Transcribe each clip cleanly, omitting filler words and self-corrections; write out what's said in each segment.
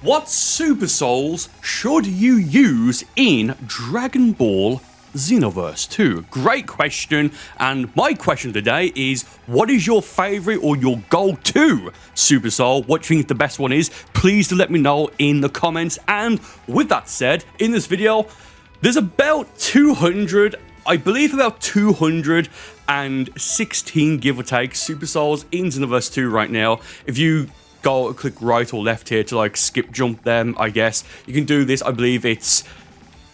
What Super Souls should you use in Dragon Ball Xenoverse 2? Great question, and my question today is, what is your favorite or your go-to Super Soul? What do you think the best one is? Please do let me know in the comments. And with that said, in this video, there's about 200, I believe about 216, give or take, Super Souls in Xenoverse 2 right now. If you go click right or left here to like skip jump them, I guess you can do this. I believe it's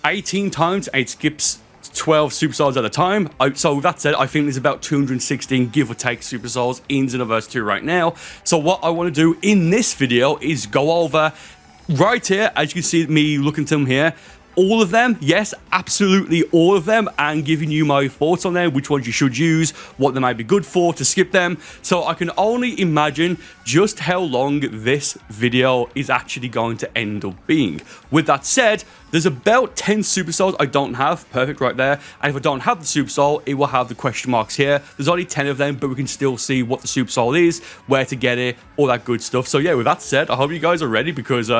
18 times and it skips 12 Super Souls at a time. So with that said, I think there's about 216 give or take Super Souls in Xenoverse 2 right now. So what I want to do in this video is go over right here, as you can see me looking to them here, all of them, yes, absolutely all of them, and giving you my thoughts on them, which ones you should use, what they might be good for, to skip them. So I can only imagine just how long this video is actually going to end up being. With that said, there's about 10 Super Souls I don't have, perfect right there, and if I don't have the Super Soul, it will have the question marks here. There's only 10 of them, but we can still see what the Super Soul is, where to get it, all that good stuff. So yeah, with that said, I hope you guys are ready, because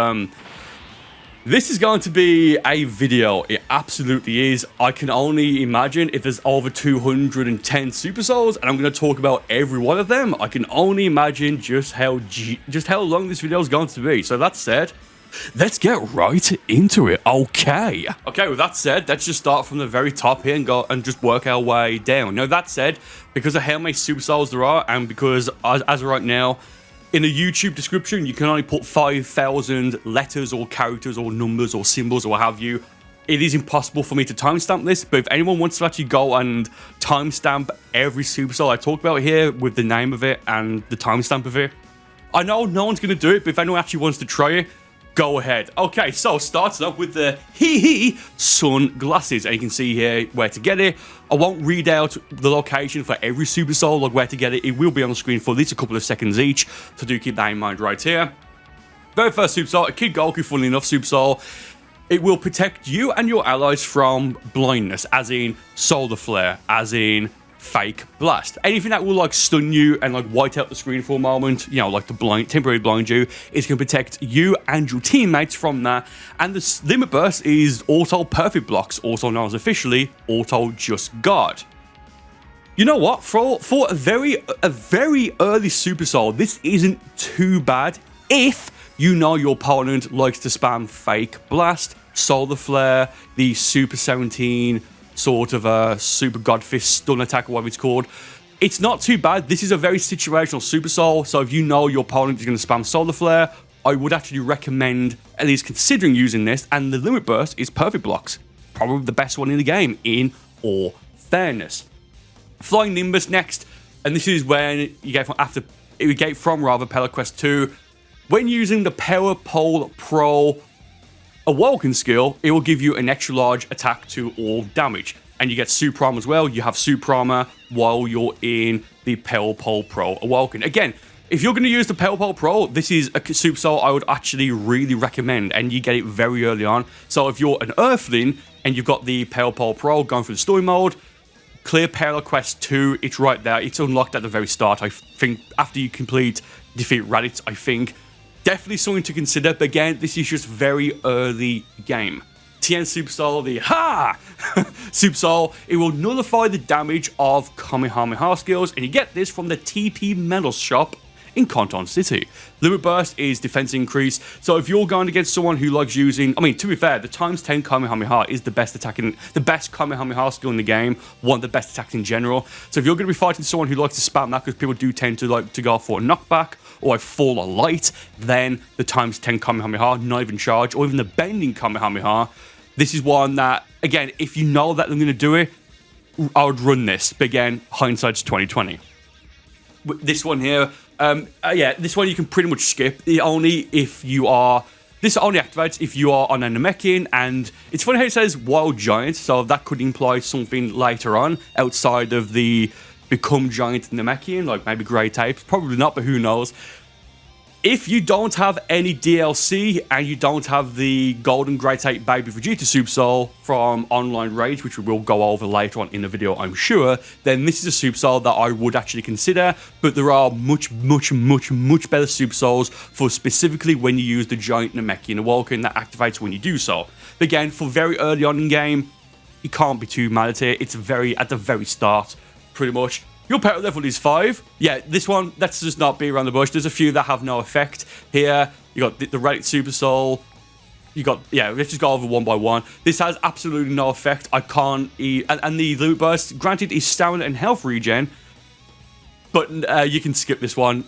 this is going to be a video. It absolutely is. I can only imagine if there's over 210 Super Souls, and I'm going to talk about every one of them. I can only imagine just how long this video is going to be. So that said, let's get right into it. Okay, with that said, let's just start from the very top here and go and just work our way down. Now, that said, because of how many Super Souls there are, and because as of right now, in a YouTube description, you can only put 5,000 letters or characters or numbers or symbols or what have you. It is impossible for me to timestamp this, but if anyone wants to actually go and timestamp every Super Soul I talk about here with the name of it and the timestamp of it, I know no one's going to do it, but if anyone actually wants to try it, go ahead. Okay, so starting off with the sunglasses, and you can see here where to get it. I won't read out the location for every Super Soul, like where to get it. It will be on the screen for at least a couple of seconds each, so do keep that in mind right here. Very first Super Soul, a Kid Goku, funnily enough, Super Soul. It will protect you and your allies from blindness, as in solar flare, as in fake blast. Anything that will like stun you and like white out the screen for a moment, you know, like the temporarily blind you, is going to protect you and your teammates from that. And the limit burst is auto perfect blocks, also known as officially auto just guard. You know what, for a very early Super Soul, this isn't too bad if you know your opponent likes to spam fake blast, solar flare, the Super 17 sort of a Super God Fist stun attack, or whatever it's called. It's not too bad. This is a very situational Super Soul, so if you know your opponent is going to spam solar flare, I would actually recommend at least considering using this. And the limit burst is perfect blocks, probably the best one in the game, in all fairness. Flying Nimbus next, and this is when you get from Power Quest 2. When using the Power Pole Pro Awoken skill, it will give you an extra large attack to all damage, and you get super armor as well. You have super armor while you're in the Power Pole Pro Awoken. Again, if you're going to use the Power Pole Pro, this is a Super Soul I would actually really recommend, and you get it very early on. So if you're an Earthling and you've got the Power Pole Pro going through the story mode, clear Power Quest 2, it's right there. It's unlocked at the very start, I think, after you defeat Raditz, I think. Definitely something to consider, but again, this is just very early game. Tien Super Soul, the Super Soul, it will nullify the damage of Kamehameha skills, and you get this from the TP Metals shop in Canton City. Limit Burst is defense increase, so if you're going against someone who likes using, I mean, to be fair, the times 10 Kamehameha is the best Kamehameha skill in the game, one of the best attacks in general. So if you're going to be fighting someone who likes to spam that, because people do tend to like to go for a knockback or a fall or light, then the times 10 Kamehameha, not even charge, or even the bending Kamehameha, this is one that, again, if you know that they're going to do it, I would run this. But again, hindsight's 2020. This one here, this one you can pretty much skip. This only activates if you are on a Namekian, and it's funny how it says Wild Giant, so that could imply something later on outside of the Become Giant Namekian, like maybe Grey Tapes. Probably not, but who knows. If you don't have any DLC and you don't have the Golden Great Ape Baby Vegeta Super Soul from Online Rage, which we will go over later on in the video, I'm sure, then this is a Super Soul that I would actually consider, but there are much better Super Souls for specifically when you use the Giant Namekian Awoken that activates when you do so. But again, for very early on in game, you can't be too mad at it. It's at the very start, pretty much. Your power level is 5. Yeah, this one, let's just not be around the bush. There's a few that have no effect here. You got the Relic Super Soul. You got, yeah, let's just go over one by one. This has absolutely no effect. I can't eat, and the Loot Burst, granted, is stamina and health regen, but you can skip this one.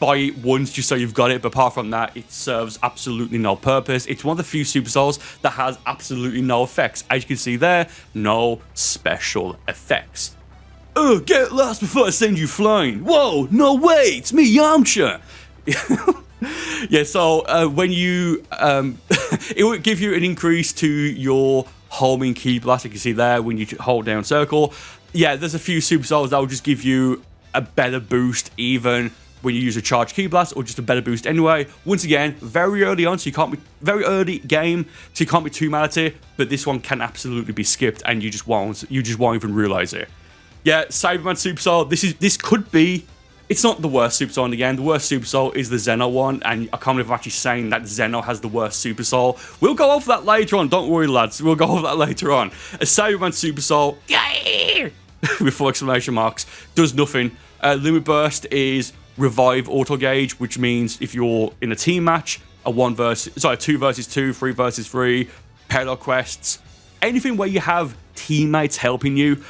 Buy it once just so you've got it, but apart from that, it serves absolutely no purpose. It's one of the few Super Souls that has absolutely no effects. As you can see there, no special effects. Get lost before I send you flying. Whoa, no way, it's me, Yamcha. Yeah, so when you, it will give you an increase to your homing Ki Blast, you can see there, when you hold down circle. Yeah, there's a few Super Souls that will just give you a better boost even when you use a charge Ki Blast, or just a better boost anyway. Once again, very early on, so you can't be, very early game, so you can't be too mad at it, but this one can absolutely be skipped and you just won't even realize it. Yeah, Cyberman Super Soul, this could be, it's not the worst Super Soul in the game. The worst Super Soul is the Zeno one, and I can't believe I'm actually saying that Zeno has the worst Super Soul. We'll go over that later on, don't worry lads, we'll go over that later on. A Cyberman Super Soul, yeah, with 4 exclamation marks, does nothing. Limit Burst is Revive Auto Gauge, which means if you're in a team match, a 2 versus 2, 3 versus 3, parallel quests, anything where you have teammates helping you,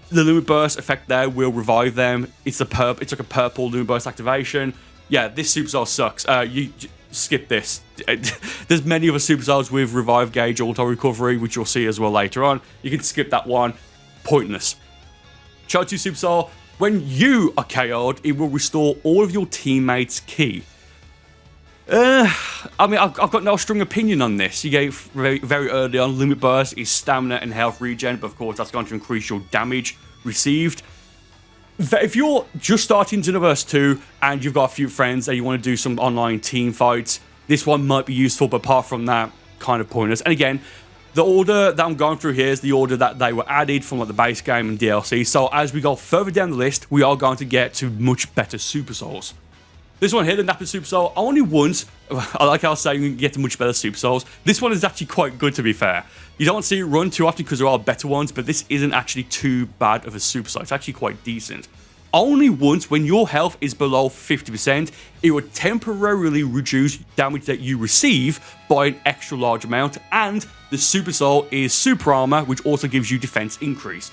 the Limit Burst effect there will revive them. It's like a purple Limit Burst activation. Yeah, this Super Soul sucks. You skip this. There's many other Super Souls with Revive Gauge Auto Recovery, which you'll see as well later on. You can skip that one. Pointless. Charge 2 Super Soul. When you are KO'd, it will restore all of your teammates' Ki. I mean, I've got no strong opinion on this. You get very early on, Limit Burst is stamina and health regen, but of course that's going to increase your damage received. If you're just starting Xenoverse 2 and you've got a few friends and you want to do some online team fights, this one might be useful, but apart from that, kind of pointless. And again, the order that I'm going through here is the order that they were added from like the base game and DLC, so as we go further down the list, we are going to get to much better Super Souls. This one here, the Nappa Super Soul, only once, I like how I was saying you can get to much better Super Souls. This one is actually quite good, to be fair. You don't see it run too often because there are better ones, but this isn't actually too bad of a Super Soul. It's actually quite decent. Only once, when your health is below 50%, it would temporarily reduce damage that you receive by an extra large amount, and the Super Soul is Super Armor, which also gives you defense increase.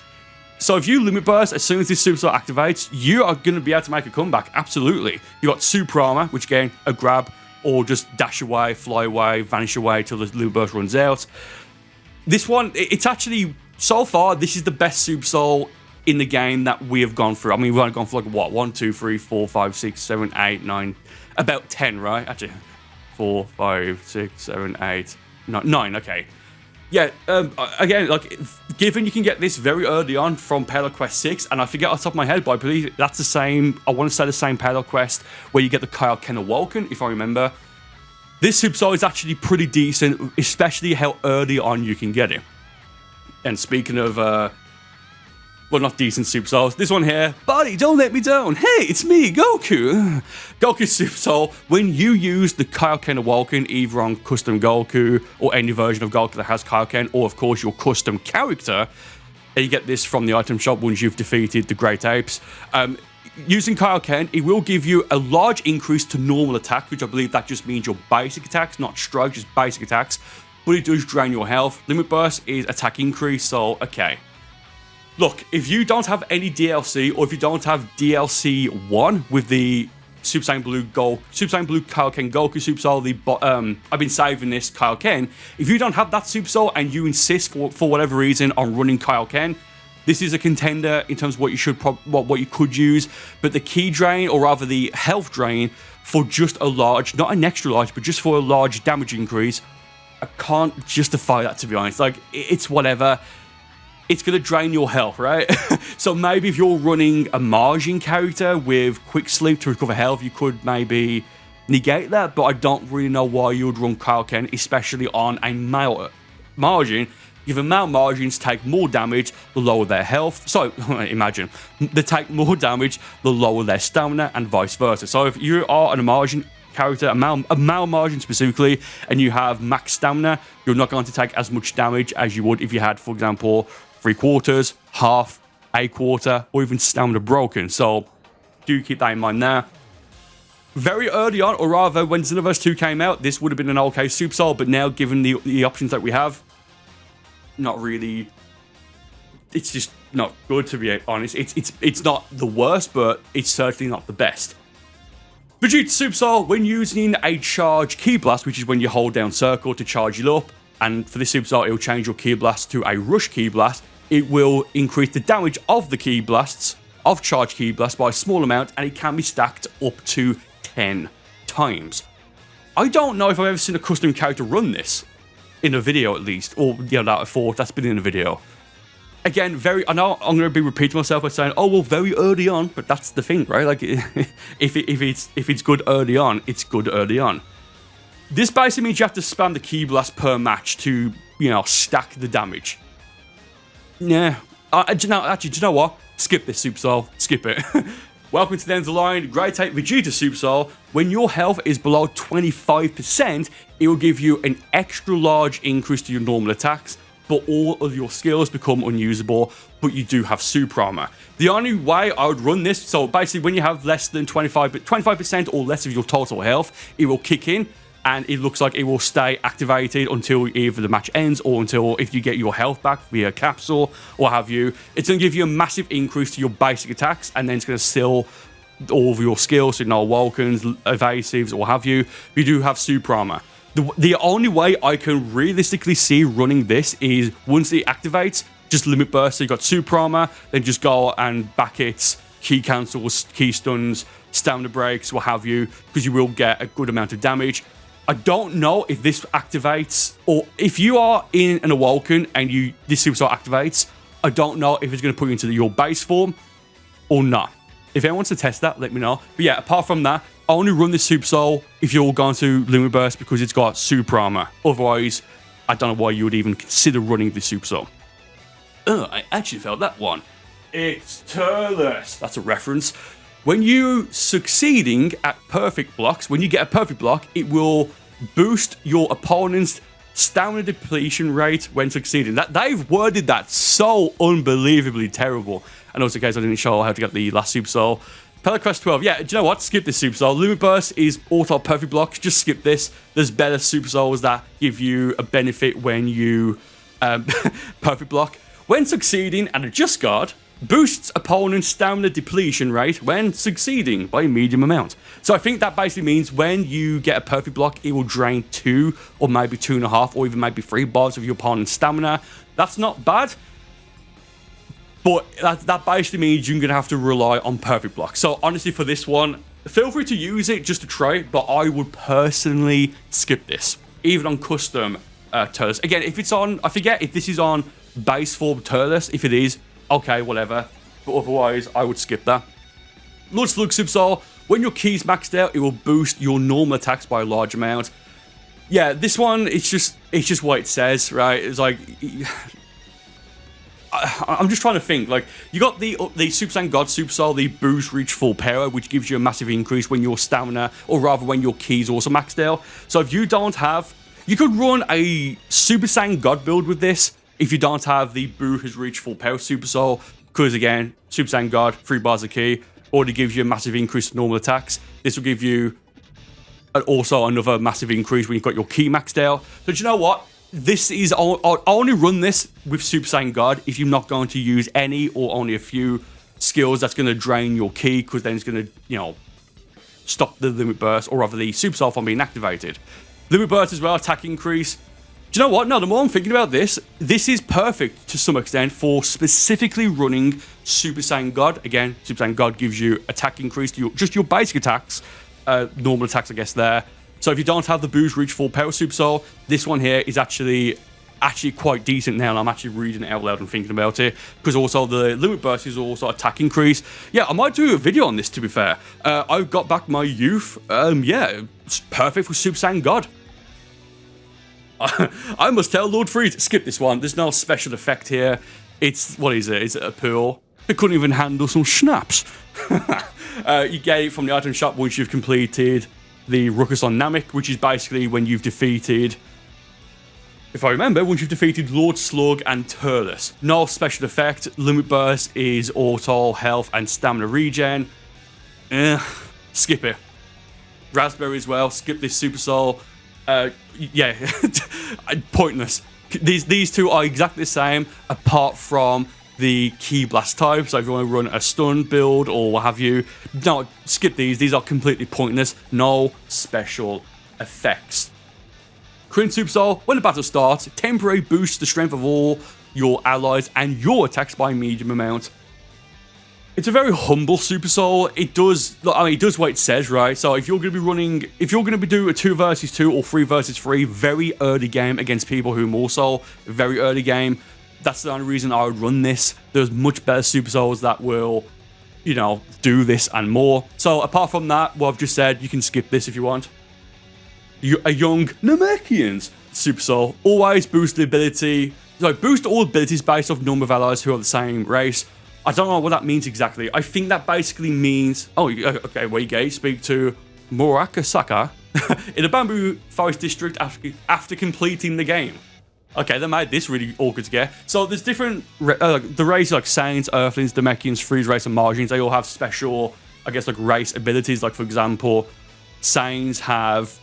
So if you Limit Burst, as soon as this Super Soul activates, you are going to be able to make a comeback, absolutely. You got Super Armor, which again, a grab, or just dash away, fly away, vanish away till the Limit Burst runs out. This one, it's actually, so far, this is the best Super Soul in the game that we have gone through. I mean, we've only gone for like, what, 1, 2, 3, 4, 5, 6, 7, 8, 9, about 10, right? Actually, 4, 5, 6, 7, 8, 9, okay. Yeah, again, like, given you can get this very early on from Parallel Quest 6, and I forget off the top of my head, but I believe that's the same, I want to say the same Parallel Quest where you get the Kaioken Awoken, if I remember. This Super Soul is actually pretty decent, especially how early on you can get it. And speaking of, well, not decent Super Souls, this one here, buddy, don't let me down. Hey, it's me, Goku. Goku Super Soul, when you use the Kaioken Awoken, either on custom Goku or any version of Goku that has Kaioken, or of course your custom character, and you get this from the item shop once you've defeated the Great Apes. Using Kaioken, it will give you a large increase to normal attack, which I believe that just means your basic attacks, not strikes, just basic attacks, but it does drain your health. Limit Burst is attack increase, so okay. Look, if you don't have any DLC, or if you don't have DLC 1 with the Super Saiyan Blue Kaioken Goku Super Soul, I've been saving this Kaioken. If you don't have that Super Soul and you insist for whatever reason on running Kaioken, this is a contender in terms of what you should what you could use. But the Ki drain, or rather the health drain, for just a large, not an extra large, but just for a large damage increase, I can't justify that, to be honest. Like, it's whatever. It's going to drain your health, right? So maybe if you're running a Margin character with Quick Sleep to recover health, you could maybe negate that, but I don't really know why you would run Kaioken, especially on a male margin. Given male margins take more damage, the lower their health. So, imagine, they take more damage, the lower their stamina, and vice versa. So if you are on a margin character, a male margin specifically, and you have max stamina, you're not going to take as much damage as you would if you had, for example, 3/4, half, a quarter, or even stamina broken. So do keep that in mind there. Very early on, or rather when Xenoverse 2 came out, this would have been an okay Supercell, but now given the options that we have, not really. It's just not good, to be honest. It's not the worst, but it's certainly not the best. Vegeta Supercell, when using a charge Ki Blast, which is when you hold down circle to charge it up, and for this Supercell, it will change your Ki Blast to a Rush Ki Blast. It will increase the damage of the Ki Blasts, of charge Ki Blast, by a small amount, and it can be stacked up to 10 times. I don't know if I've ever seen a custom character run this. In a video, at least, or that I thought that's been in a video. Again, I know I'm going to be repeating myself by saying, oh well, very early on, but that's the thing, right? Like, if it's good early on, it's good early on. This basically means you have to spam the Ki Blast per match to, stack the damage. Yeah, do you know what? Skip this Supercell. Skip it. Welcome to the end of the line. Great Tape Vegeta Supercell. When your health is below 25%, it will give you an extra large increase to your normal attacks, but all of your skills become unusable, but you do have super armor. The only way I would run this, so basically when you have less than 25% or less of your total health, it will kick in, and it looks like it will stay activated until either the match ends or until if you get your health back via capsule or have you. It's going to give you a massive increase to your basic attacks, and then it's going to still all of your skills, so Vulcans, evasives, or have you. You do have super armor. The only way I can realistically see running this is once it activates, just limit burst, so you got super armor, then just go and back it, key cancels, key stuns, stamina breaks, what have you, because you will get a good amount of damage. I don't know if this activates, or if you are in an Awoken and this Supercell activates, I don't know if it's going to put you into your base form or not. If anyone wants to test that, let me know. But yeah, apart from that, I only run this Supercell if you're going to Limit Burst because it's got super armor. Otherwise, I don't know why you would even consider running this Supercell. I actually felt that one. It's Turles. That's a reference. When you succeeding at perfect blocks, when you get a perfect block, it will boost your opponent's stamina depletion rate when succeeding. They've worded that so unbelievably terrible. And also, in case I didn't show how to get the last Supercell. Pelacrest 12. Yeah, do you know what? Skip this Supercell. Limit Burst is auto perfect blocks. Just skip this. There's better Supercells that give you a benefit when you perfect block. When succeeding and a Just Guard, boosts opponent's stamina depletion rate when succeeding by a medium amount. So I think that basically means when you get a perfect block, it will drain 2 or maybe 2.5 or even maybe 3 bars of your opponent's stamina. That's not bad, but that basically means you're going to have to rely on perfect block. So honestly, for this one, feel free to use it just to try, but I would personally skip this, even on custom Turles. Again, if it's on, I forget if this is on base form Turles. If it is, okay, whatever. But otherwise, I would skip that. Lord Slug Supercell, when your key's maxed out, it will boost your normal attacks by a large amount. Yeah, this one, it's just what it says, right? It's like, I'm just trying to think. Like, you got the Super Saiyan God Supercell, the boost reach full power, which gives you a massive increase when your stamina, or rather when your key's also maxed out. So if you don't have, you could run a Super Saiyan God build with this. If you don't have the Boo has reached full power Supercell, because again, Super Saiyan God, 3 bars of key, already gives you a massive increase to normal attacks. This will give you also another massive increase when you've got your key maxed out. So do you know what? This is, I'll only run this with Super Saiyan God if you're not going to use any or only a few skills that's going to drain your key, because then it's going to, stop the Limit Burst, or rather the Supercell from being activated. Limit Burst as well, attack increase. Do you know what? No, the more I'm thinking about this is perfect to some extent for specifically running Super Saiyan God. Again, Super Saiyan God gives you attack increase to just your basic attacks, normal attacks, I guess, there. So if you don't have the boost reach full power Supercell, this one here is actually actually quite decent now, and I'm actually reading it out loud and thinking about it, because also the limit burst is also attack increase. Yeah, I might do a video on this, to be fair. I've got back my youth. Yeah, it's perfect for Super Saiyan God. I must tell Lord Freeze, skip this one. There's no special effect here. It's, what is it? Is it a pearl? It couldn't even handle some schnapps. You get it from the item shop once you've completed the Ruckus on Namek, which is basically when you've defeated, if I remember, once you've defeated Lord Slug and Turles. No special effect. Limit Burst is auto, health, and stamina regen. Skip it. Raspberry as well. Skip this Super Soul. Yeah, pointless. These two are exactly the same, apart from the Ki Blast type. So if you want to run a stun build or what have you, no, skip these. These are completely pointless. No special effects. Kryn Super Soul, when the battle starts, temporarily boosts the strength of all your allies and your attacks by a medium amount. It's a very humble Super Soul. It does, I mean, it does what it says, right? So if you're going to be running, if you're going to be doing a 2 versus 2 or 3 versus 3, very early game against people who more so, very early game, that's the only reason I would run this. There's much better Super Souls that will, you know, do this and more. So apart from that, what I've just said, you can skip this if you want. A young Namekian's Super Soul always boost the ability, like boost all abilities based off number of allies who are the same race. I don't know what that means exactly. I think that basically means, oh, okay, where you go, speak to Murakasaka in a bamboo forest district after completing the game. Okay, they made this really awkward to get. So there's different, the races like Saiyans, Earthlings, Namekians, Freeze Race, and Margins, they all have special, I guess, like race abilities. Like, for example, Saiyans have,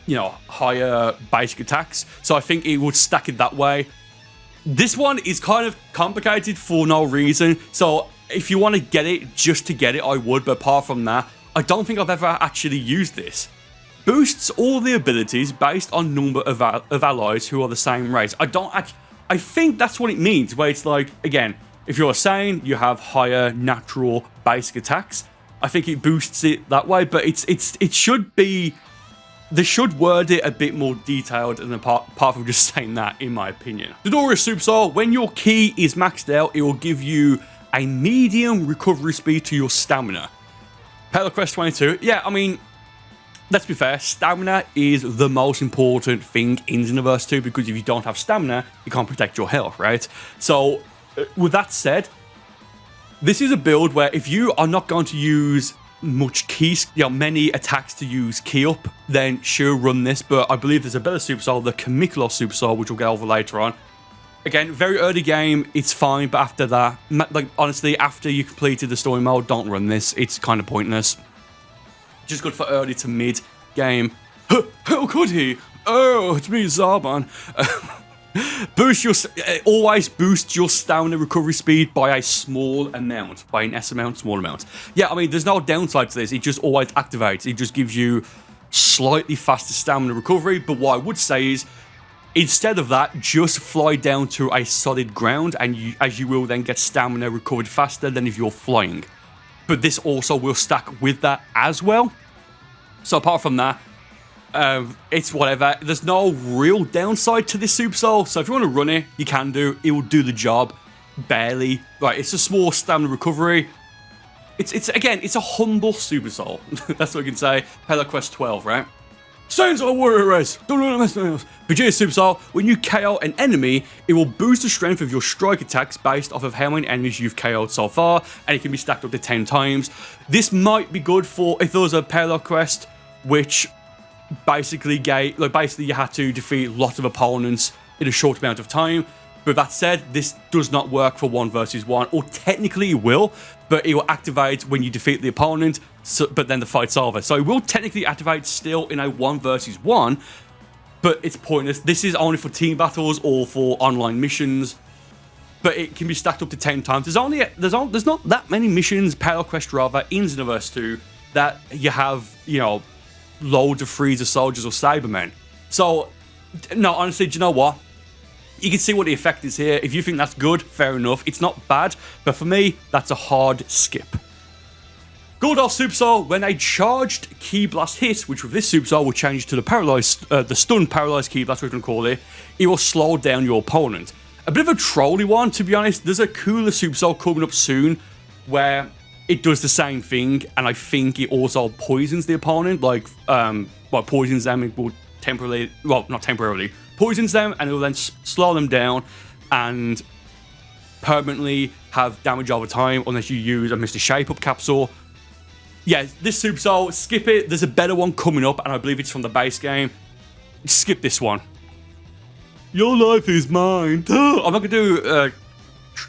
you know, higher basic attacks. So I think it would stack it that way. This one is kind of complicated for no reason. So if you want to get it just to get it, I would. But apart from that, I don't think I've ever actually used this. Boosts all the abilities based on number of allies who are the same race. I think that's what it means, where it's like, again, if you're a Saiyan, you have higher natural basic attacks. I think it boosts it that way, but it should be, they should word it a bit more detailed than apart from just saying that, in my opinion. Dodoria Super Soul, when your ki is maxed out, it will give you a medium recovery speed to your stamina. Pale Quest 22, yeah, I mean, let's be fair, stamina is the most important thing in Xenoverse 2, because if you don't have stamina, you can't protect your health, right? So, with that said, this is a build where if you are not going to use much ki, you know, many attacks to use ki up, then sure, run this. But I believe there's a better Super Soul, the Kamiklo Super Soul, which we'll get over later on. Again, very early game, it's fine, but after that, like, honestly, after you completed the story mode, don't run this. It's kind of pointless. Just good for early to mid game. How could he? Oh, it's me, Zarban. Always boost your stamina recovery speed by a small amount, by an S amount, small amount. Yeah, I mean, there's no downside to this. It just always activates. It just gives you slightly faster stamina recovery. But what I would say is, instead of that, just fly down to a solid ground, and as you will then get stamina recovered faster than if you're flying. But this also will stack with that as well. So apart from that, it's whatever. There's no real downside to this Super Soul. So if you want to run it, you can do. It will do the job. Barely. Right, it's a small stamina recovery. It's again, it's a humble Super Soul. That's what I can say. Pale Quest 12, right? Saiyans are warrior race. Don't run mess with Vegeta Super Soul, when you KO an enemy, it will boost the strength of your strike attacks based off of how many enemies you've KO'd so far, and it can be stacked up to 10 times. This might be good for if there was a Pale Quest, which basically you had to defeat lots of opponents in a short amount of time. But that said, this does not work for 1 versus 1, or technically it will, but it will activate when you defeat the opponent, but then the fight's over. So it will technically activate still in a 1 versus 1, but it's pointless. This is only for team battles or for online missions, but it can be stacked up to 10 times. There's not that many missions, Pale Quest rather, in Xenoverse 2 that you have, you know, loads of Freezer soldiers or Cybermen. So, no, honestly, do you know what? You can see what the effect is here. If you think that's good, fair enough. It's not bad, but for me, that's a hard skip. Gordar Super Soul, when a charged Ki Blast hits, which with this Super Soul will change to the stunned paralyzed Ki Blast, we're going to call it, it will slow down your opponent. A bit of a trolly one, to be honest. There's a cooler Super Soul coming up soon where it does the same thing, and I think it also poisons the opponent, like, well, poisons them, it will temporarily, well, not temporarily, poisons them, and it will then slow them down, and permanently have damage over time, unless you use a Mr. Shape-Up capsule. Yeah, this Super Soul, skip it. There's a better one coming up, and I believe it's from the base game. Skip this one. Your life is mine. I'm not going to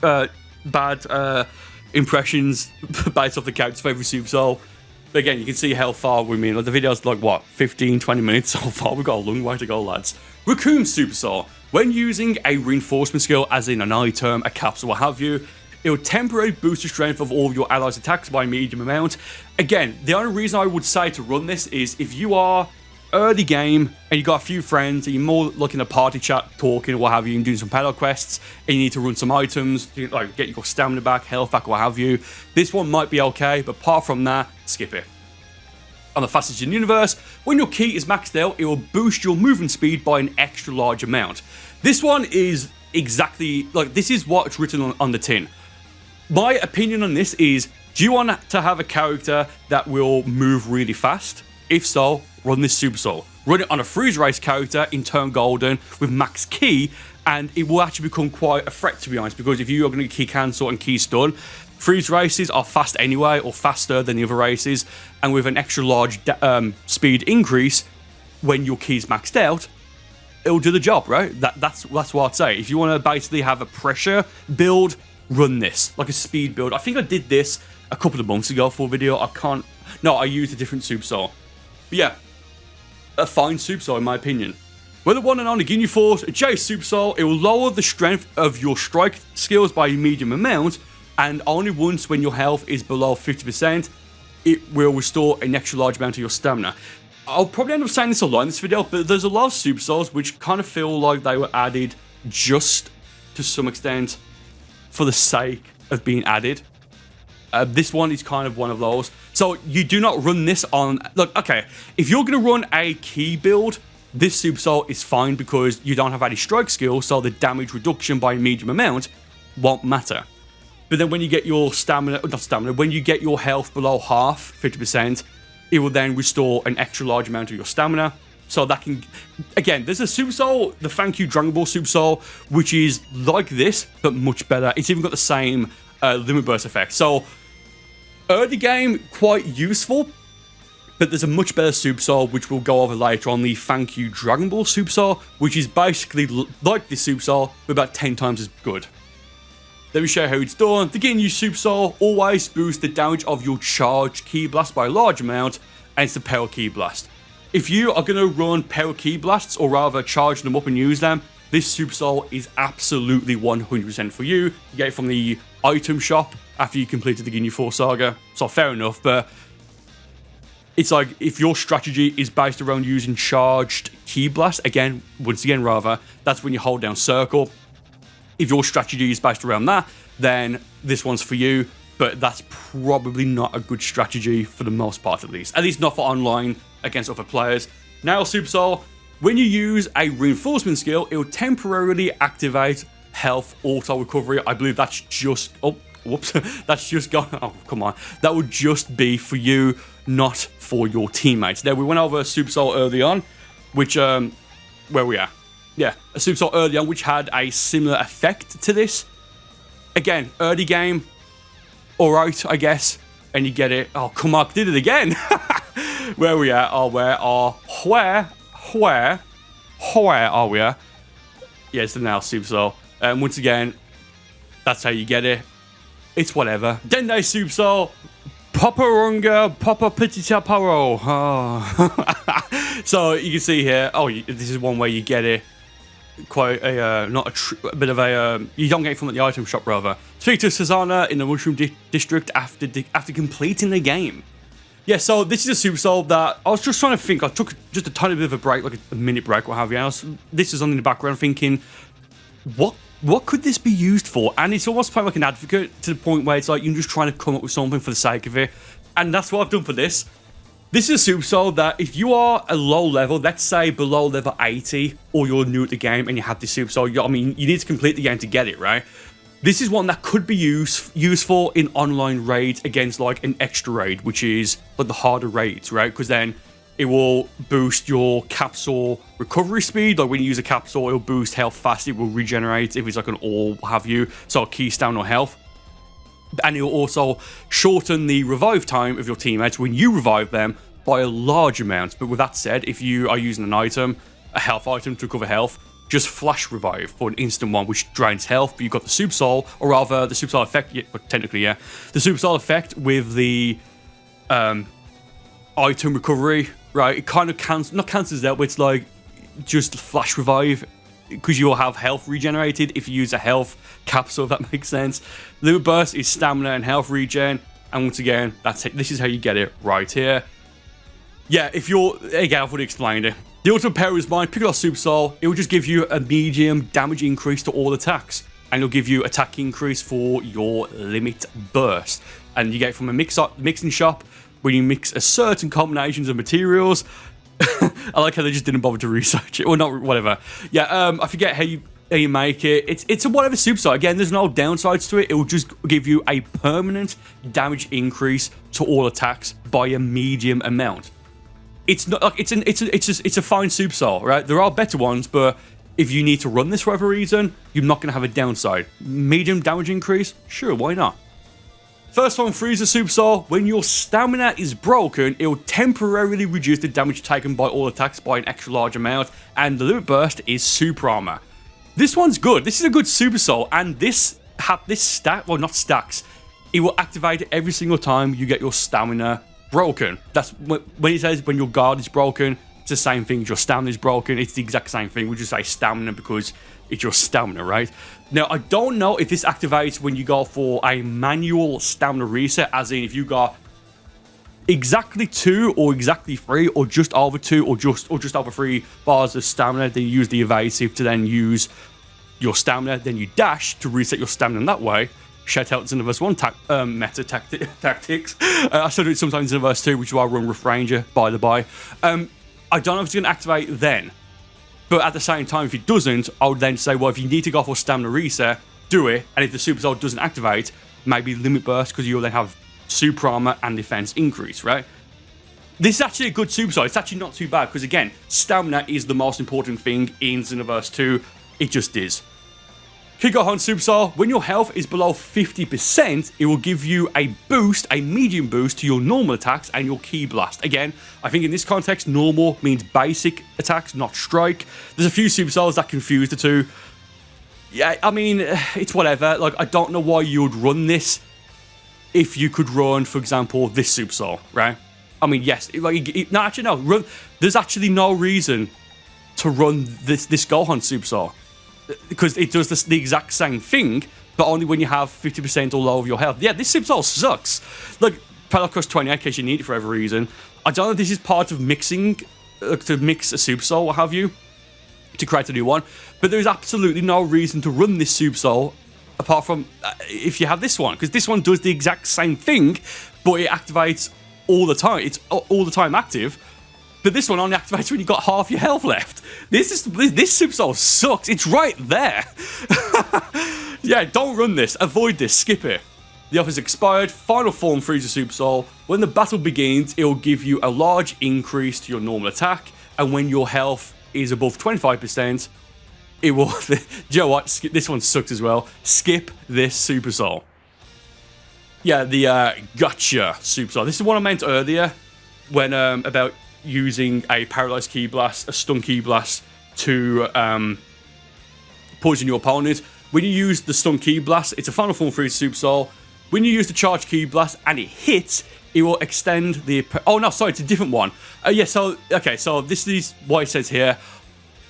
do bad impressions based off the character's favourite Super Soul. But again, you can see how far we mean. Like, the video's like, what, 15, 20 minutes so far? We've got a long way to go, lads. Raccoon Super Soul. When using a reinforcement skill, as in an item, a capsule, what have you, it will temporarily boost the strength of all of your allies' attacks by a medium amount. Again, the only reason I would say to run this is if you are early game and you got a few friends and you're more looking at party chat, talking, what have you, and doing some battle quests, and you need to run some items, like get your stamina back, health back, what have you, this one might be okay, but apart from that, skip it. On the fastest in the universe, when your Ki is maxed out, it will boost your movement speed by an extra large amount. This one is exactly, like, this is what's written on the tin. My opinion on this is, do you want to have a character that will move really fast? If so, run this Super Soul. Run it on a freeze race character in turn golden with max Ki, and it will actually become quite a threat, to be honest, because if you are going to Ki cancel and Ki stun, freeze races are fast anyway, or faster than the other races, and with an extra large speed increase when your Ki's maxed out, it'll do the job, right? That's what I'd say. If you want to basically have a pressure build, run this, like a speed build. I think I did this a couple of months ago for a video. I used a different Super Soul. But yeah, a fine Super Soul in my opinion. With the one and only Ginyu Force, J Super Soul, it will lower the strength of your strike skills by a medium amount, and only once when your health is below 50%, it will restore an extra large amount of your stamina. I'll probably end up saying this a lot in this video, but there's a lot of Super Souls which kind of feel like they were added just to some extent for the sake of being added. This one is kind of one of those. So you do not run this on... Look, okay, if you're going to run a Ki build, this Super Soul is fine because you don't have any strike skill, so the damage reduction by a medium amount won't matter. But then when you get your when you get your health below half, 50%, it will then restore an extra large amount of your stamina. So that can... Again, there's a Super Soul, the Thank You Dragon Ball Super Soul, which is like this, but much better. It's even got the same Limit Burst effect. So, early game, quite useful, but there's a much better Super Soul, which we'll go over later on, the Thank You Dragon Ball Super Soul, which is basically like this Super Soul, but about 10 times as good. Let me show you how it's done. The Ginyu Super Soul always boosts the damage of your charged Ki Blast by a large amount, and it's the Power Ki Blast. If you are going to run Power Ki Blasts, or rather charge them up and use them, this Super Soul is absolutely 100% for you. You get it from the item shop after you completed the Ginyu Force Saga, so fair enough, but it's like, if your strategy is based around using charged Ki Blast, once again, that's when you hold down circle. If your strategy is based around that, then this one's for you, but that's probably not a good strategy for the most part, at least not for online against other players. Now, Super Soul, when you use a reinforcement skill, it will temporarily activate health auto recovery. I believe that's just... Oh, whoops. That's just gone... Oh, come on. That would just be for you, not for your teammates. Now, we went over Super Soul early on, which... where we are. Yeah, a Super Soul early on, which had a similar effect to this. Again, early game, alright, I guess. And you get it. Oh, come on, did it again. Where we at? Oh, where are we at? Yeah, it's the now Super Soul. Once again, that's how you get it. It's whatever. Dende Super Soul. Paparunga, Papa Petita Paro. Oh. So you can see here. Oh, this is one way you get it. Quite a a bit of a you don't get it from the item shop, rather. Speak to Susanna in the Mushroom District after completing the game. Yeah, so this is a Super Soul that I was just trying to think. I took just a tiny bit of a break, like a minute break, what have you. This is on in the background thinking, what could this be used for? And it's almost playing like an advocate to the point where it's like you're just trying to come up with something for the sake of it. And that's what I've done for this. This is a Super Soul that if you are a low level, let's say below level 80, or you're new at the game and you have this Super Soul, I mean, you need to complete the game to get it, right? This is one that could be useful in online raids against like an extra raid, which is like the harder raids, right? Because then it will boost your capsule recovery speed. Like when you use a capsule, it'll boost health fast, it will regenerate if it's like an all have you, so key stamina or health. And it will also shorten the revive time of your teammates when you revive them by a large amount. But with that said, if you are using an item, a health item to recover health, just flash revive for an instant one, which drains health. But you've got the Super Soul, or rather the Super Soul effect, but technically, yeah. The Super Soul effect with the item recovery, right? It kind of not cancels out, but it's like just flash revive, because you'll have health regenerated if you use a health capsule, if that makes sense. Limit Burst is stamina and health regen, and once again, that's it. This is how you get it right here. Yeah, if you're, again, I've already explained it. The ultimate power is mine. Pick it up Super Soul. It will just give you a medium damage increase to all attacks, and it'll give you attack increase for your Limit Burst. And you get it from a mixing shop when you mix a certain combinations of materials. I like how they just didn't bother to research it, or not, whatever. Yeah, I forget how you make it. It's a whatever Super Soul. Again, there's no downsides to it. It will just give you a permanent damage increase to all attacks by a medium amount. It's not like it's a fine Super Soul, right? There are better ones, but if you need to run this for whatever reason, you're not going to have a downside. Medium damage increase, sure, why not? First one, Frieza Super Soul. When your stamina is broken, it will temporarily reduce the damage taken by all attacks by an extra large amount, and the Limit Burst is Super Armor. This one's good. This is a good Super Soul, and this stack, well, not stacks. It will activate every single time you get your stamina broken. That's when it says when your guard is broken, it's the same thing as your stamina is broken. It's the exact same thing. We just say stamina because it's your stamina, right? Now, I don't know if this activates when you go for a manual stamina reset, as in if you got exactly 2 or exactly 3 or just over 2 or just over 3 bars of stamina, then you use the evasive to then use your stamina, then you dash to reset your stamina that way. Shout out to Xenoverse 1 meta tactics. I still do it sometimes in Xenoverse 2, which is why I run with Ranger, by the by. I don't know if it's going to activate then, but at the same time, if it doesn't, I would then say, well, if you need to go for stamina reset, do it, and if the Super Soul doesn't activate, maybe Limit Burst, because you'll then have Super Armor and Defense increase, right? This is actually a good Super Soul. It's actually not too bad, because again, stamina is the most important thing in Xenoverse 2. It just is. Kikohan Super Soul, when your health is below 50%, it will give you a boost, a medium boost to your normal attacks and your Ki Blast. Again, I think in this context, normal means basic attacks, not strike. There's a few Super Souls that confuse the two. Yeah, I mean, it's whatever. Like, I don't know why you would run this if you could run, for example, this Super Soul, right? I mean, yes, no, actually, no. There's actually no reason to run this Gohan Super Soul, because it does the exact same thing, but only when you have 50% or lower of your health. Yeah, this Super Soul sucks. Like, Pelacross 28, in case you need it for every reason. I don't know if this is part of mixing, to mix a Super Soul, what have you, to create a new one, but there's absolutely no reason to run this Super Soul, apart from if you have this one, because this one does the exact same thing, but it activates all the time. It's all the time active. But this one only activates when you've got half your health left. This Super Soul sucks. It's right there. Yeah, don't run this. Avoid this. Skip it. The offer's expired. Final form Frieza Super Soul. When the battle begins, it will give you a large increase to your normal attack. And when your health is above 25%, it will... Do you know what? This one sucks as well. Skip this Super Soul. Yeah, the Gotcha Super Soul. This is what I meant earlier when about using a paralyzed Ki Blast, a stun Ki Blast to poison your opponent. When you use the stun Ki Blast, it's a final form Frieza Super Soul. When you use the charge Ki Blast and it hits, it will extend the... Oh, no, sorry, it's a different one. Yeah, so, okay, so this is what it says here.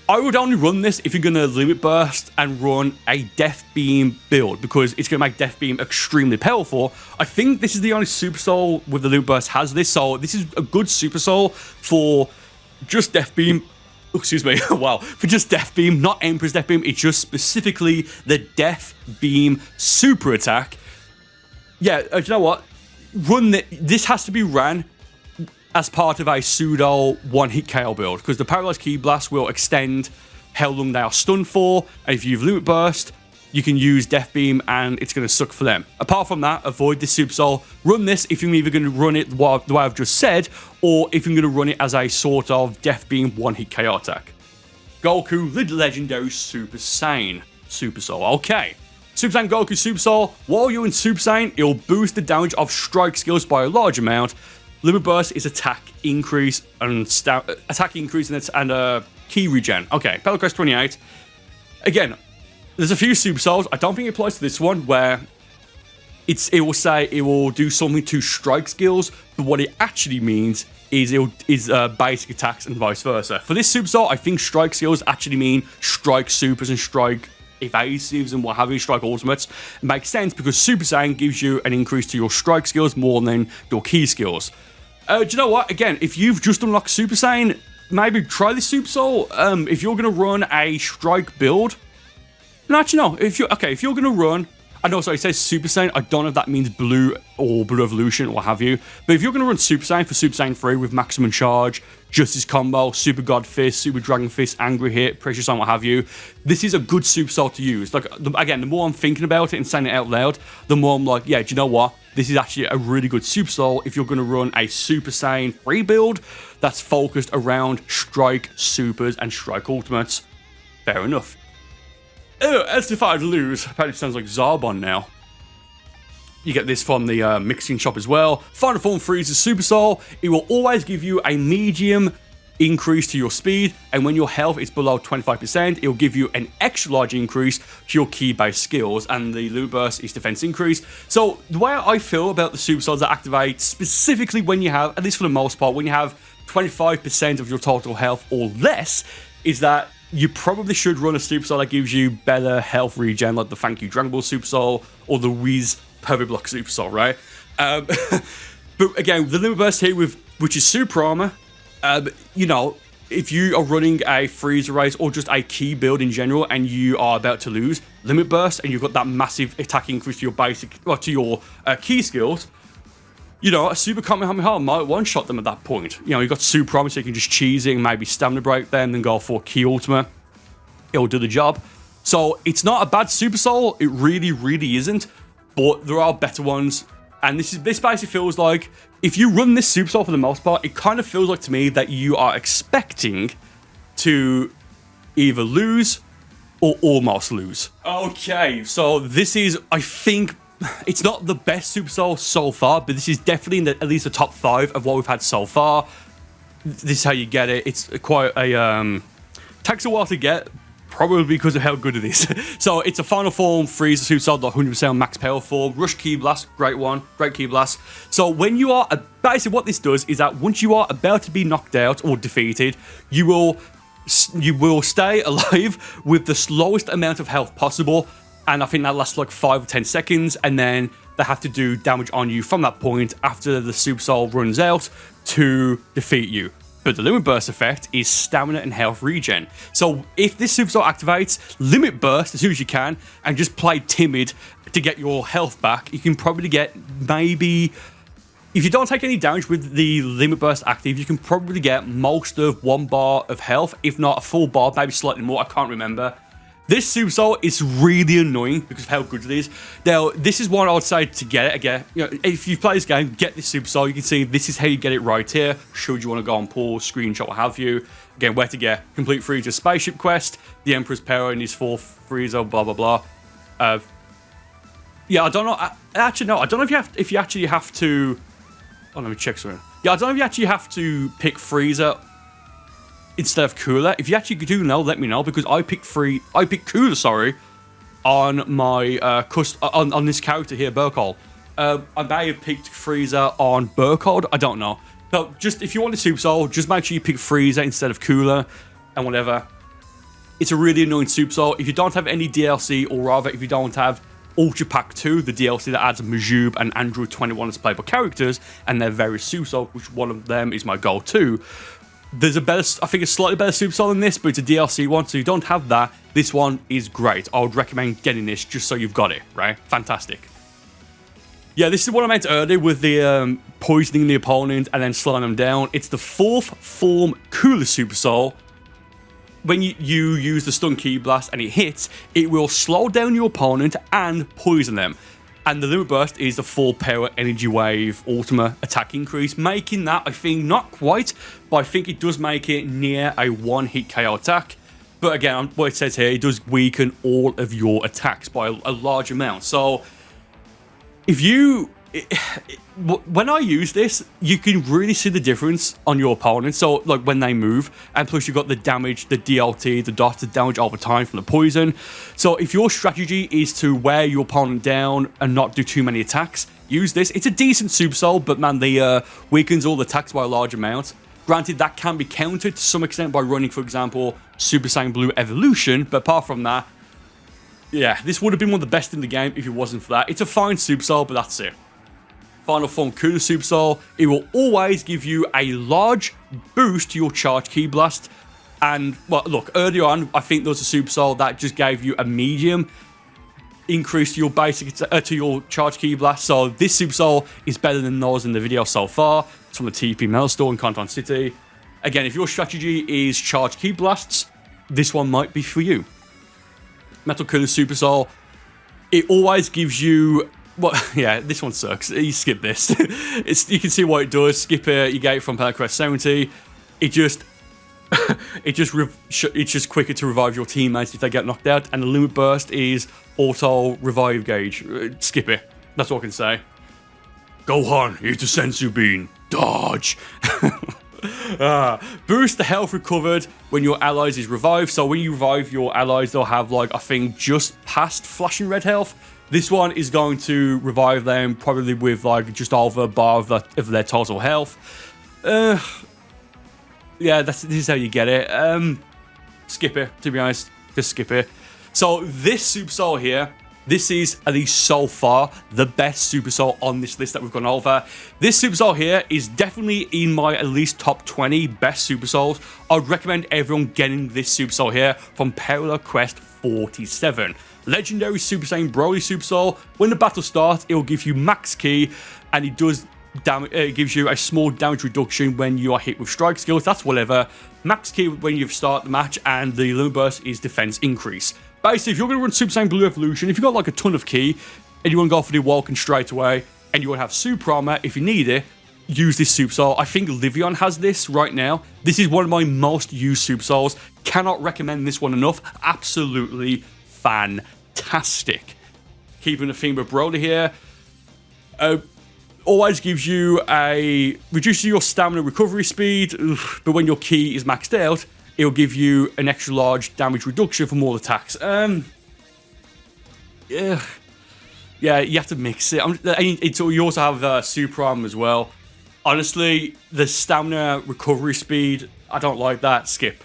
I would only run this if you're going to Limit Burst and run a Death Beam build, because it's going to make Death Beam extremely powerful. I think this is the only Super Soul with the Limit Burst has this, so this is a good Super Soul for just Death Beam. Excuse me, wow, for just Death Beam, not Emperor's Death Beam. It's just specifically the Death Beam super attack. Yeah, you know what? this has to be ran as part of a pseudo one-hit KO build, because the Paralyzed Ki Blast will extend how long they are stunned for, and if you've Limit Burst, you can use Death Beam and it's going to suck for them. Apart from that, avoid this Super Soul. Run this if you're either going to run it the way I've just said, or if you're going to run it as a sort of Death Beam one-hit KO attack. Goku, the legendary Super Saiyan. Super Soul. Okay. Super Saiyan Goku Super Soul. While you're in Super Saiyan, it'll boost the damage of strike skills by a large amount. Limit Burst is attack increase and key regen. Okay, Battle Crest 28. Again, there's a few Super Souls. I don't think it applies to this one, where it will say it will do something to strike skills, but what it actually means is basic attacks and vice versa. For this Super Soul, I think strike skills actually mean strike supers and strike evasives and what have you, strike ultimates. It makes sense because Super Saiyan gives you an increase to your strike skills more than your key skills. Do you know what? Again, if you've just unlocked Super Saiyan, maybe try this Super Soul. If you're going to run a strike build, no, actually no. If you're going to run, and also it says Super Saiyan. I don't know if that means Blue or Blue Evolution or what have you. But if you're going to run Super Saiyan for Super Saiyan 3 with maximum charge, Justice Combo, Super God Fist, Super Dragon Fist, Angry Hit, Precious Sun, what have you, this is a good Super Soul to use. Like, again, the more I'm thinking about it and saying it out loud, the more I'm like, yeah, do you know what? This is actually a really good Super Soul if you're going to run a Super Saiyan 3 build that's focused around Strike Supers and Strike Ultimates. Fair enough. As if I'd lose, apparently sounds like Zarbon now. You get this from the mixing shop as well. Final Form Frieza's Super Soul. It will always give you a medium increase to your speed, and when your health is below 25%, it will give you an extra large increase to your key-based skills, and the Loot Burst is defense increase. So the way I feel about the Super Souls that activate, specifically when you have, at least for the most part, when you have 25% of your total health or less, is that you probably should run a Super Soul that gives you better health regen, like the Thank You Dragon Ball Super Soul or the Whiz Perfect Block Super Soul, right? But again, the Limit Burst here, which is Super Armor, you know, if you are running a Freezer race or just a key build in general and you are about to lose, Limit Burst, and you've got that massive attack increase to your basic, or to your key skills, you know, a Super Kamehameha might one-shot them at that point. You know, you've got Super Armor, so you can just cheese it and maybe Stamina Break them, then go for Key Ultimate. It'll do the job. So it's not a bad Super Soul. It really, really isn't. But there are better ones. And this basically feels like, if you run this Super Soul for the most part, it kind of feels like to me that you are expecting to either lose or almost lose. Okay, so this is, I think, it's not the best Super Soul so far, but this is definitely in at least the top 5 of what we've had so far. This is how you get it. It's quite a takes a while to get, probably because of how good it is. So it's a Final Form Freezer Super Soul, the 100% max power form. Rush Ki Blast, great one, great Ki Blast. So when you are, basically what this does is that once you are about to be knocked out or defeated, you will stay alive with the slowest amount of health possible. And I think that lasts like 5 or 10 seconds, and then they have to do damage on you from that point after the Super Soul runs out to defeat you. But the Limit Burst effect is stamina and health regen. So if this Super Soul activates, Limit Burst as soon as you can, and just play timid to get your health back, you can probably get maybe, if you don't take any damage with the Limit Burst active, you can probably get most of 1 bar of health, if not a full bar, maybe slightly more, I can't remember. This Super Soul is really annoying because of how good it is. Now, this is what I would say to get it. Again, you know, if you play this game, get this Super Soul. You can see this is how you get it right here. Should you want to go on pause, screenshot, what have you. Again, where to get complete Frieza spaceship quest, the Emperor's power in his 4th Frieza, blah blah blah. Yeah, I don't know. Actually, no, I don't know if you actually have to. Oh, let me check something. Yeah, I don't know if you actually have to pick Frieza instead of Cooler. If you actually do know, let me know, because I picked Cooler, sorry, on my on this character here, Burcol. I may have picked Frieza on Burcol, I don't know. So just if you want a Super Soul, just make sure you pick Frieza instead of Cooler and whatever. It's a really annoying Super Soul. If you don't have any DLC, or rather if you don't have Ultra Pack 2, the DLC that adds Majub and Android 21 as playable characters, and their various Super Soul, which one of them is my go-to. There's a better, I think a slightly better Super Soul than this, but it's a DLC one, so you don't have that. This one is great. I would recommend getting this just so you've got it, right? Fantastic. Yeah, this is what I meant earlier with the poisoning the opponent and then slowing them down. It's the 4th form Cooler Super Soul. When you use the stun ki blast and it hits, it will slow down your opponent and poison them. And the Limit Burst is the full power energy wave ultimate attack increase, making that, I think, not quite, but I think it does make it near a 1-hit KO attack. But again, what it says here, it does weaken all of your attacks by a large amount. So if you... when I use this, you can really see the difference on your opponent. So, like, when they move, and plus you've got the damage, the DLT, the dot, the damage over time from the poison. So, if your strategy is to wear your opponent down and not do too many attacks, use this. It's a decent Super Soul, but man, they weakens all the attacks by a large amount. Granted, that can be countered to some extent by running, for example, Super Saiyan Blue Evolution, but apart from that, yeah, this would have been one of the best in the game if it wasn't for that. It's a fine Super Soul, but that's it. Final form Cooler Super Soul, it will always give you a large boost to your charge ki blast. And, well, look, earlier on, I think there was a Super Soul that just gave you a medium increase to your basic, to your charge ki blast. So this Super Soul is better than those in the video so far. It's from the TP Metal Store in Canton City. Again, if your strategy is charge ki blasts, this one might be for you. Metal Cooler Super Soul, it always gives you... Well, yeah, this one sucks. You skip this. You can see what it does. Skip it. You get it from PowerQuest 70. It's just quicker to revive your teammates if they get knocked out. And the Limit Burst is auto revive gauge. Skip it. That's all I can say. Gohan, eat the Sensu Bean. Dodge. Boost the health recovered when your allies is revived. So when you revive your allies, they'll have, like, I think just past flashing red health. This one is going to revive them probably with, like, just over a bar of their total health. Yeah, this is how you get it. Skip it, to be honest. Just skip it. So this Super Soul here, this is, at least so far, the best Super Soul on this list that we've gone over. This Super Soul here is definitely in my at least top 20 best Super Souls. I'd recommend everyone getting this Super Soul here from Parallel Quest 47. Legendary Super Saiyan Broly Super Soul. When the battle starts, it will give you max ki, and it does damage. It gives you a small damage reduction when you are hit with strike skills. That's whatever. Max ki when you start the match, and the Limit Burst is defense increase. Basically, if you're going to run Super Saiyan Blue Evolution, if you've got like a ton of ki, and you want to go for the Vulcan straight away, and you want to have Super Armor if you need it, use this Super Soul. I think Livion has this right now. This is one of my most used Super Souls. Cannot recommend this one enough. Absolutely fantastic. Keeping the theme of Broly here. Always gives you a... reduces your stamina recovery speed, but when your ki is maxed out, it'll give you an extra large damage reduction for more attacks. Yeah, you have to mix it. You also have Super Arm as well. Honestly, the stamina recovery speed, I don't like that. Skip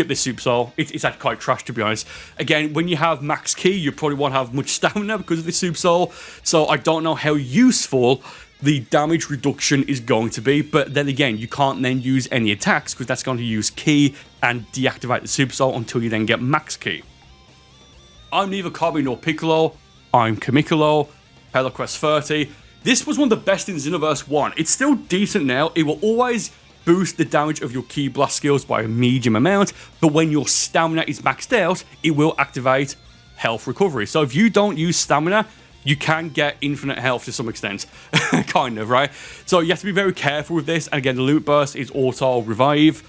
this Super Soul. It's actually quite trash, to be honest. Again, when you have max ki, you probably won't have much stamina because of the Super Soul. So I don't know how useful the damage reduction is going to be. But then again, you can't then use any attacks because that's going to use ki and deactivate the Super Soul until you then get max ki. I'm neither Kabi nor Piccolo. I'm Kamikolo. Hello Quest 30. This was one of the best in Xenoverse 1. It's still decent now. It will always boost the damage of your ki blast skills by a medium amount, but when your stamina is maxed out, it will activate health recovery. So if you don't use stamina, you can get infinite health to some extent. Kind of, right? So you have to be very careful with this. And again, the Loot Burst is auto revive.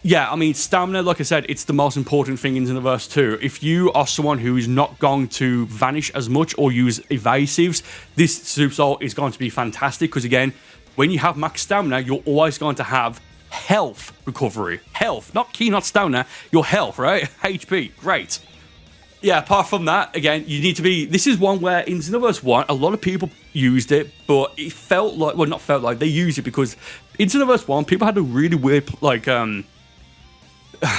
Yeah, I mean, stamina, like I said, it's the most important thing in Xenoverse 2. If you are someone who is not going to vanish as much or use evasives, this Super Soul is going to be fantastic because, again, when you have max stamina, you're always going to have health recovery. Health, not ki, not stamina, your health, right? HP, great. Yeah, apart from that, again, you need to be... This is one where in Xenoverse 1, a lot of people used it, but it felt like... Well, not felt like, they used it because in Xenoverse 1, people had a really weird, like... I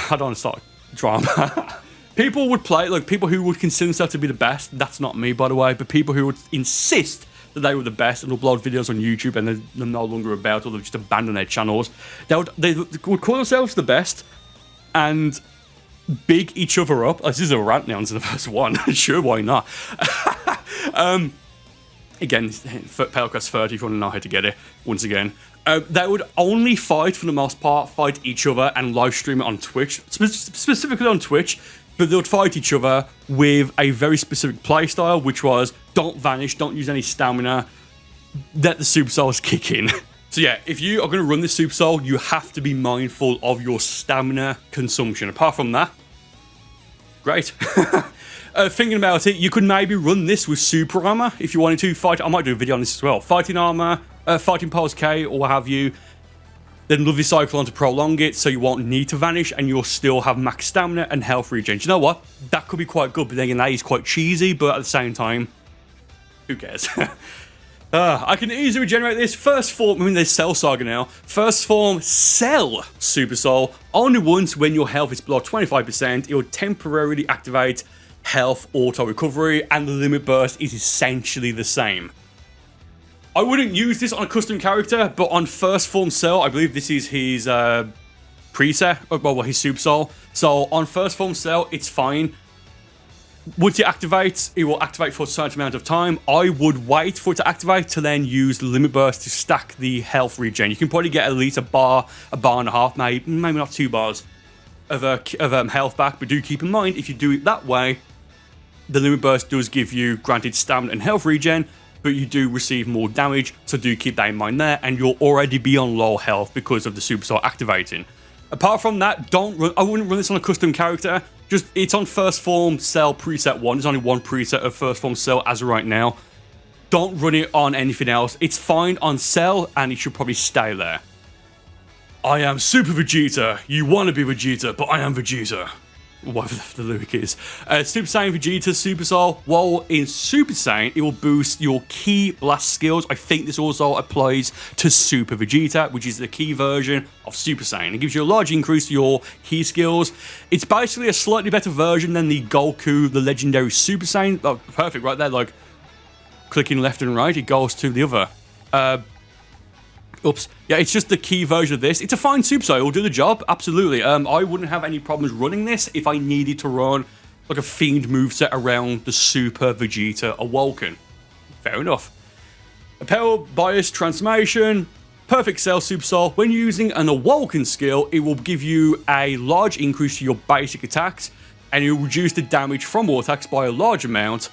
don't want to start drama. People would play, like, people who would consider themselves to be the best. That's not me, by the way, but people who would insist that they were the best and upload videos on YouTube and they're no longer about, or they've just abandoned their channels. They would call themselves the best and big each other up. Oh, this is a rant now into the first one. Sure, why not? Again, Pelcast 30 if you want to know how to get it, once again. They would only fight, for the most part, fight each other and live stream it on Twitch, specifically on Twitch, but they would fight each other with a very specific playstyle, which was don't vanish, don't use any stamina, let the Super Souls kick in. So yeah, if you are going to run this Super Soul, you have to be mindful of your stamina consumption. Apart from that, great. Thinking about it, you could maybe run this with super armor if you wanted to fight. I might do a video on this as well. Fighting armor, fighting pulse K, or what have you. Then lovely cyclone to prolong it, so you won't need to vanish, and you'll still have max stamina and health regen. Do you know what? That could be quite good, but then again, that is quite cheesy. But at the same time, who cares? I can easily regenerate this. First form, I mean, there's Cell Saga now. First form, Cell Super Soul. Only once when your health is below 25%, it will temporarily activate health auto recovery, and the limit burst is essentially the same. I wouldn't use this on a custom character, but on first form Cell, I believe this is his preset, well, his Super Soul. So on first form Cell, it's fine. Once it activates, it will activate for a certain amount of time. I would wait for it to activate to then use the limit burst to stack the health regen. You can probably get at least a bar and a half, maybe not 2 bars of health back. But do keep in mind, if you do it that way, the limit burst does give you granted stamina and health regen, but you do receive more damage. So do keep that in mind there, and you'll already be on low health because of the Super Soul activating. Apart from that, I wouldn't run this on a custom character. Just, it's on first form Cell preset 1. There's only one preset of first form Cell as of right now. Don't run it on anything else. It's fine on Cell, and it should probably stay there. I am Super Vegeta. You want to be Vegeta, but I am Vegeta. Whatever the lyric is. Super Saiyan Vegeta Super Soul. While in Super Saiyan, it will boost your key blast skills. I think this also applies to Super Vegeta, which is the key version of Super Saiyan. It gives you a large increase to your key skills. It's basically a slightly better version than the Goku, the legendary Super Saiyan. Oh, perfect right there, like clicking left and right, it goes to the other. Oops. Yeah, it's just the key version of this. It's a fine Super Soul. It will do the job. Absolutely. I wouldn't have any problems running this if I needed to run like a fiend moveset around the Super Vegeta Awoken. Fair enough. A power bias transformation. Perfect Cell Super Soul. When using an Awoken skill, it will give you a large increase to your basic attacks, and it will reduce the damage from all attacks by a large amount.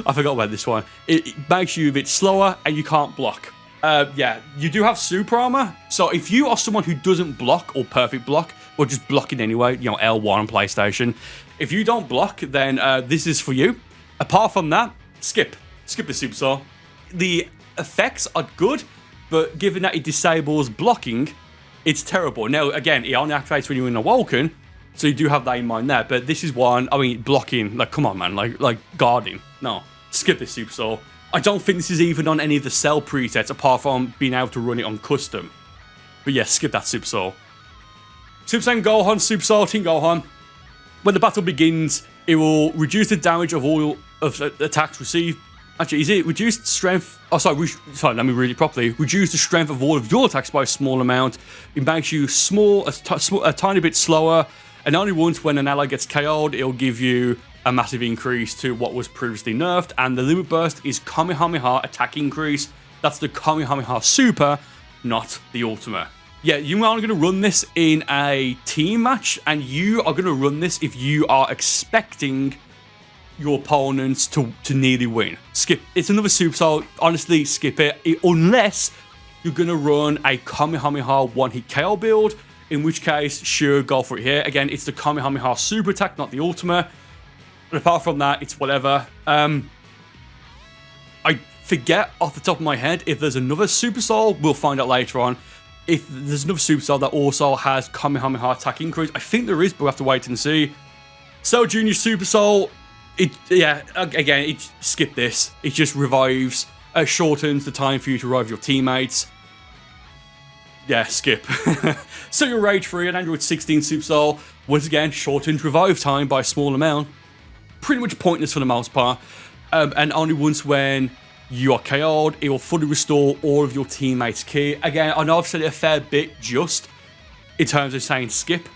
I forgot about this one. It makes you a bit slower and you can't block. Yeah, you do have super armor. So if you are someone who doesn't block or perfect block, or just blocking anyway, you know, L1 on PlayStation, if you don't block, then this is for you. Apart from that, skip the Super Soul. The effects are good, but given that it disables blocking, it's terrible. Now, again, it only activates when you're in Awoken, so you do have that in mind there. But this is one, I mean, blocking, like, come on, man, like guarding. No, skip this Super Soul. I don't think this is even on any of the Cell presets, apart from being able to run it on custom. But yeah, skip that Super Soul. Super Saiyan Gohan, Super Soul, Team Gohan. When the battle begins, it will reduce the damage of all of attacks received. Actually, is it reduced strength? Oh, sorry, let me read it properly. Reduce the strength of all of your attacks by a small amount. It makes you a tiny bit slower. And only once when an ally gets KO'd, it'll give you a massive increase to what was previously nerfed. And the limit burst is Kamehameha attack increase. That's the Kamehameha Super, not the Ultimate. Yeah, you are going to run this in a team match, and you are going to run this if you are expecting your opponents to nearly win. Skip. It's another Super Soul. Honestly, skip it. Unless you're going to run a Kamehameha one-hit KO build, in which case, sure, go for it here. Again, it's the Kamehameha Super Attack, not the Ultimate. But apart from that, it's whatever. I forget off the top of my head if there's another Super Soul. We'll find out later on. If there's another Super Soul that also has Kamehameha attack increase. I think there is, but we'll have to wait and see. Cell Jr. Super Soul. Skip this. It just revives, shortens the time for you to revive your teammates. Yeah, skip. So your Rage 3 and Android 16 Super Soul, once again, shortened revive time by a small amount. Pretty much pointless for the most part. And only once when you are KO'd, it will fully restore all of your teammates' ki. Again, I know I've said it a fair bit just in terms of saying skip.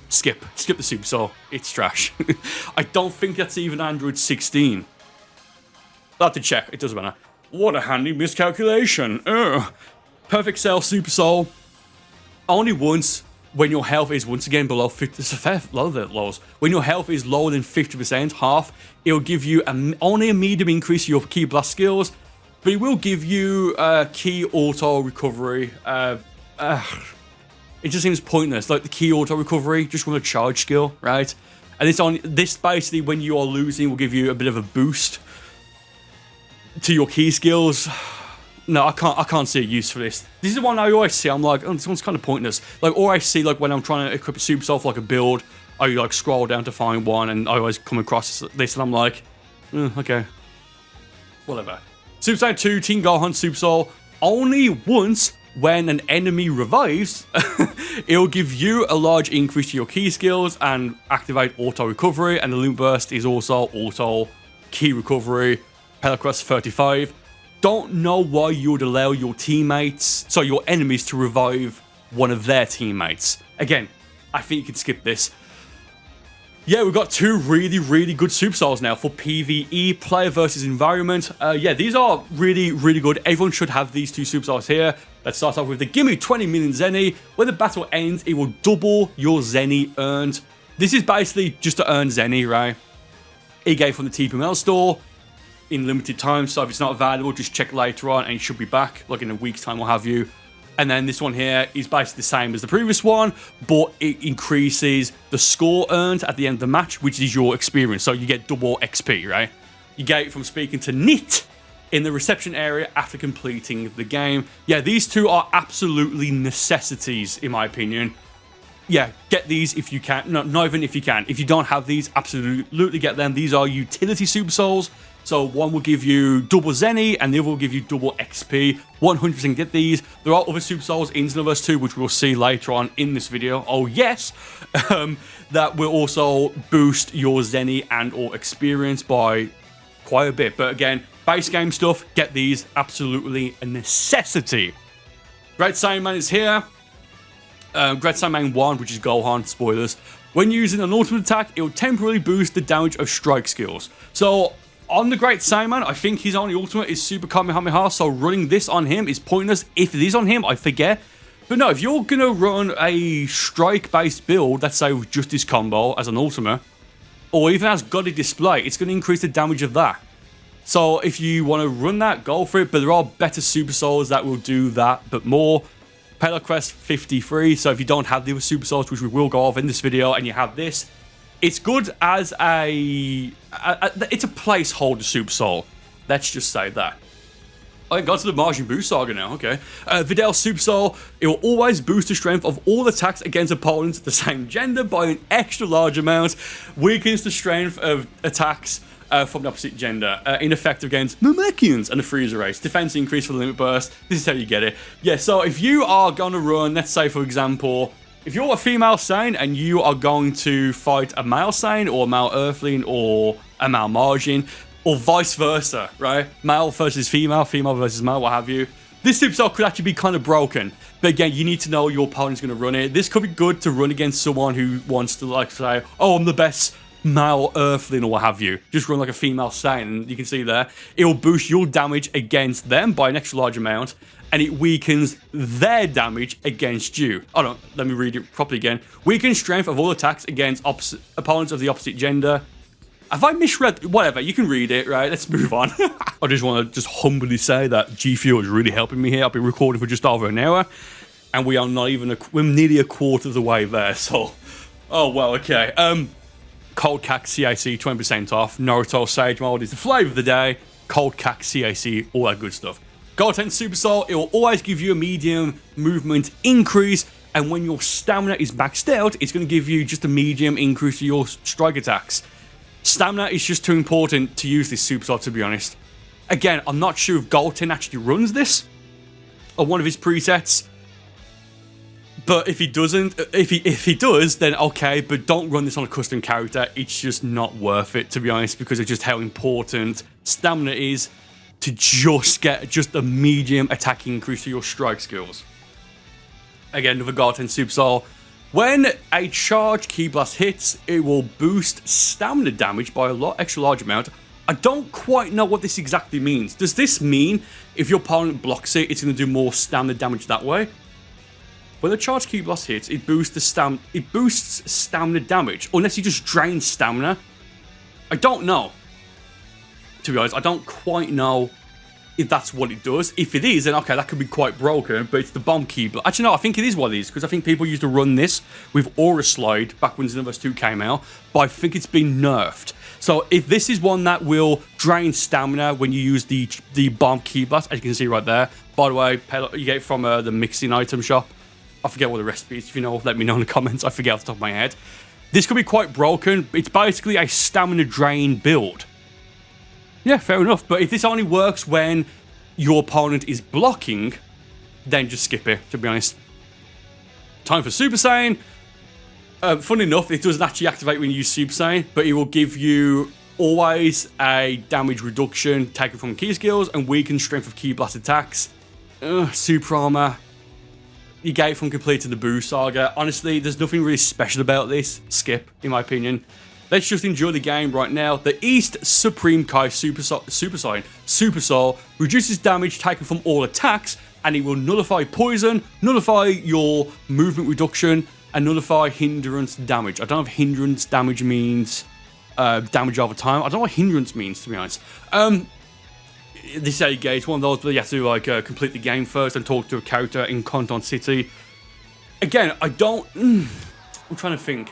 Skip the Super Soul. It's trash. I don't think that's even Android 16. I'll have to check. It doesn't matter. What a handy miscalculation. Ugh. Perfect Cell Super Soul. Only once when your health is once again below 50. It's a fair low there, lows. When your health is lower than 50%, half, it'll give you only a medium increase to your Ki Blast skills, but it will give you Ki Auto Recovery. It just seems pointless. Like the Ki Auto Recovery, just run a charge skill, right? And this basically, when you are losing, will give you a bit of a boost to your Ki skills. No, I can't see a use for this. This is the one I always see. I'm like, oh, this one's kind of pointless. Like, or I see like when I'm trying to equip a Super Soul for like a build, I like scroll down to find one, and I always come across this, and I'm like, okay, whatever. Super Saiyan 2 Team Gohan Super Soul. Only once when an enemy revives, it'll give you a large increase to your Ki skills and activate auto recovery, and the Loot Burst is also auto Ki recovery. Pelacross 35. Don't know why you would allow your your enemies to revive one of their teammates. Again, I think you can skip this. Yeah, we've got two really, really good Super Souls now for PvE, player versus environment. Yeah, these are really, really good. Everyone should have these two Super Souls here. Let's start off with the Gimme 20 million Zenny. When the battle ends, it will double your Zenny earned. This is basically just to earn Zenny, right? E-game from the TPML store in limited time, so if it's not available, just check later on and it should be back, like in a week's time, what have you. And then this one here is basically the same as the previous one, but it increases the score earned at the end of the match, which is your experience. So you get double XP, right? You get it from speaking to Nit in the reception area after completing the game. Yeah, these two are absolutely necessities, in my opinion. Yeah, get these if you can. No, not even if you can. If you don't have these, absolutely get them. These are utility Super Souls. So one will give you double Zenny, and the other will give you double XP. 100% get these. There are other Super Souls in Xenoverse 2, which we'll see later on in this video. Oh yes! That will also boost your Zenny and or experience by quite a bit. But again, base game stuff, get these. Absolutely a necessity. Great Saiyan is here. Great Saiyan 1, which is Gohan, spoilers. When using an ultimate attack, it will temporarily boost the damage of strike skills. So, on the Great Saiyan, I think his only ultimate is Super Kamehameha, so running this on him is pointless. If it is on him, I forget. But no, if you're going to run a strike-based build, let's say with just this combo as an ultimate, or even as Godly Display, it's going to increase the damage of that. So if you want to run that, go for it, but there are better Super Souls that will do that, but more. Pelacrest 53, so if you don't have the other Super Souls, which we will go over in this video, and you have this, it's good as it's a placeholder Super Soul. Let's just say that. I got to the Majin Buu saga now, okay. Videl Super Soul, it will always boost the strength of all attacks against opponents of the same gender by an extra large amount, weakens the strength of attacks from the opposite gender, ineffective against Namekians and the Freezer race, defense increase for the limit burst. This is how you get it. Yeah, so if you are going to run, let's say for example, if you're a female Saiyan and you are going to fight a male Saiyan or a male Earthling or a male Margin, or vice versa, right? Male versus female, female versus male, what have you. This Super Soul could actually be kind of broken. But again, you need to know your opponent's going to run it. This could be good to run against someone who wants to like say, oh, I'm the best male Earthling or what have you. Just run like a female Saiyan, and you can see there, it will boost your damage against them by an extra large amount, and it weakens their damage against you. Oh no, let me read it properly again. Weakens strength of all attacks against opponents of the opposite gender. Have I misread? Whatever, you can read it, right? Let's move on. I just want to just humbly say that G Fuel is really helping me here. I've been recording for just over an hour, and we are not even, we're nearly a quarter of the way there, so. Oh, well, okay. Cold Cack CAC, 20% off. Naruto Sage Mode is the flavor of the day. Cold Cack CAC, all that good stuff. Goten Super Soul, it will always give you a medium movement increase, and when your stamina is maxed out, it's going to give you just a medium increase to your strike attacks. Stamina is just too important to use this Super Soul, to be honest. Again, I'm not sure if Goten actually runs this, or one of his presets. But if he doesn't, if he does, then okay, but don't run this on a custom character. It's just not worth it, to be honest, because of just how important stamina is to just get just a medium attacking increase to your strike skills. Again, another Goten Super Soul. When a charge Ki Blast hits, it will boost stamina damage by a extra large amount I don't quite know what this exactly means. Does this mean if your opponent blocks it, it's going to do more stamina damage that way? When the charge ki blast hits, it boosts stamina damage, unless you just drain stamina. I don't know. To be honest, I don't quite know if that's what it does. If it is, then okay, that could be quite broken, but it's the bomb ki blast. Actually, no, I think it is what it is, because I think people used to run this with Aura Slide back when Xenoverse 2 came out, but I think it's been nerfed. So if this is one that will drain stamina when you use the bomb ki blast, as you can see right there. By the way, you get it from the mixing item shop. I forget what the recipe is. If you know, let me know in the comments. I forget off the top of my head. This could be quite broken. It's basically a stamina drain build. Yeah, fair enough. But if this only works when your opponent is blocking, then just skip it, to be honest. Time for Super Saiyan. Funny enough, it doesn't actually activate when you use Super Saiyan, but it will give you always a damage reduction taken from key skills and weaken strength of ki blast attacks. Super armor. You get it from completing the Boo Saga. Honestly, there's nothing really special about this. Skip, in my opinion. Let's just enjoy the game right now. The East Supreme Kai Super Soul reduces damage taken from all attacks, and it will nullify poison, nullify your movement reduction, and nullify hindrance damage. I don't know if hindrance damage means damage over time. I don't know what hindrance means, to be honest. This is it's one of those where you have to like complete the game first and talk to a character in Canton City. Again, I don't. I'm trying to think.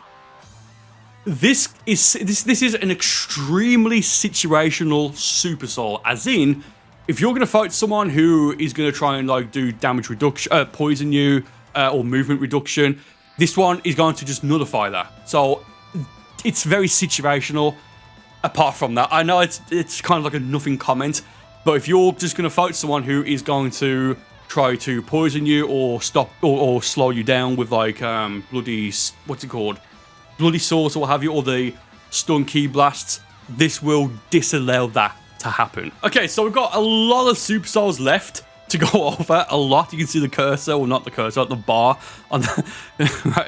This is an extremely situational Super Soul, as in, if you're going to fight someone who is going to try and like do damage reduction, poison you, or movement reduction, this one is going to just nullify that. So it's very situational. Apart from that, I know it's kind of like a nothing comment. But if you're just going to fight someone who is going to try to poison you or stop or slow you down with like bloody, what's it called? Bloody swords or what have you, or the stun ki blasts, this will disallow that to happen. Okay, so we've got a lot of Super Souls left to go over. A lot. You can see the cursor, or not the cursor, the bar on the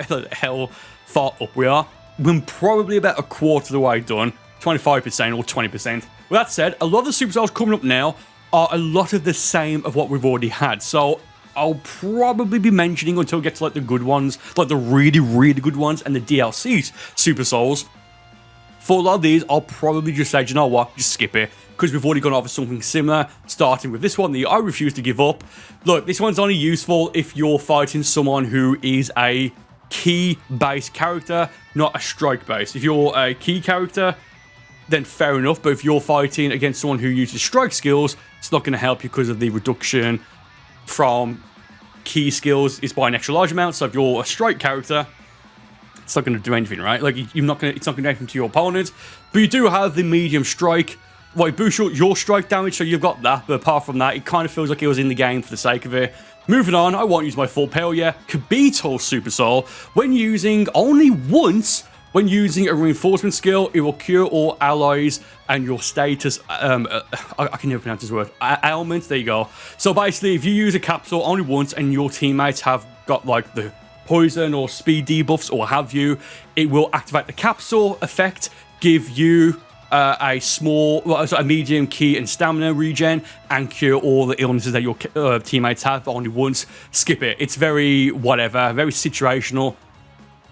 right, how far up we are. We're probably about a quarter of the way done. 25% or 20%. With that said, a lot of the Super Souls coming up now are a lot of the same of what we've already had. So I'll probably be mentioning until we get to like the good ones, like the really, really good ones and the DLC Super Souls. For a lot of these, I'll probably just say, do you know what, just skip it. Because we've already gone over something similar, starting with this one, the I Refuse to Give Up. Look, this one's only useful if you're fighting someone who is a key-based character, not a strike-based. If you're a key character, then fair enough, but if you're fighting against someone who uses strike skills, it's not going to help you because of the reduction from key skills is by an extra large amount. So if you're a strike character, it's not going to do anything, right? Like it's not going to do anything to your opponent. But you do have the medium strike. Well, it boosts your strike damage, so you've got that. But apart from that, it kind of feels like it was in the game for the sake of it. Moving on, I won't use my full power yet. Kibito Super Soul, when using only once. When using a reinforcement skill, it will cure all allies and your status, I can never pronounce this word, ailments, there you go. So basically, if you use a capsule only once and your teammates have got like the poison or speed debuffs or what have you, it will activate the capsule effect, give you a medium key and stamina regen, and cure all the illnesses that your teammates have, but only once. Skip it. It's very whatever, very situational.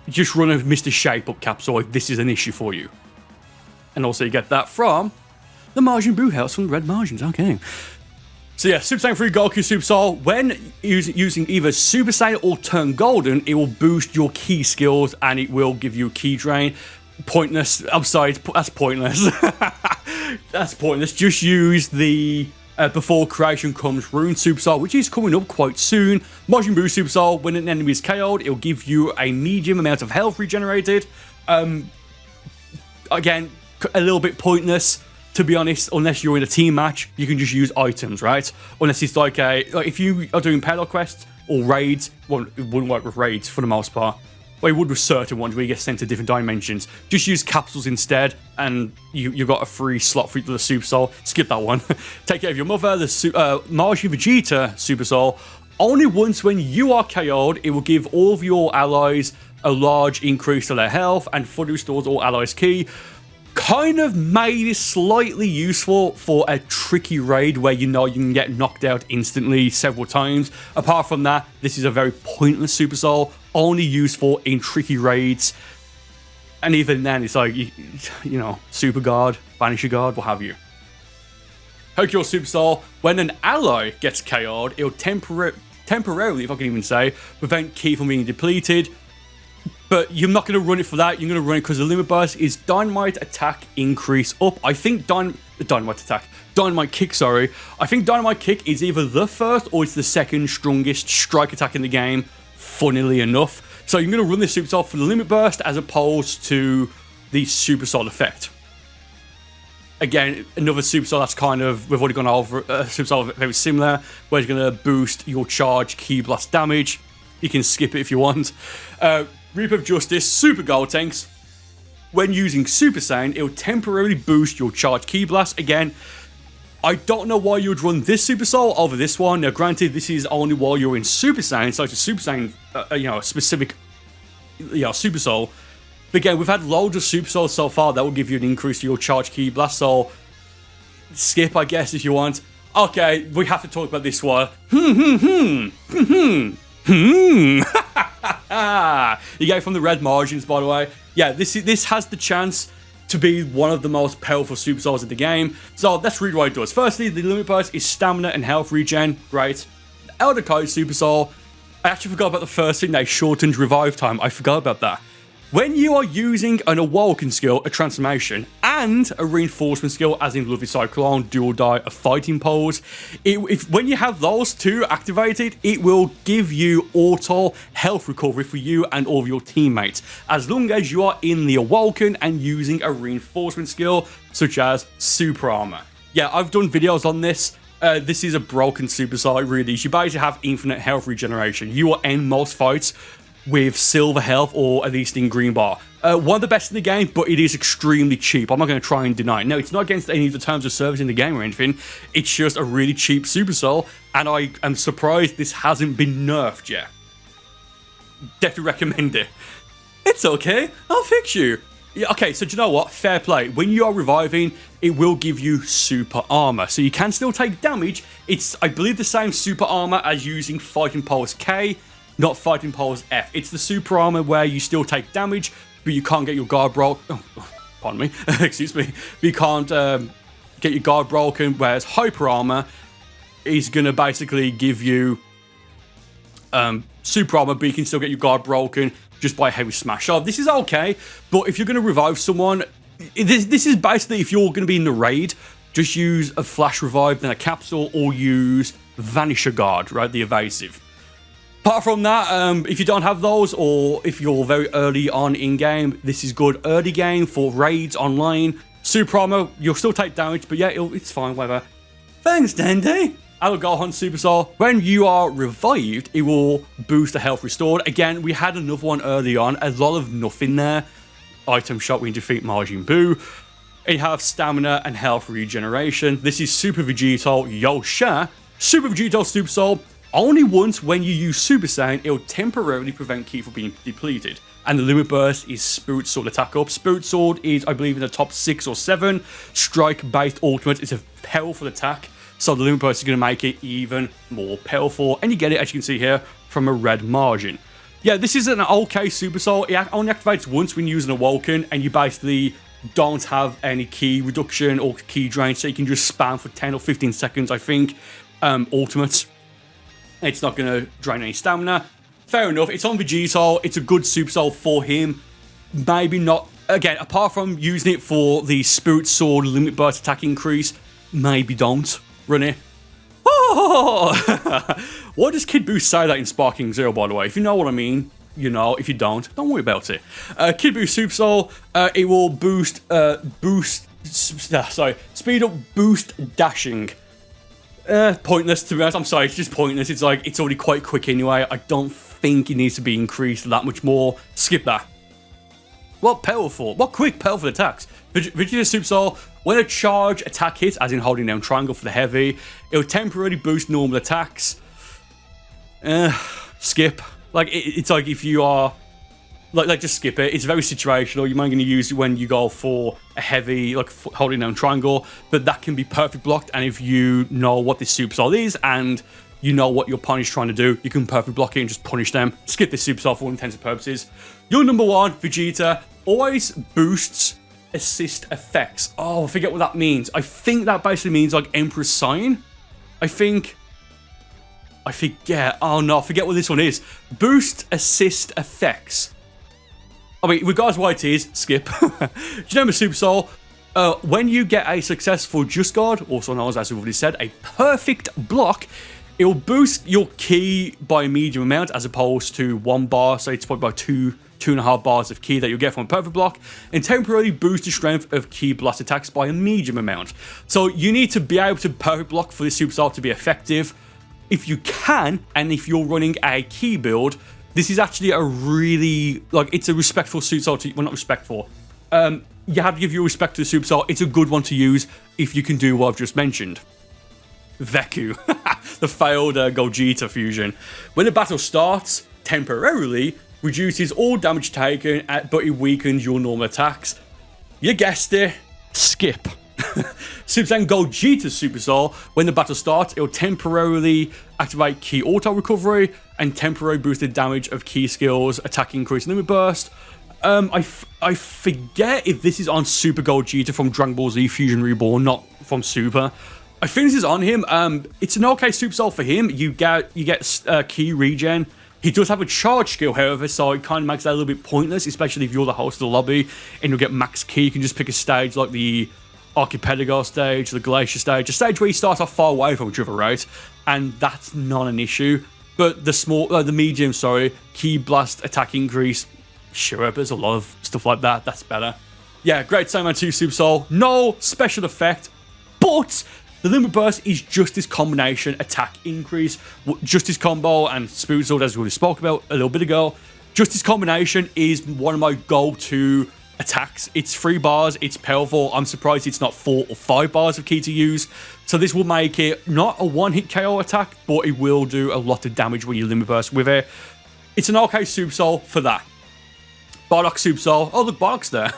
Just run a Mr. Shape Up capsule if this is an issue for you. And also you get that from the Margin Brew House from Red Margins. Okay. So yeah, Super Saiyan 3 Goku Super Soul. When using either Super Saiyan or Turn Golden, it will boost your key skills and it will give you a key drain. Pointless. I'm sorry, that's pointless. That's pointless. Just use the Before Creation Comes Rune Super Soul, which is coming up quite soon. Majin Buu Super Soul, when an enemy is KO'd, it'll give you a medium amount of health regenerated. Again, a little bit pointless, to be honest, unless you're in a team match. You can just use items, right? Unless it's like if you are doing parallel quests or raids, well, it wouldn't work with raids for the most part. Well, it would with certain ones where you get sent to different dimensions. Just use capsules instead, and you got a free slot for the Super Soul. Skip that one. Take care of your mother. The Majin Vegeta Super Soul. Only once when you are KO'd, it will give all of your allies a large increase to their health and fully restores all allies' ki. kind of made it slightly useful for a tricky raid where you know you can get knocked out instantly several times. Apart from that, this is a very pointless Super Soul, only useful in tricky raids. And even then, it's like, you know, Super Guard, Vanisher Guard, what have you. Hercule Super Soul, when an ally gets KO'd, it'll temporarily, if I can even say, prevent ki from being depleted. But you're not going to run it for that. You're going to run it because the limit burst is dynamite attack increase up. I think dynamite kick, sorry. I think dynamite kick is either the first or it's the second strongest strike attack in the game, funnily enough. So you're going to run this Super Soul for the limit burst as opposed to the Super Soul effect. Again, another Super Soul that's kind of, we've already gone over Super Soul very similar, where it's going to boost your charge ki blast damage. You can skip it if you want. Reaper of Justice, Super Gold Tanks. When using Super Saiyan, it will temporarily boost your charge ki blast. Again, I don't know why you would run this Super Soul over this one. Now, granted, this is only while you're in Super Saiyan, so it's a Super Saiyan, specific, Super Soul. But again, we've had loads of Super Souls so far that will give you an increase to your charge ki blast. So, skip, I guess, if you want. Okay, we have to talk about this one. You get it from the red margins, by the way. Yeah, this has the chance to be one of the most powerful Super Souls in the game. So let's read what it does. Firstly, the limit burst is stamina and health regen. Great. Elder Code Super Soul. I actually forgot about the first thing. They shortened revive time. I forgot about that. When you are using an Awoken skill, a transformation, and a reinforcement skill, as in Lovely Cyclone, Dual Die, a fighting pose, when you have those two activated, it will give you auto health recovery for you and all of your teammates, as long as you are in the Awoken and using a reinforcement skill, such as Super Armor. Yeah, I've done videos on this. This is a broken Super Soul, it really is. You basically have infinite health regeneration. You will end most fights with silver health, or at least in green bar. One of the best in the game, but it is extremely cheap. I'm not going to try and deny it. No, it's not against any of the terms of service in the game or anything. It's just a really cheap Super Soul, and I am surprised this hasn't been nerfed yet. Definitely recommend it. It's okay, I'll fix you. Yeah, okay, so do you know what? Fair play. When you are reviving, it will give you super armor. So you can still take damage. It's, I believe, the same super armor as using Fighting Pulse K, not Fighting Pulse F. It's the super armor where you still take damage, but you can't get your guard broke. Oh, pardon me. Excuse me. But you can't get your guard broken, whereas Hyper Armor is going to basically give you super armor, but you can still get your guard broken just by heavy smash. So this is okay, but if you're going to revive someone, this is basically, if you're going to be in the raid, just use a flash revive, then a capsule, or use Vanisher Guard, right? The evasive. Apart from that, if you don't have those, or if you're very early on in-game, this is good early game for raids online. Super Armor, you'll still take damage, but yeah, it's fine, whatever. Thanks, Dandy. I'll go on Super Soul. When you are revived, it will boost the health restored. Again, we had another one early on, a lot of nothing there. Item shot when you defeat Majin Buu. You have stamina and health regeneration. This is Super Vegito Yosha. Super Vegito Super Soul. Only once when you use Super Saiyan, it will temporarily prevent ki from being depleted. And the limit burst is Spirit Sword attack up. Spirit Sword is, I believe, in the top 6 or 7. Strike-based ultimate. It's a powerful attack. So the limit burst is going to make it even more powerful. And you get it, as you can see here, from a red margin. Yeah, this is an okay Super Soul. It only activates once when using Awoken, and you basically don't have any ki reduction or ki drain, so you can just spam for 10 or 15 seconds, I think, ultimates. It's not going to drain any stamina. Fair enough. It's on Vegito. It's a good Super Soul for him. Maybe not. Again, apart from using it for the Spirit Sword limit burst attack increase, maybe don't run it. Oh! Why does Kid Buu say that in Sparking Zero, by the way? If you know what I mean, you know. If you don't worry about it. Kid Buu Super Soul, it will speed up boost dashing. Pointless, to be honest. I'm sorry, it's just pointless. It's like, it's already quite quick anyway. I don't think it needs to be increased that much more. Skip that. What powerful, what quick, powerful attacks. Vegeta Super Soul, when a charge attack hits, as in holding down triangle for the heavy, it will temporarily boost normal attacks. Skip. Like, it's like if you are like just skip it. It's very situational. You might going to use it when you go for a heavy, like holding down triangle, but that can be perfect blocked. And if you know what this supercell is and you know what your opponent is trying to do, you can perfect block it and just punish them. Skip this supercell for all intents and purposes. Your number one, Vegeta, always boosts assist effects. Oh, I forget what that means. I think that basically means like Emperor's Sign. I forget. Oh no, I forget what this one is. Boost assist effects. I mean, regardless of what it is, skip. Genoma Super Soul. When you get a successful Just Guard, also known as we've already said, a perfect block, it will boost your ki by a medium amount as opposed to 1 bar, so it's probably about 2.5 bars of ki that you'll get from a perfect block, and temporarily boost the strength of ki blast attacks by a medium amount. So you need to be able to perfect block for this supercell to be effective. If you can, and if you're running a ki build, this is actually a really, like, it's a respectful supercell to, well, not respectful. You have to give your respect to the supercell. It's a good one to use if you can do what I've just mentioned. Veku, the failed Gogeta fusion. When the battle starts, temporarily reduces all damage taken, but it weakens your normal attacks. You guessed it, skip. Super Saiyan Gogeta Super Soul, when the battle starts, it will temporarily activate ki auto recovery and temporary boosted damage of ki skills, attack increase, limit burst. I forget if this is on Super Gogeta from Dragon Ball Z Fusion Reborn, not from Super. I think this is on him. It's an okay Super Soul for him. You get ki regen. He does have a charge skill, however, so it kind of makes that a little bit pointless, especially if you're the host of the lobby and you'll get max ki. You can just pick a stage like the Archipelago stage, the Glacier stage, a stage where you start off far away from each other, right? And that's not an issue. But the medium, ki blast attack increase, sure, there's a lot of stuff like that. That's better. Yeah, great Saiyaman 2 Super Soul. No special effect, but the Limit Burst is just this combination attack increase, just this combo, and Spirit Sword, as we already spoke about a little bit ago. Just this combination is one of my go-to attacks. It's 3 bars, it's powerful. I'm surprised it's not 4 or 5 bars of ki to use. So this will make it not a one-hit KO attack, but it will do a lot of damage when you Limit Burst with it. It's an okay Super Soul for that. Bardock Super Soul. Oh, look, Bardock's there.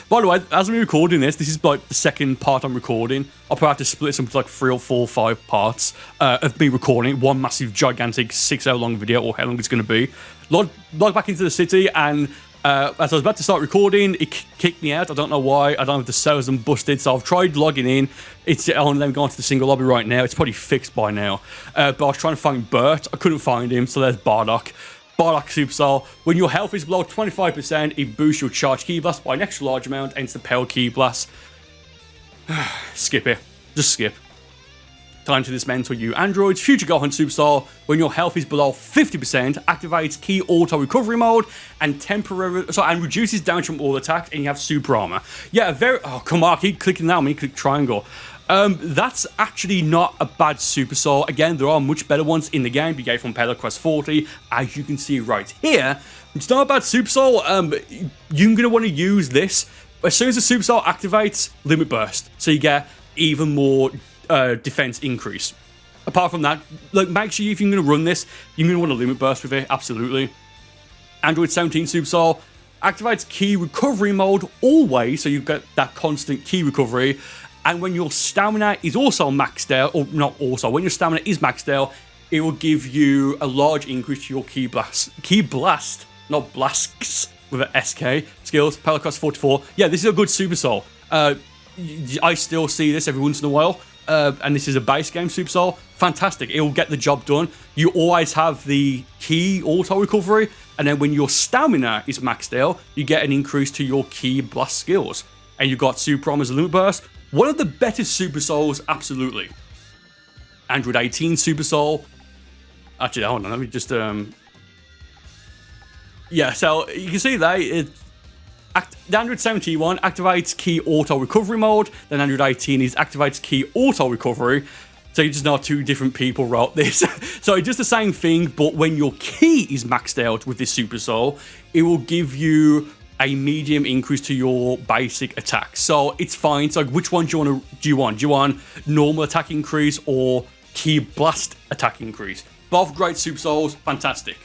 By the way, as I'm recording this is like the second part I'm recording. I'll probably have to split some like 3 or 4 or 5 parts of me recording one massive, gigantic 6-hour long video, or how long it's going to be. Log back into the city, and as I was about to start recording, it kicked me out. I don't know why. I don't have the servers busted, so I've tried logging in. It's on them going to the single lobby right now. It's probably fixed by now. But I was trying to find Bert. I couldn't find him, so there's Bardock. Bardock Super Soul. When your health is below 25%, it boosts your charge ki blast by an extra large amount, and it's the power ki blast. Skip it. Just skip. Time to dismantle you androids. Future Gohan Super Soul. When your health is below 50%, activates ki auto recovery mode and reduces damage from all attacks, and you have super armor. Yeah, oh come on, I keep clicking that. I click triangle. That's actually not a bad Super Soul. Again, there are much better ones in the game. You get from Pela Quest 40, as you can see right here. It's not a bad Super Soul. You're gonna want to use this as soon as the Super Soul activates. Limit Burst, so you get even more defense increase. Apart from that, like, make sure if you're gonna run this, you're gonna want to Limit Burst with it. Absolutely. Android 17 Super Soul activates ki recovery mode always, so you get that constant ki recovery. And when your stamina is also maxed out, or not also, when your stamina is maxed out, it will give you a large increase to your ki blast, not blasts, with an SK skills, Power Cost 44. Yeah, this is a good Super Soul. I still see this every once in a while, and this is a base game Super Soul. Fantastic, it will get the job done. You always have the ki auto recovery, and then when your stamina is maxed out, you get an increase to your ki blast skills. And you've got Super Armor as a Limit Burst. One of the better Super Souls, absolutely. Android 18 Super Soul. Actually, hold on, let me just... Yeah, so you can see there, the Android 71 activates ki auto recovery mode, then Android 18 activates ki auto recovery. So you just know 2 different people wrote this. So it's just the same thing, but when your ki is maxed out with this Super Soul, it will give you a medium increase to your basic attack. So it's fine. So like, which one do you want? Do you want normal attack increase or ki blast attack increase? Both great Super Souls, fantastic.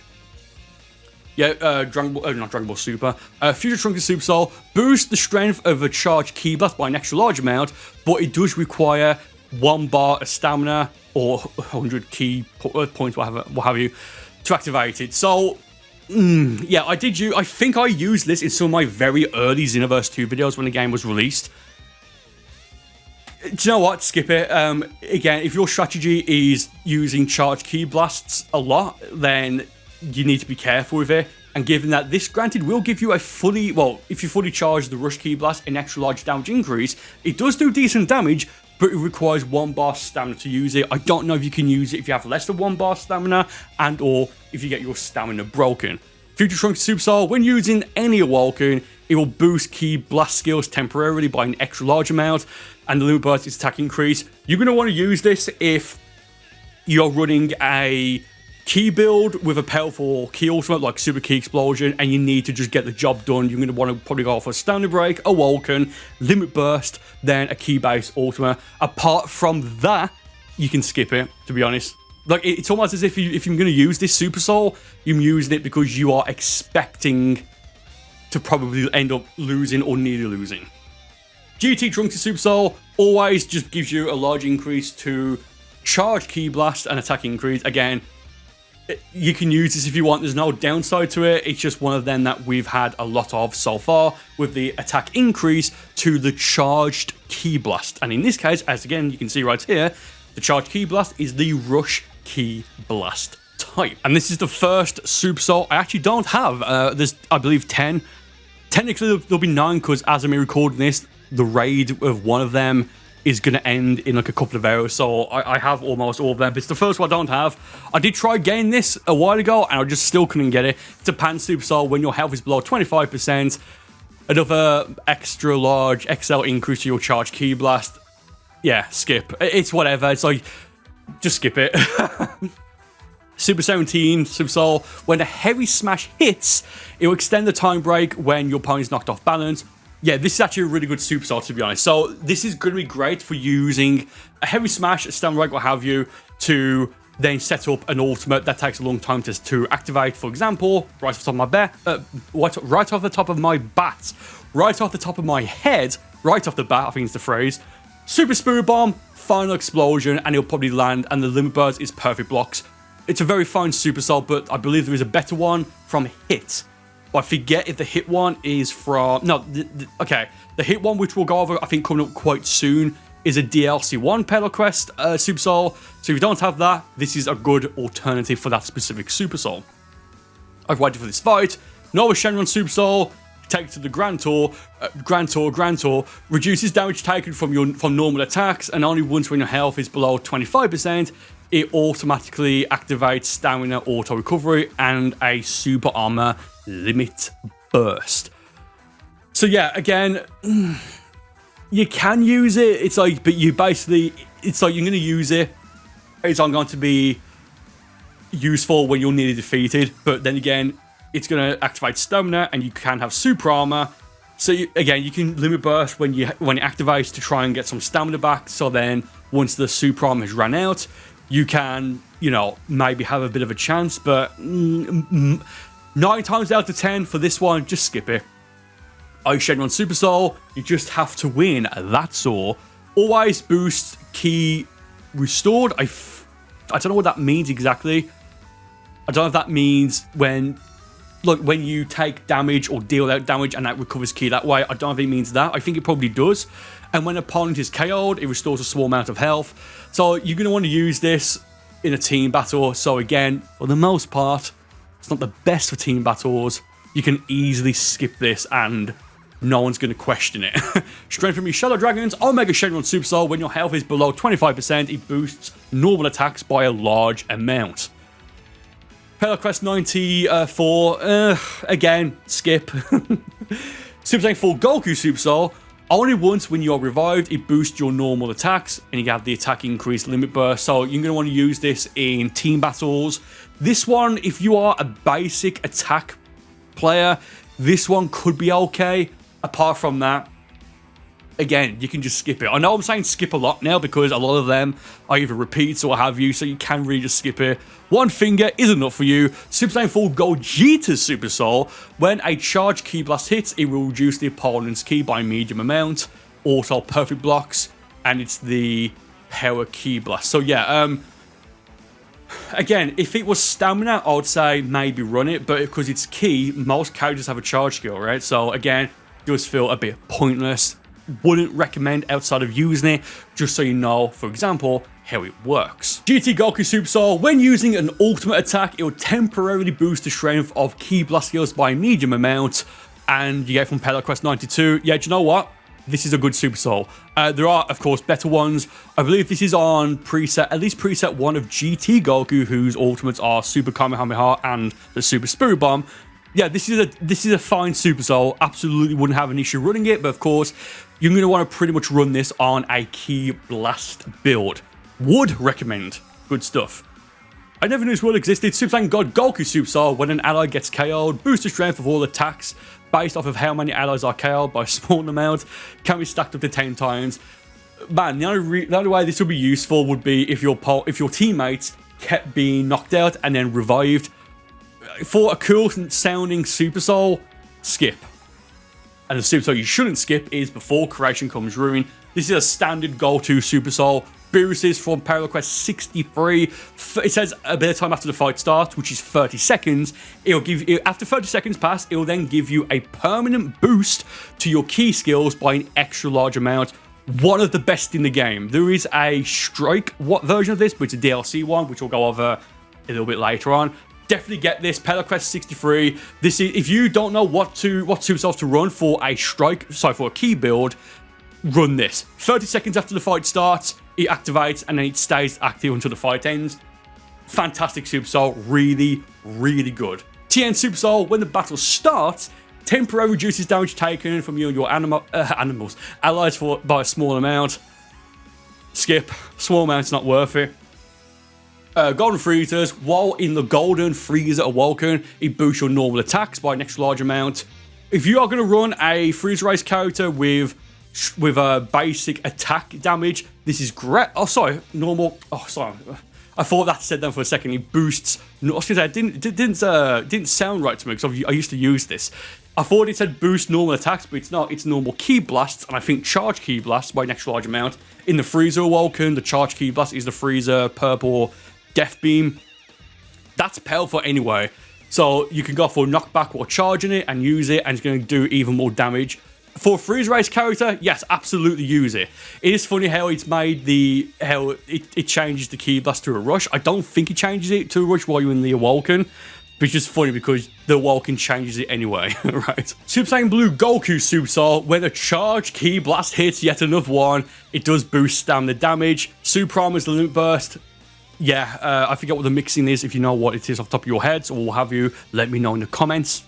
Dragon Ball, not Dragon Ball Super. Future Trunks Super Soul boosts the strength of a charged Ki Blast by an extra large amount, but it does require 1 bar of stamina or 100 Ki points, what have you, to activate it. So, yeah, I think I used this in some of my very early Xenoverse 2 videos when the game was released. Do you know what? Skip it. Again, if your strategy is using charged Ki Blasts a lot, then you need to be careful with it. And given that this, granted, will give you a fully, well, if you fully charge the Rush Ki Blast, an extra large damage increase, it does do decent damage, but it requires 1 bar stamina to use it. I don't know if you can use it if you have less than 1 bar stamina, and or if you get your stamina broken. Future Trunks Super Soul, when using any Awoken, it will boost Ki Blast skills temporarily by an extra large amount, and the limit burst its attack increase. You're going to want to use this if you're running a Ki build with a powerful Ki ultimate like Super Ki Explosion, and you need to just get the job done. You're going to want to probably go for a Stamina Break, Awoken, Limit Burst, then a Ki based ultimate. Apart from that, you can skip it, to be honest. Like, it's almost as if you're going to use this Super Soul, you're using it because you are expecting to probably end up losing or nearly losing. GT Trunks Super Soul always just gives you a large increase to charge Ki Blast and attack increase. Again, you can use this if you want. There's no downside to it. It's just one of them that we've had a lot of so far, with the attack increase to the charged Ki Blast. And in this case, as again you can see right here, the charged Ki Blast is the Rush Ki Blast type. And this is the first Super Soul I actually don't have. There's, I believe, 10. Technically, there'll be 9 because as I'm recording this, the raid of one of them is going to end in like a couple of hours. So I have almost all of them, but it's the first one I don't have. I did try getting this a while ago, and I just still couldn't get it. It's a Pan Super Soul when your health is below 25%. Another extra large XL increase to your charge Ki Blast. Yeah, skip. It's whatever. It's like, just skip it. Super 17 Super Soul, when a heavy smash hits, it will extend the time break when your opponent's knocked off balance. Yeah, this is actually a really good Super Soul, to be honest. So this is going to be great for using a heavy smash, a stamina break, what have you, to then set up an ultimate that takes a long time to activate. For example, right off the top of my right off the top of my bat, right off the top of my head, right off the bat, I think it's the phrase, Super Spirit Bomb, final explosion, and it'll probably land, and the limit burst is perfect blocks. It's a very fine Super Soul, but I believe there is a better one from Hit. But I forget if the Hit one is from... No, okay. The Hit one, which we'll go over, I think, coming up quite soon, is a DLC 1 Pedal Quest Super Soul. So if you don't have that, this is a good alternative for that specific Super Soul. I've waited for this fight. Nova Shenron Super Soul, take it to the Grand Tour. Grand Tour reduces damage taken from normal attacks, and only once when your health is below 25%, it automatically activates Stamina Auto Recovery and a Super Armor Limit Burst. So yeah, again, you can use it. It's like, but you basically, it's like you're going to use it. It's not going to be useful when you're nearly defeated. But then again, it's going to activate Stamina, and you can have Super Armor. So again, you can Limit Burst when it activates to try and get some stamina back. So then once the Super Armor has run out, you can, you know, maybe have a bit of a chance, but 9 times out of 10 for this one, just skip it. Ice Shenron Super Soul, you just have to win, that's all. Always boost Ki restored. I don't know what that means exactly. I don't know if that means when you take damage or deal out damage and that recovers Ki that way. I don't know if it means that. I think it probably does. And when an opponent is KO'd, it restores a small amount of health. So you're going to want to use this in a team battle. So again, for the most part, it's not the best for team battles. You can easily skip this and no one's going to question it. Strength from your Shadow Dragons, Omega Shenron Super Soul. When your health is below 25%, it boosts normal attacks by a large amount. Pedal Quest 94, again, skip. Super Saiyan 4 Goku Super Soul. Only once when you're revived, it boosts your normal attacks, and you have the attack increase limit burst. So you're going to want to use this in team battles. This one, if you are a basic attack player, this one could be okay. Apart from that, again, you can just skip it. I know I'm saying skip a lot now because a lot of them are either repeats or what have you, so you can really just skip it. One finger is enough for you. Super Saiyan 4 Gogeta's Super Soul. When a charged Ki Blast hits, it will reduce the opponent's Ki by a medium amount. Also perfect blocks, and it's the power Ki Blast. So yeah, again, if it was stamina, I would say maybe run it, but because it's Ki, most characters have a charge skill, right? So again, it does feel a bit pointless. Wouldn't recommend outside of using it, just so you know, for example, how it works. GT Goku Super Soul, when using an ultimate attack, it will temporarily boost the strength of Ki Blast skills by a medium amount, and you get from Pella Quest 92. Yeah, do you know what? This is a good Super Soul. There are, of course, better ones. I believe this is on preset, at least preset 1 of GT Goku, whose ultimates are Super Kamehameha and the Super Spirit Bomb. Yeah, this is a fine Super Soul. Absolutely wouldn't have an issue running it, but of course, you're going to want to pretty much run this on a Ki Blast build. Would recommend. Good stuff. I never knew this world existed. Super Saiyan God Goku Super Soul. When an ally gets KO'd, boost the strength of all attacks based off of how many allies are KO'd by a small amount. Can be stacked up to 10 times. Man, the only way this would be useful would be if your teammates kept being knocked out and then revived. For a cool sounding Super Soul, skip. And the Super Soul you shouldn't skip is Before Creation Comes Ruin. This is a standard go-to Super Soul. Boosts from Parallel Quest 63. It says a bit of time after the fight starts, which is 30 seconds. It'll give you, after 30 seconds pass, it will then give you a permanent boost to your Ki skills by an extra large amount. One of the best in the game. There is a Strike version of this, but it's a DLC one, which we'll go over a little bit later on. Definitely get this, Parallel Quest 63. This is, if you don't know what Super Souls to run for a for a Ki build, run this. 30 seconds after the fight starts, it activates and then it stays active until the fight ends. Fantastic Super Soul, really, really good. TN Super Soul, when the battle starts, temporarily reduces damage taken from you and your allies by a small amount. Skip, small amount's not worth it. Golden Freezers, while in the Golden Freezer Awoken, it boosts your normal attacks by an extra large amount. If you are going to run a Freezer Race character with a basic attack damage, this is great. Oh, sorry, normal. Oh, sorry. I thought that said that for a second. It boosts. No, I was gonna say, it didn't sound right to me because I used to use this. I thought it said boost normal attacks, but it's not. It's normal Ki Blasts, and I think charge Ki Blasts by an extra large amount. In the Freezer Awoken, the charge Ki Blast is the Freezer Purple Death Beam. That's powerful anyway. So you can go for knockback while charging it and use it, and it's going to do even more damage. For a Freeze Race character, yes, absolutely use it. It is funny how it's made it changes the Ki Blast to a rush. I don't think it changes it to a rush while you're in the Awoken, but it's just funny because the Awoken changes it anyway, right? Super Saiyan Blue Goku Super Soul, when a charged Ki Blast hits yet another one, it does boost stamina damage. Super Armor's the Limit Burst. Yeah, I forget what the mixing is. If you know what it is off the top of your heads or what have you, let me know in the comments.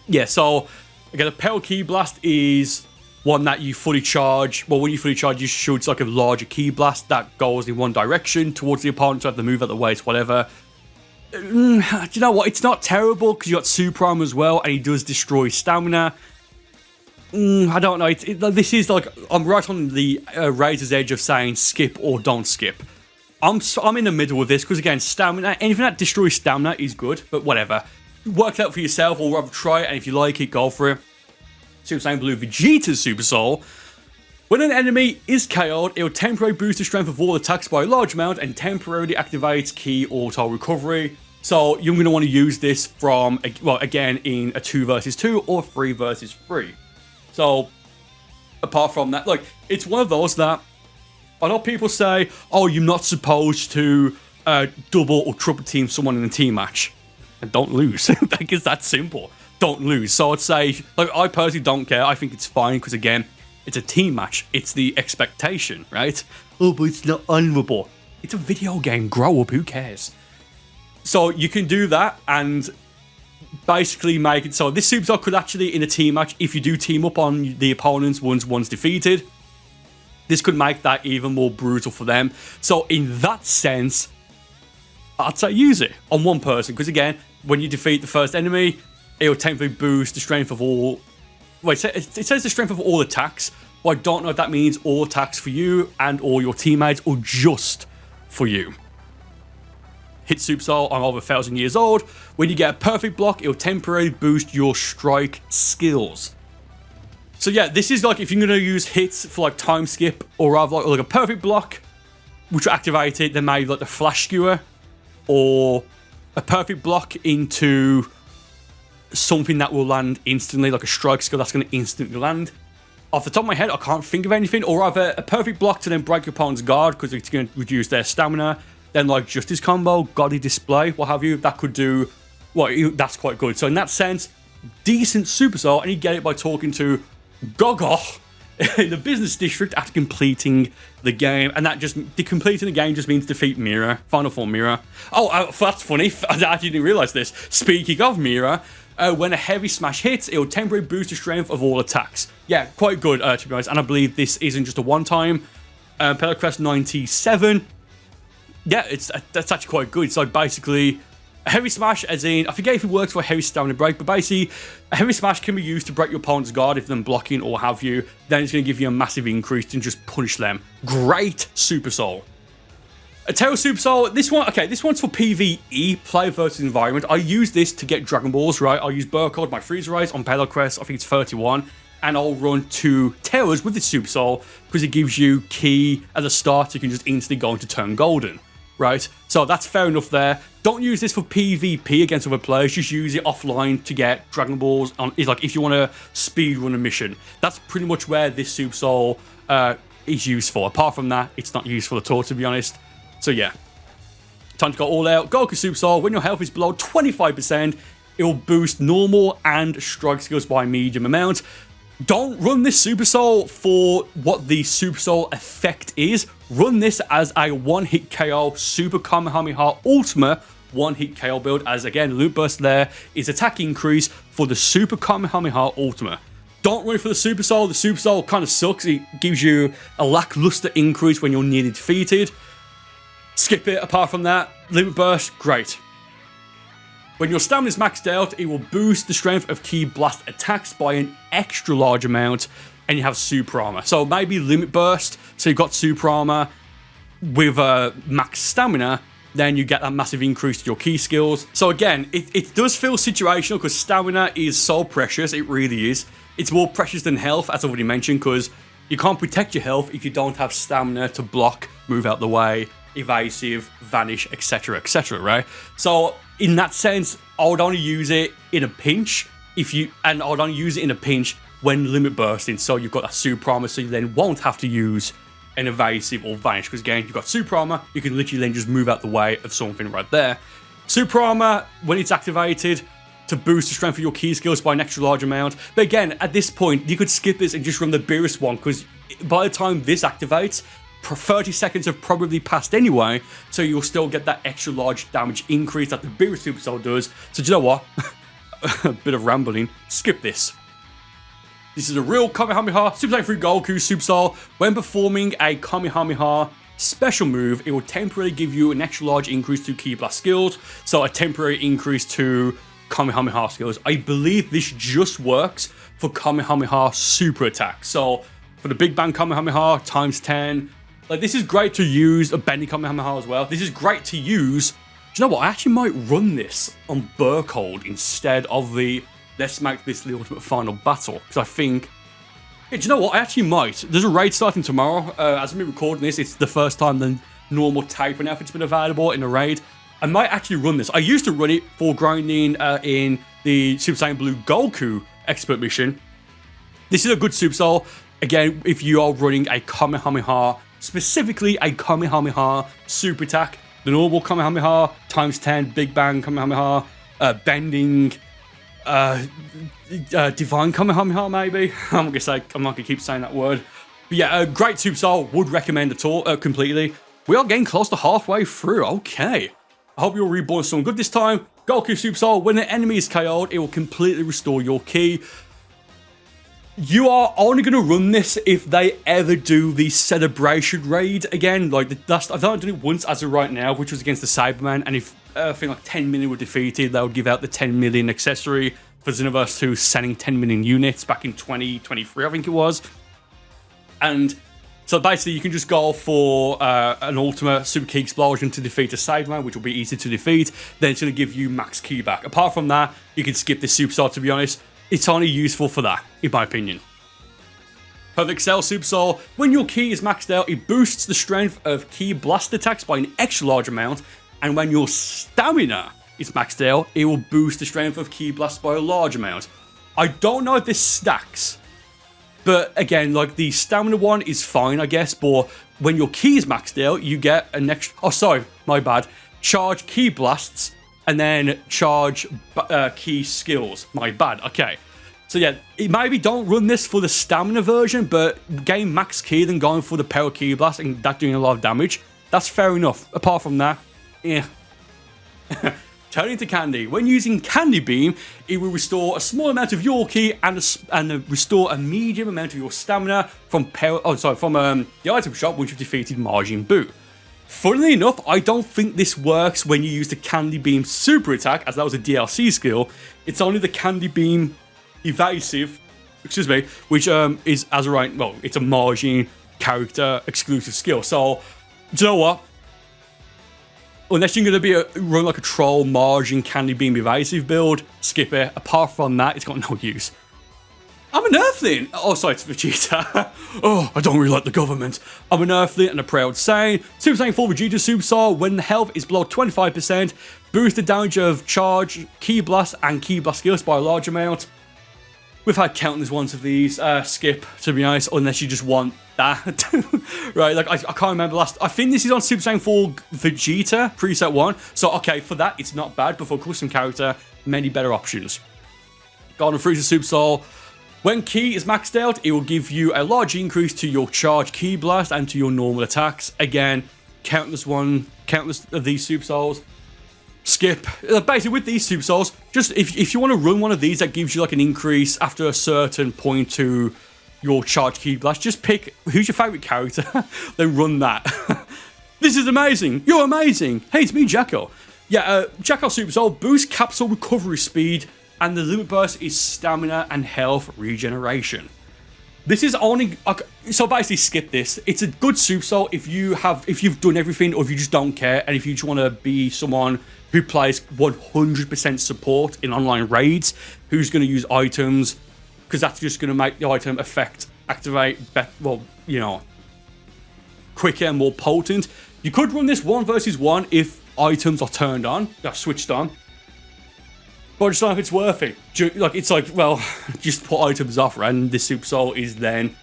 Yeah, so again, a Power Ki Blast is one that you fully charge. Well, when you fully charge, you shoot like a larger Ki Blast that goes in one direction towards the opponent, so have to move out the way, it's whatever. Do you know what? It's not terrible because you got Super Armor as well, and he does destroy stamina. I don't know. This is like, I'm right on the razor's edge of saying skip or don't skip. I'm in the middle with this because, again, stamina, anything that destroys stamina is good, but whatever. Work it out for yourself, or rather try it, and if you like it, go for it. Super Saiyan Blue Vegeta's Super Soul. When an enemy is KO'd, it will temporarily boost the strength of all attacks by a large amount and temporarily activates Ki Auto Recovery. So you're going to want to use this from, well, again, in a 2 versus 2 or 3 versus 3. So apart from that, like, it's one of those that I know people say, oh, you're not supposed to double or triple team someone in a team match. And don't lose. Like, it's that simple. Don't lose. So I'd say, like, I personally don't care. I think it's fine because, again, it's a team match. It's the expectation, right? Oh, but it's not honorable. It's a video game. Grow up. Who cares? So you can do that and basically make it so this Super Soul could actually, in a team match, if you do team up on the opponents once one's defeated, this could make that even more brutal for them. So in that sense, I'd say use it on one person because, again, when you defeat the first enemy, it will temporarily boost the strength of all. Wait, it says the strength of all attacks but I don't know if that means all attacks for you and all your teammates or just for you. Hit Super Soul, I'm over 1,000 years old. When you get a perfect block, it'll temporarily boost your strike skills. So yeah, this is like if you're going to use hits for like time skip or rather like a perfect block, which will activate it, then maybe like the flash skewer or a perfect block into something that will land instantly, like a strike skill that's going to instantly land. Off the top of my head, I can't think of anything. Or rather, a perfect block to then break your opponent's guard because it's going to reduce their stamina. Then like Justice combo, Godly Display, what have you. That could do, well, that's quite good. So in that sense, decent Super Soul, and you get it by talking to Gogo in the business district after completing the game. And that just, completing the game just means defeat Mira, Final Form Mira. Oh, that's funny. I actually didn't realize this. Speaking of Mira, when a heavy smash hits, it will temporarily boost the strength of all attacks. Yeah, quite good, to be honest. And I believe this isn't just a one-time. Pelacrest 97. Yeah, that's actually quite good. It's like basically a heavy smash, as in, I forget if it works for a heavy stamina break, but basically, a heavy smash can be used to break your opponent's guard if they're blocking or have you. Then it's going to give you a massive increase to just punish them. Great Super Soul. A Tail Super Soul, this one, okay, this one's for PvE, player versus environment. I use this to get Dragon Balls, right? I'll use Burcol, my Freezer Eyes on Pelacrest, I think it's 31, and I'll run 2 Tails with this Super Soul because it gives you key at the start, so you can just instantly go into turn golden, right? So that's fair enough there. Don't use this for PvP against other players, just use it offline to get Dragon Balls on, it's like if you want to speed run a mission. That's pretty much where this Super Soul is used for. Apart from that, it's not useful at all, to be honest. So yeah, time to go all out. Goku Super Soul, when your health is below 25%, it will boost normal and strike skills by a medium amount. Don't run this Super Soul for what the Super Soul effect is. Run this as a one-hit KO Super Kamehameha Ultimate one-hit KO build, as again, Loot Burst there is attack increase for the Super Kamehameha Ultimate. Don't run for the Super Soul. The Super Soul kind of sucks. It gives you a lackluster increase when you're nearly defeated. Skip it. Apart from that, Limit Burst, great. When your stamina is maxed out, it will boost the strength of Ki Blast attacks by an extra large amount, and you have Super Armor. So maybe Limit Burst, so you've got Super Armor with max stamina, then you get that massive increase to your key skills. So again, it does feel situational because stamina is so precious, it really is. It's more precious than health, as I already mentioned, because you can't protect your health if you don't have stamina to block, move out the way, evasive, vanish, etc, right? So in that sense, I would only use it in a pinch I would only use it in a pinch when limit bursting, so you've got that super armor, so you then won't have to use an evasive or vanish, because again, you've got super armor, you can literally then just move out the way of something right there. Super armor, when it's activated, to boost the strength of your key skills by an extra large amount. But again, at this point, you could skip this and just run the Beerus one, because by the time this activates, 30 seconds have probably passed anyway, so you'll still get that extra large damage increase that the Beerus Super Soul does. So do you know what? A bit of rambling. Skip this. This is a real Kamehameha Super Saiyan 3 Goku Super Soul. When performing a Kamehameha special move, it will temporarily give you an extra large increase to Ki Blast skills, so a temporary increase to Kamehameha skills. I believe this just works for Kamehameha super attack. So for the Big Bang Kamehameha times 10, like this is great to use, a Bending Kamehameha as well. This is great to use. Do you know what? I actually might run this on Burcol instead of the let's make this the ultimate final battle, because I think, hey, do you know what? I actually might. There's a raid starting tomorrow. As I'm recording this, it's the first time the normal tapering outfit's been available in a raid. I might actually run this. I used to run it for grinding in the Super Saiyan Blue Goku expert mission. This is a good Super Soul. Again, if you are running a Kamehameha, specifically a Kamehameha super attack, the normal Kamehameha times 10, Big Bang Kamehameha, bending, divine Kamehameha maybe. I'm not gonna keep saying that word. But yeah, great Super Soul, would recommend it all completely. We are getting close to halfway through. Okay. I hope you're reborn someone good this time. Goku Super Soul, when an enemy is KO'd, it will completely restore your ki. You are only going to run this if they ever do the celebration raid again. Like, I've done it once as of right now, which was against the Cyberman, and if I think like 10 million were defeated, they would give out the 10 million accessory for Xenoverse 2, sending 10 million units back in 2023, I think it was. And so basically, you can just go for an ultimate super key explosion to defeat a side man, which will be easy to defeat. Then it's going to give you max key back. Apart from that, you can skip this super soul, to be honest. It's only useful for that, in my opinion. Perfect Cell Super Soul. When your key is maxed out, it boosts the strength of key blast attacks by an extra large amount. And when your stamina is maxed out, it will boost the strength of key blast by a large amount. I don't know if this stacks. But again, like the stamina one is fine, I guess. But when your key is maxed out, you get an extra... Oh, sorry, my bad. Charge key blasts and then charge key skills. My bad, okay. So yeah, maybe don't run this for the stamina version, but gain max key, then going for the power key blast and that doing a lot of damage. That's fair enough. Apart from that, yeah. Turning to Candy. When using Candy Beam, it will restore a small amount of your key and restore a medium amount of your stamina from the item shop once you've defeated Majin Buu. Funnily enough, I don't think this works when you use the Candy Beam super attack, as that was a DLC skill. It's only the Candy Beam evasive, which is as a right, well, it's a Majin character exclusive skill. So, do you know what? Unless you're going to run like a troll Majin Candy Beam evasive build, skip it. Apart from that, it's got no use. I'm an Earthling. Oh, sorry, it's Vegeta. Oh, I don't really like the government. I'm an Earthling and a proud Saiyan. Super Saiyan 4 Vegeta Super Soul. When the health is below 25%, boost the damage of charge, Ki Blast, and Ki Blast skills by a large amount. We've had countless ones of these. Skip, to be honest, unless you just want that. Right, like I can't remember last. I think this is on Super Saiyan 4 Vegeta preset 1. So okay, for that it's not bad, but for custom character, many better options. Golden Frieza Super Soul. When Ki is maxed out, it will give you a large increase to your charge Ki Blast and to your normal attacks. Again, countless of these Super Souls. Skip. Basically, with these Super Souls, just if you want to run one of these that gives you like an increase after a certain point to your charge Ki Blast, just pick who's your favorite character, then run that. This is amazing. You're amazing. Hey, it's me, Jacko. Yeah, Jacko Super Soul boosts capsule recovery speed, and the limit burst is stamina and health regeneration. This is only so basically skip this. It's a good Super Soul if you've done everything, or if you just don't care, and if you just want to be someone who plays 100% support in online raids, who's going to use items, because that's just going to make the item activate quicker and more potent. You could run this 1 versus 1 if items are turned on, they're switched on. But I just don't know if it's worth it. Like, it's like, well, just put items off, right? And this Super Soul is then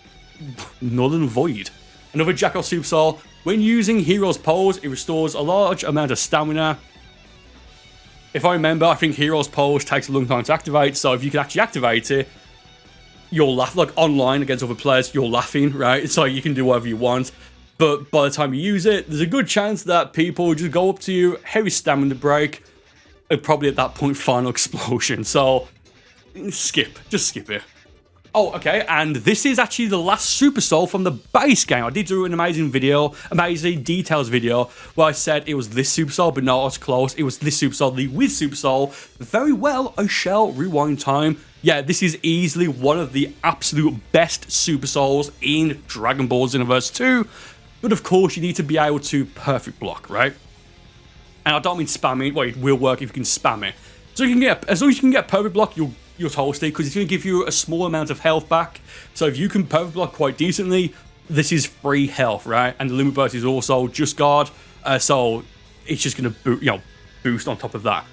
null and void. Another Jacko Super Soul. When using Hero's Pose, it restores a large amount of stamina. If I remember, I think Hero's Pose takes a long time to activate, so if you can actually activate it, you'll laugh. Like, online against other players, you're laughing, right? It's like you can do whatever you want. But by the time you use it, there's a good chance that people will just go up to you, heavy stamina break, and probably at that point, final explosion. So, skip. Just skip it. Oh, okay, and this is actually the last Super Soul from the base game. I did do an amazing details video, where I said it was this Super Soul, but no, I was close. It was this Super Soul, the Wiz Super Soul. Very well, I shall rewind time. Yeah, this is easily one of the absolute best Super Souls in Dragon Ball Xenoverse 2. But of course, you need to be able to perfect block, right? And I don't mean spamming. Well, it will work if you can spam it. So you can get, as long as you can get perfect block, you're toasty, because it's going to give you a small amount of health back. So if you can perfect block quite decently, this is free health, right? And the limit burst is also just guard, so it's just going to boost on top of that.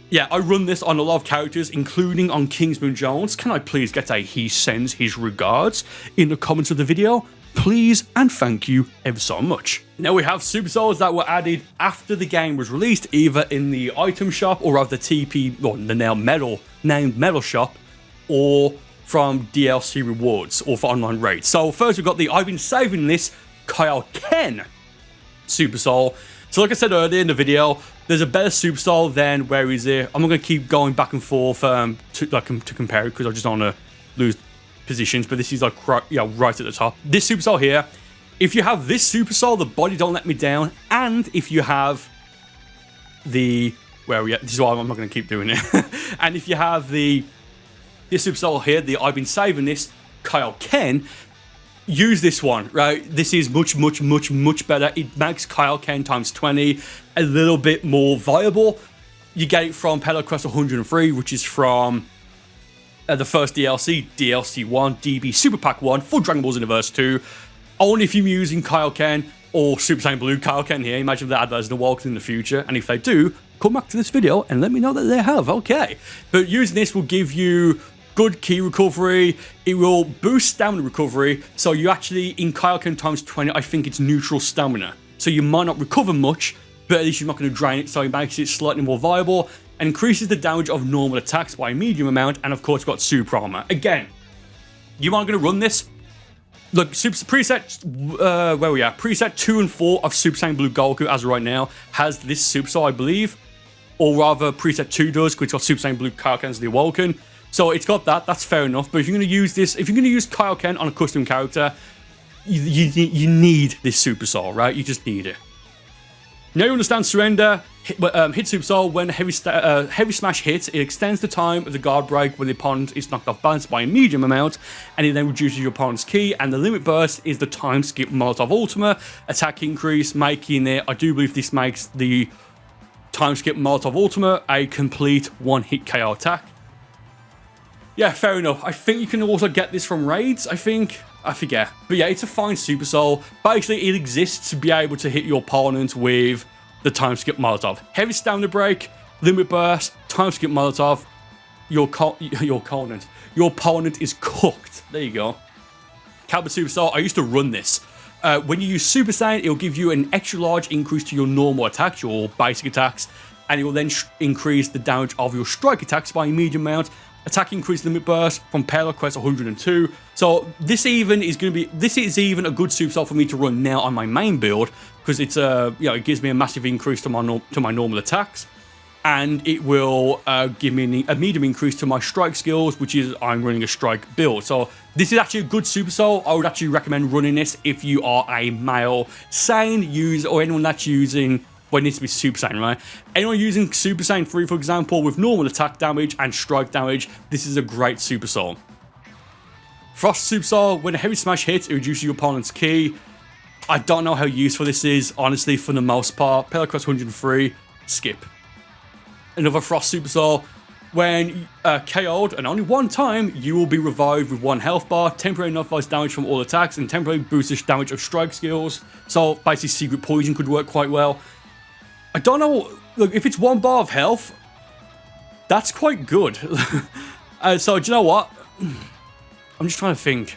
Yeah, I run this on a lot of characters, including on Kingsman Jones. Can I please get a he sends his regards in the comments of the video? Please and thank you ever so much. Now we have Super Souls that were added after the game was released, either in the item shop or of the TP, or the now named Metal shop, or from DLC rewards or for online raids. So first we've got the I've been saving this Kaioken Super Soul. So like I said earlier in the video, there's a better Super Soul than, where is it? I'm not going to keep going back and forth to compare it, because I just don't want to lose positions, but this is like right at the top. This Super Soul here, if you have this Super Soul, the body don't let me down, and if you have the, where are we at? This is why I'm not going to keep doing it. And if you have this Super Soul here, the I've been saving this Kaioken, use this one, right? This is much better. It makes Kaioken times 20 a little bit more viable. You get it from Pelo Quest 103, which is from the first DLC, DLC 1, DB Super Pack 1 for Dragon Ball Xenoverse 2. Only if you're using Kaioken or Super Saiyan Blue Kaioken here. Imagine if they add those in the Walkers in the future. And if they do, come back to this video and let me know that they have. Okay. But using this will give you good key recovery. It will boost stamina recovery. So you actually, in Kaioken times 20, I think it's neutral stamina. So you might not recover much, but at least you're not going to drain it. So it makes it slightly more viable and increases the damage of normal attacks by a medium amount. And of course, you've got super armor. Again, you aren't going to run this. Look, preset, where we are, preset 2 and 4 of Super Saiyan Blue Goku as of right now has this super soul, I believe. Or rather, preset 2 does, because it's got Super Saiyan Blue Kaioken as the Awoken. So it's got that, that's fair enough. But if you're going to use this, if you're going to use Kaioken on a custom character, you need this super soul, right? You just need it. Now you understand surrender. Hit super soul when heavy smash hits. It extends the time of the guard break when the opponent is knocked off balance by a medium amount, and it then reduces your opponent's ki. And the limit burst is the time skip Molotov Ultima attack increase, making it. I do believe this makes the time skip Molotov Ultima a complete one-hit KO attack. Yeah, fair enough. I think you can also get this from raids. I forget. But yeah, it's a fine super soul. Basically, it exists to be able to hit your opponent with the time skip Molotov. Heavy stamina break, limit burst, time skip Molotov. Your opponent is cooked. There you go. Caliber Super Soul. I used to run this. When you use Super Saiyan, it'll give you an extra large increase to your normal attacks, your basic attacks, and it will then increase the damage of your strike attacks by a medium amount. Attack increase limit burst from Pelo Quest 102. So this is even a good super soul for me to run now on my main build, because it's it gives me a massive increase to my normal attacks, and it will give me a medium increase to my strike skills, which is I'm running a strike build. So this is actually a good super soul. I would actually recommend running this if you are a male Saiyan user or anyone that's using. Well, it needs to be Super Saiyan, right? Anyone using Super Saiyan 3, for example, with normal attack damage and strike damage, this is a great Super Soul. Frost Super Soul, when a heavy smash hits, it reduces your opponent's ki. I don't know how useful this is, honestly, for the most part. Pelo Quest 103, skip. Another Frost Super Soul, when KO'd, and only one time, you will be revived with 1 health bar, temporary nullifies damage from all attacks, and temporarily boosts damage of strike skills. So, basically, Secret Poison could work quite well. I don't know, look, if it's 1 bar of health, that's quite good. So, do you know what? I'm just trying to think.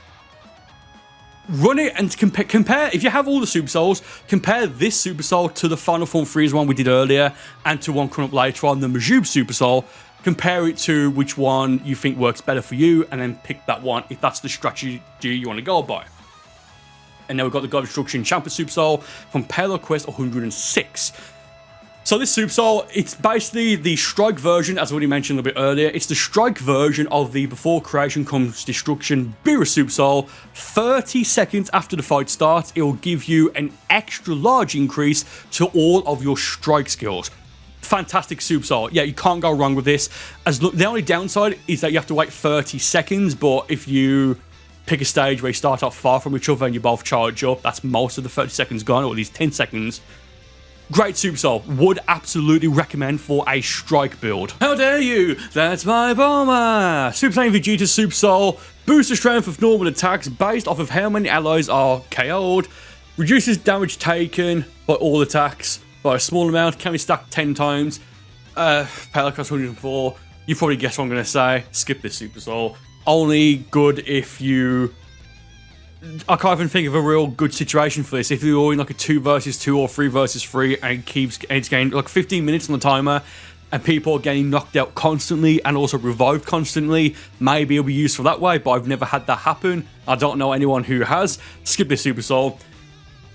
Run it and compare, if you have all the Super Souls, compare this Super Soul to the Final Form Freeze one we did earlier, and to one coming up later on, the Majube Super Soul. Compare it to which one you think works better for you, and then pick that one if that's the strategy you want to go by. And now we've got the God of Destruction Champion Super Soul from Pelo Quest 106. So this Super Soul, it's basically the strike version, as I already mentioned a little bit earlier. It's the strike version of the Before Creation Comes Destruction Beerus Super Soul. 30 seconds after the fight starts, it will give you an extra large increase to all of your strike skills. Fantastic Super Soul. Yeah, you can't go wrong with this. The only downside is that you have to wait 30 seconds, but if you pick a stage where you start off far from each other and you both charge up, that's most of the 30 seconds gone, or at least 10 seconds. Great Super Soul. Would absolutely recommend for a strike build. How dare you? That's my bomber. Super Saiyan Vegeta Super Soul. Boosts the strength of normal attacks based off of how many allies are KO'd. Reduces damage taken by all attacks by a small amount. Can be stacked 10 times. Pelo Quest 104. You probably guessed what I'm going to say. Skip this Super Soul. Only good if you... I can't even think of a real good situation for this. If you're in like a 2 versus 2 or 3 versus 3 and it's getting like 15 minutes on the timer and people are getting knocked out constantly and also revived constantly, maybe it'll be useful that way, but I've never had that happen. I don't know anyone who has. Skip this Super Soul.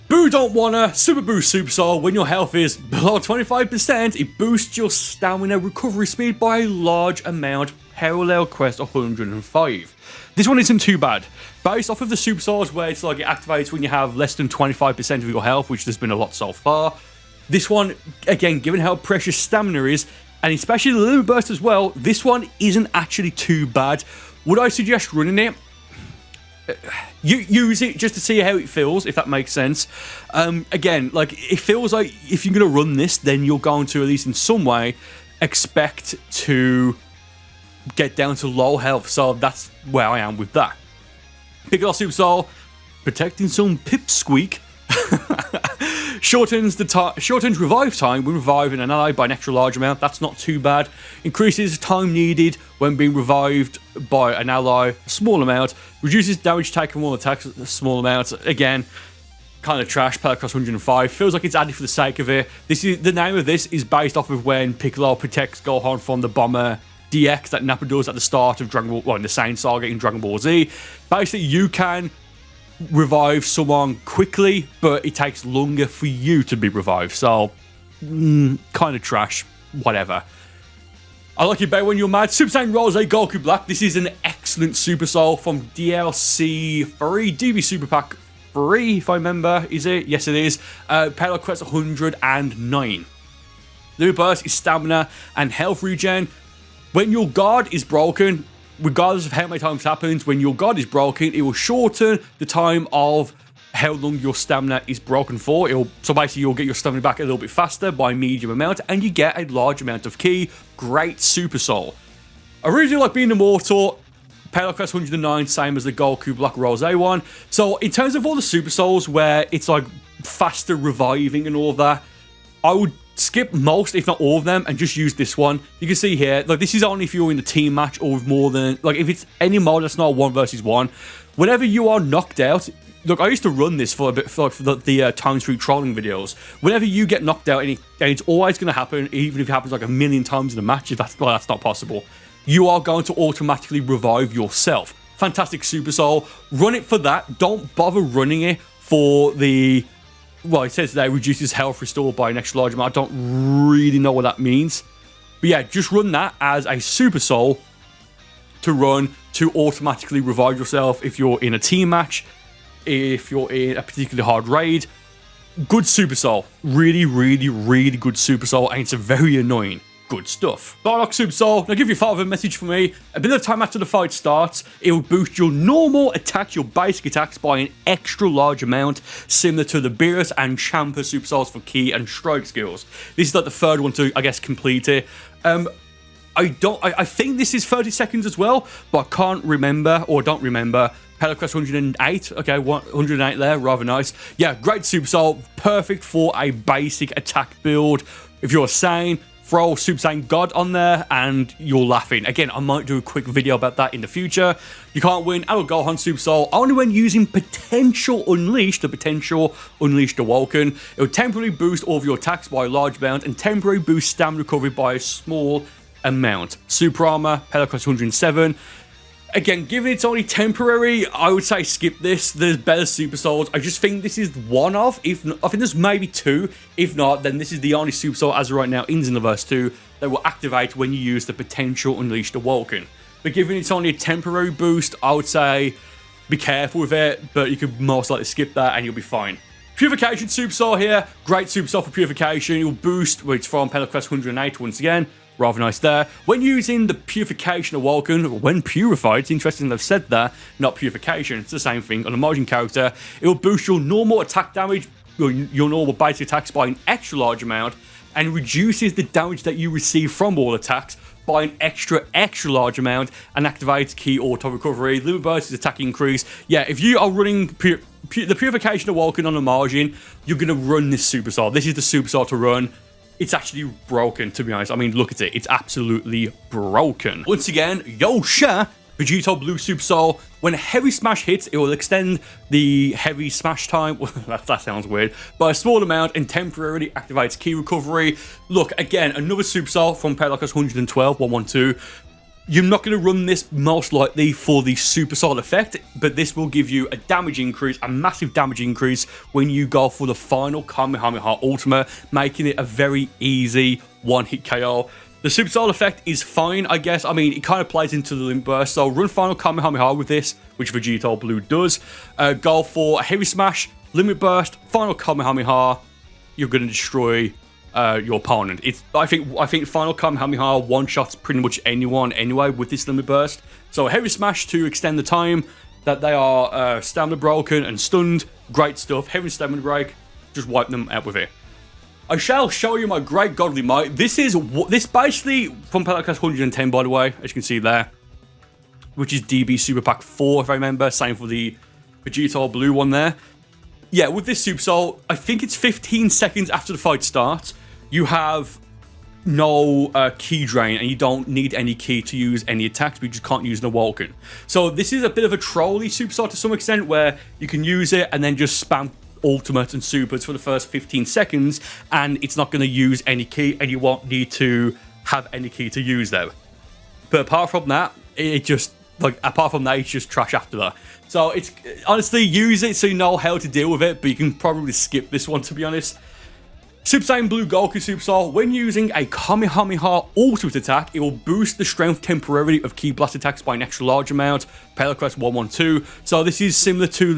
Boo don't wanna. Super Boost Super Soul. When your health is below 25%, it boosts your stamina recovery speed by a large amount. Parallel Quest 105. This one isn't too bad. Based off of the Super Souls, where it's like it activates when you have less than 25% of your health, which there's been a lot so far. This one, again, given how precious stamina is, and especially the limit burst as well, this one isn't actually too bad. Would I suggest running it? you use it just to see how it feels, if that makes sense. Again, like, it feels like if you're going to run this, then you're going to, at least in some way, expect to get down to low health. So that's where I am with that. Piccolo Super Soul, protecting some pipsqueak. Shortens revive time when reviving an ally by an extra large amount. That's not too bad. Increases time needed when being revived by an ally a small amount. Reduces damage taken when attacks a small amount. Again, kind of trash. Power cost 105. Feels like it's added for the sake of it. The name of this is based off of when Piccolo protects Gohan from the Bomber DX that Nappa does at the start of Dragon Ball, well, in the Saiyan saga in Dragon Ball Z. Basically, you can revive someone quickly, but it takes longer for you to be revived. So, kind of trash. Whatever. I like it better when you're mad. Super Saiyan Rose Goku Black. This is an excellent Super Soul from DLC 3, DB Super Pack 3, if I remember. Is it? Yes, it is. Payload quest 109. Limit Burst is stamina and health regen. When your guard is broken, regardless of how many times it happens, when your guard is broken, it will shorten the time of how long your stamina is broken for. So basically, you'll get your stamina back a little bit faster by a medium amount, and you get a large amount of ki. Great Super Soul. I really do like being immortal. Payload Quest 109, same as the Goku Black Rose one. So in terms of all the Super Souls where it's like faster reviving and all that, I would skip most, if not all of them, and just use this one. You can see here, like, this is only if you're in a team match or with more than, like, if it's any mode that's not 1 versus 1. Whenever you are knocked out, look, I used to run this for a bit, for the Time Street trolling videos. Whenever you get knocked out, and it's always going to happen, even if it happens like a million times in a match, if that's, well, that's not possible, you are going to automatically revive yourself. Fantastic Super Soul. Run it for that. Don't bother running it for the... Well, it says that it reduces health restored by an extra large amount. I don't really know what that means. But yeah, just run that as a Super Soul to run to automatically revive yourself if you're in a team match, if you're in a particularly hard raid. Good Super Soul. Really, really, really good Super Soul. And it's a very annoying good stuff. Bardock Super Soul. Now, give your father a message for me. A bit of time after the fight starts, it will boost your normal attacks, your basic attacks, by an extra large amount, similar to the Beerus and Champa Super Souls for ki and strike skills. This is like the third one to, I guess, complete it. I think this is 30 seconds as well, but I can't remember, or don't remember. Payload Quest 108. Okay, 108 there. Rather nice. Yeah, great Super Soul. Perfect for a basic attack build. If you're a Saiyan, throw Super Saiyan God on there and you're laughing. Again, I might do a quick video about that in the future. You can't win Adult Gohan Super Soul only when using Potential Unleashed, the Potential Unleashed Awoken. It will temporarily boost all of your attacks by a large amount and temporarily boost stamina recovery by a small amount. Super Armor, Payload Quest 107. Again, given it's only temporary, I would say skip this. There's better Super Souls. I just think this is one of, if not, I think there's maybe two. If not, then this is the only Super Soul as of right now in Xenoverse 2 that will activate when you use the Potential Unleashed Awoken. But given it's only a temporary boost, I would say be careful with it, but you could most likely skip that and you'll be fine. Purification Super Soul here. Great Super Soul for Purification. It will boost, which from Payload Quest 108 once again. Rather nice there. When using the Purification Awoken, when purified, it's interesting they've said that, not purification, it's the same thing on a margin character. It will boost your normal attack damage, your normal basic attacks by an extra large amount, and reduces the damage that you receive from all attacks by an extra large amount, and activates ki auto recovery. Limit Burst is attack increase. Yeah, if you are running the Purification Awoken on a margin, you're going to run this Super Soul. This is the Super Soul to run. It's actually broken, to be honest. I mean, look at it. It's absolutely broken. Once again, Yosha, Vegito Blue Super Soul. When a heavy smash hits, it will extend the heavy smash time. That sounds weird. By a small amount and temporarily activates ki recovery. Look, again, another Super Soul from Payload Quest 112, 112. You're not going to run this most likely for the Super Soul effect, but this will give you a damage increase, a massive damage increase when you go for the final Kamehameha Ultimate, making it a very easy one-hit KO. The Super Soul effect is fine, I guess. I mean, it kind of plays into the Limit Burst, so run final Kamehameha with this, which Vegito Blue does. Go for a Heavy Smash, Limit Burst, final Kamehameha. You're going to destroy your opponent. I think final Kamehameha one-shots pretty much anyone anyway with this Limit Burst. So a Heavy Smash to extend the time, that they are stamina broken and stunned. Great stuff. Heavy stamina break. Just wipe them out with it. I shall show you my great godly might. This basically from Pelacast 110, by the way, as you can see there, which is DB Super Pack 4, if I remember. Same for the Vegeta blue one there. Yeah, with this Super Soul, I think it's 15 seconds after the fight starts. You have no key drain, and you don't need any key to use any attacks, but you just can't use the Kaioken. So this is a bit of a trolly Super Soul to some extent, where you can use it and then just spam ultimates and supers for the first 15 seconds, and it's not going to use any key, and you won't need to have any key to use them. But apart from that, it's just trash after that. So it's honestly, use it so you know how to deal with it, but you can probably skip this one, to be honest. Super Saiyan Blue Goku Super Soul. When using a Kamehameha ultimate attack, it will boost the strength temporarily of key blast attacks by an extra large amount. Pelacrest 112. So this is similar to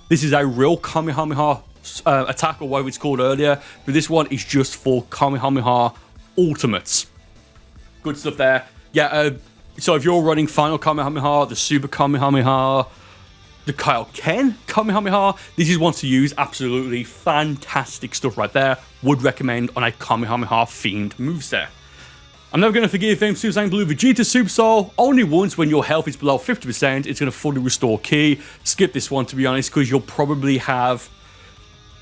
this is a real Kamehameha attack, or whatever it's called earlier, but this one is just for Kamehameha ultimates. Good stuff there. Yeah, so if you're running Final Kamehameha, the Super Kamehameha, the Kaioken Kamehameha, this is one to use. Absolutely fantastic stuff right there. Would recommend on a Kamehameha themed moveset. I'm never going to forgive him. Super Saiyan Blue Vegeta Super Soul. Only once when your health is below 50%, it's going to fully restore ki. Skip this one, to be honest, because you'll probably have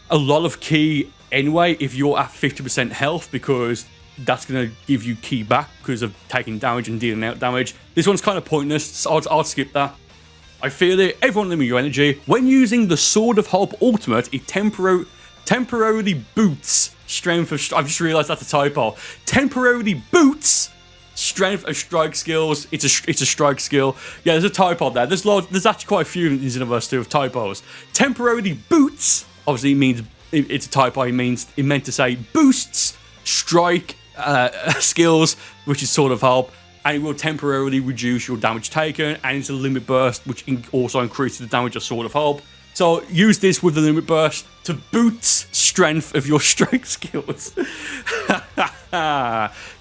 a lot of ki anyway if you're at 50% health, because that's going to give you ki back because of taking damage and dealing out damage. This one's kind of pointless, so I'll skip that. I feel it. Everyone limit your energy. When using the Sword of Hope Ultimate, it temporarily boots strength of... I've just realised that's a typo. Temporarily boots strength of strike skills. It's a strike skill. Yeah, there's a typo there. There's actually quite a few in Xenoverse 2 of typos. Temporarily boots, obviously it means... It's a typo. It meant to say boosts strike skills, which is Sword of Hope. And it will temporarily reduce your damage taken, and it's a limit burst, which also increases the damage of Sword of Hope. So use this with the limit burst to boost strength of your strike skills.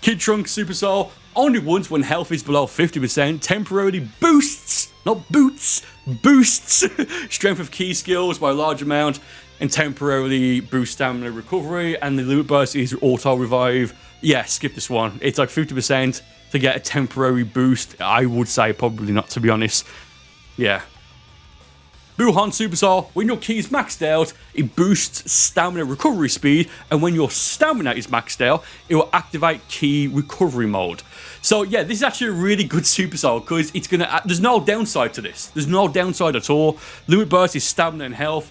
Kid Trunk Super Soul, only once when health is below 50%, temporarily boosts, not boots, boosts strength of key skills by a large amount, and temporarily boosts stamina recovery, and the limit burst is auto revive. Yeah, skip this one. It's like 50%. To get a temporary boost, I would say probably not, to be honest. Yeah. Buhan Super Soul, when your ki is maxed out, it boosts stamina recovery speed, and when your stamina is maxed out, it will activate ki recovery mode. So yeah, this is actually a really good Super Soul, because it's gonna... There's no downside to this. There's no downside at all. Limit burst is stamina and health.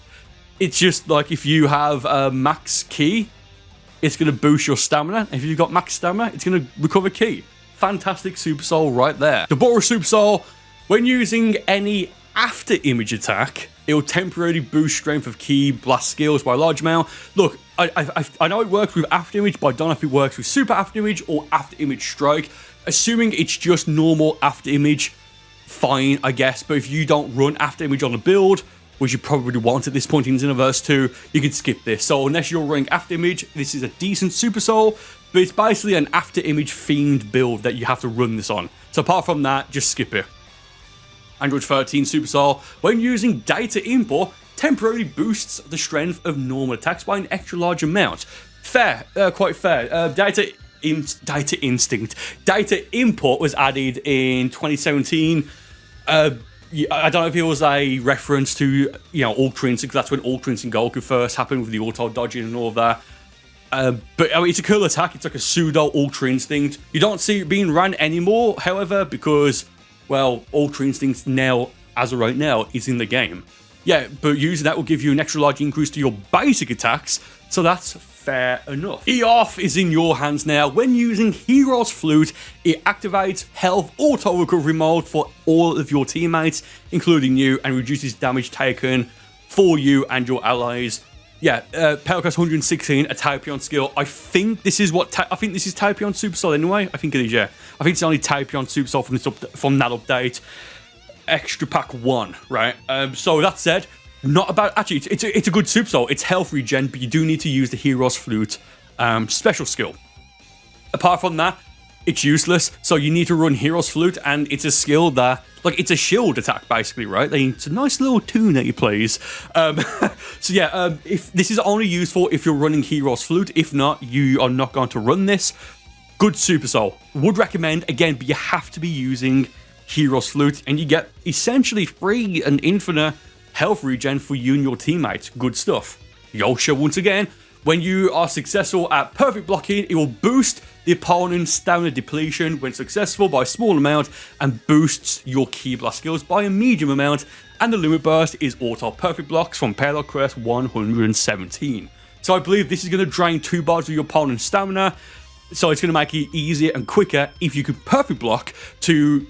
It's just like if you have max ki, it's gonna boost your stamina. If you've got max stamina, it's gonna recover ki. Fantastic Super Soul right there. The Boros Super Soul, when using any after image attack, it will temporarily boost strength of ki blast skills by a large amount. Look, I know it works with after image, but I don't know if it works with super after image or after image strike. Assuming it's just normal after image, fine, I guess. But if you don't run after image on a build, which you probably want at this point in Xenoverse 2, you can skip this. So unless you're running after image, this is a decent Super Soul, but it's basically an after image themed build that you have to run this on. So apart from that, just skip it. Android 13 Super Soul, when using data import, temporarily boosts the strength of normal attacks by an extra large amount. Fair, quite fair. Data Instinct. Data import was added in 2017. I don't know if it was a reference to, Ultra Instinct, because that's when Ultra Instinct Goku first happened with the auto dodging and all of that. But I mean, it's a cool attack. It's like a pseudo Ultra Instinct. You don't see it being ran anymore, however, because, well, Ultra Instinct now, as of right now, is in the game. Yeah, but using that will give you an extra large increase to your basic attacks, so that's fair enough. E-Off is in your hands now. When using Hero's Flute, it activates health auto recovery mode for all of your teammates, including you, and reduces damage taken for you and your allies. Yeah, Pelacast 116, a Tapion skill. I think this is Tapion Super Soul anyway. I think it is, yeah. I think it's only Tapion Super Soul from that update. Extra Pack 1, right? So that said, not about... Actually, it's a good Super Soul. It's health regen, but you do need to use the Hero's Flute special skill. Apart from that, it's useless. So you need to run Hero's Flute, and it's a skill that, like, it's a shield attack basically, right? It's a nice little tune that you plays. So yeah, if this is only useful if you're running Hero's Flute. If not, you are not going to run this. Good Super Soul. Would recommend, again, but you have to be using Hero's Flute, and you get essentially free and infinite health regen for you and your teammates. Good stuff. Yosha, once again, when you are successful at perfect blocking, it will boost the opponent's stamina depletion when successful by a small amount and boosts your Ki Blast skills by a medium amount. And the limit burst is auto perfect blocks from Payload Quest 117. So I believe this is going to drain 2 bars of your opponent's stamina. So it's going to make it easier and quicker if you can perfect block to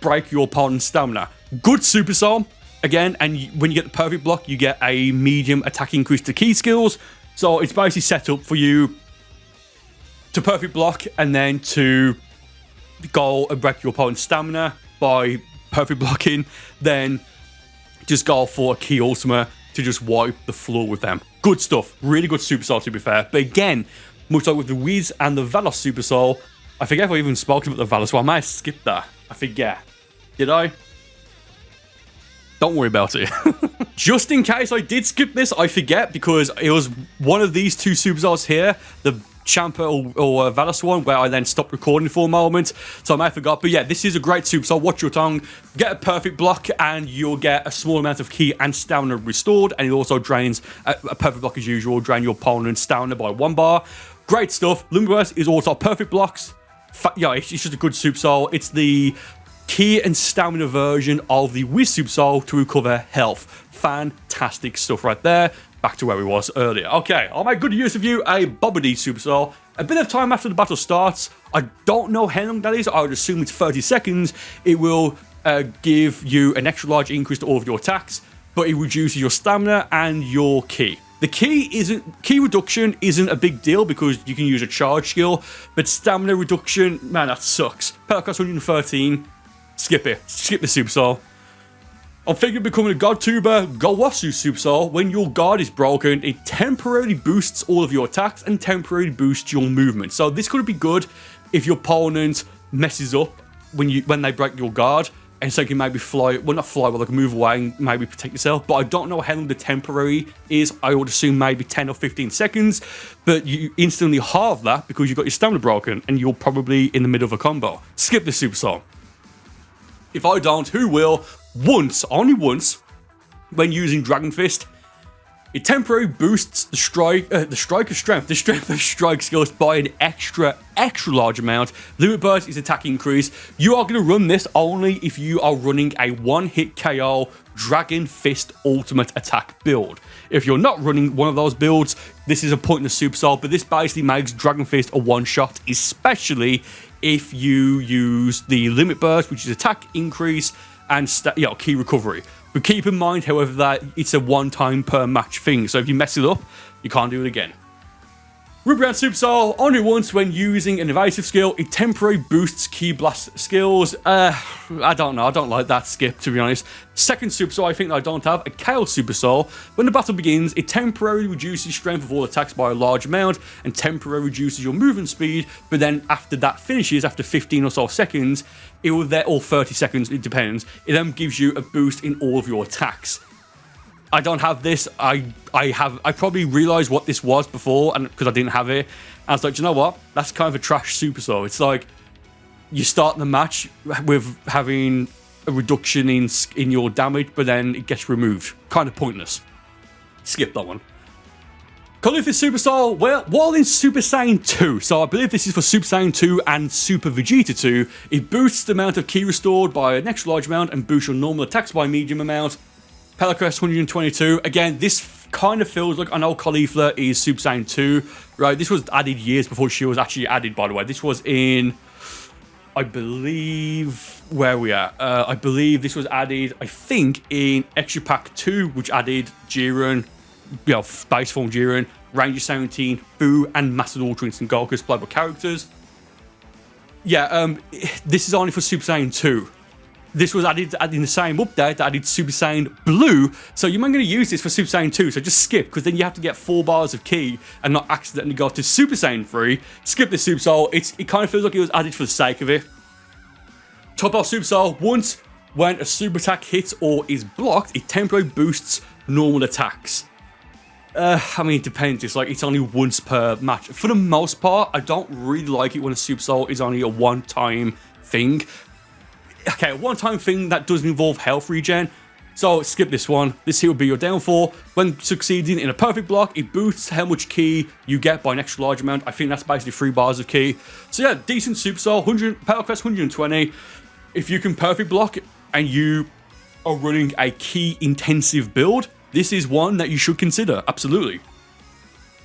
break your opponent's stamina. Good Super Soul. Again, and when you get the perfect block, you get a medium attack increase to key skills. So it's basically set up for you to perfect block and then to go and break your opponent's stamina by perfect blocking. Then just go for a key ultimate to just wipe the floor with them. Good stuff. Really good Super Soul, to be fair. But again, much like with the Wiz and the Valos Super Soul, I forget if I even spoke about the Valos, so I might have skipped that. I forget. Did I? Don't worry about it. Just in case I did skip this, I forget, because it was one of these 2 Super Souls here, the Champa or Valos one, where I then stopped recording for a moment, so I may have forgot. But yeah, this is a great Super Soul. Watch your tongue, get a perfect block, and you'll get a small amount of Ki and stamina restored, and it also drains, a perfect block as usual, drain your opponent's stamina by 1 bar. Great stuff. Lumberburst is also perfect blocks. Yeah, it's just a good Super Soul. It's the Ki and stamina version of the Wiz Super Soul to recover health. Fantastic stuff right there. Back to where we was earlier. Okay, I'll make good use of you, a Bobody Super Soul. A bit of time after the battle starts. I don't know how long that is. I would assume it's 30 seconds. It will give you an extra large increase to all of your attacks, but it reduces your stamina and your Ki. The Ki reduction isn't a big deal because you can use a charge skill, but stamina reduction, man, that sucks. Percos 113. Skip it. Skip the Super Soul. I'm thinking of becoming a God Tuber, Gowasu Super Soul. When your guard is broken, it temporarily boosts all of your attacks and temporarily boosts your movement. So this could be good if your opponent messes up when they break your guard, and so you can maybe fly, well not fly, but like move away and maybe protect yourself. But I don't know how long the temporary is. I would assume maybe 10 or 15 seconds, but you instantly halve that because you've got your stamina broken and you're probably in the middle of a combo. Skip the Super Soul. If I don't, who will? Once, only once, when using Dragon Fist, it temporarily boosts the strike of strike skills by an extra large amount. Limit Burst is attack increase. You are going to run this only if you are running a one-hit KO Dragon Fist ultimate attack build. If you're not running one of those builds, this is a pointless Super Soul, but this basically makes Dragon Fist a one-shot, especially if you use the Limit Burst, which is attack increase and Ki recovery. But keep in mind, however, that it's a one-time per match thing, so if you mess it up, you can't do it again. Ruby Super Soul, only once when using an evasive skill, it temporarily boosts Ki Blast skills. I don't know, I don't like that skip, to be honest. Second Super Soul I think that I don't have, a Chaos Super Soul. When the battle begins, it temporarily reduces strength of all attacks by a large amount and temporarily reduces your movement speed, but then after that finishes, after 15 or so seconds, it will or 30 seconds, it depends, it then gives you a boost in all of your attacks. I don't have this. I probably realised what this was before, and because I didn't have it, I was like, you know what? That's kind of a trash Super Soul. It's like you start the match with having a reduction in your damage, but then it gets removed. Kind of pointless. Skip that one. Caulifla Super Soul, well, while in Super Saiyan 2, so I believe this is for Super Saiyan 2 and Super Vegeta 2, it boosts the amount of Ki restored by an extra large amount and boosts your normal attacks by a medium amount. Pelacrest 122. Again, this kind of feels like, I know Caulifla is Super Saiyan 2, right? This was added years before she was actually added, by the way. This was in, I believe, where we are. I believe this was added, I think, in Extra Pack 2, which added Jiren, base form Jiren, Ranger 17, Fu, and Master Ultra Instinct Goku playable characters. Yeah, this is only for Super Saiyan 2. this was added in the same update that added Super Saiyan Blue, so you might going to use this for Super Saiyan 2, so just skip, because then you have to get 4 bars of ki and not accidentally go to Super Saiyan 3. Skip this Super Soul. It kind of feels like it was added for the sake of it. Top off Super Soul. Once when a super attack hits or is blocked, it temporarily boosts normal attacks. I mean, it depends. It's only once per match. For the most part, I don't really like it when a Super Soul is only a one-time thing. Okay, a one-time thing that doesn't involve health regen. So skip this one. This here will be your downfall. When succeeding in a perfect block, it boosts how much ki you get by an extra large amount. I think that's basically 3 bars of ki. So yeah, decent Super Soul. Power Quest 120. If you can perfect block and you are running a ki intensive build, this is one that you should consider. Absolutely.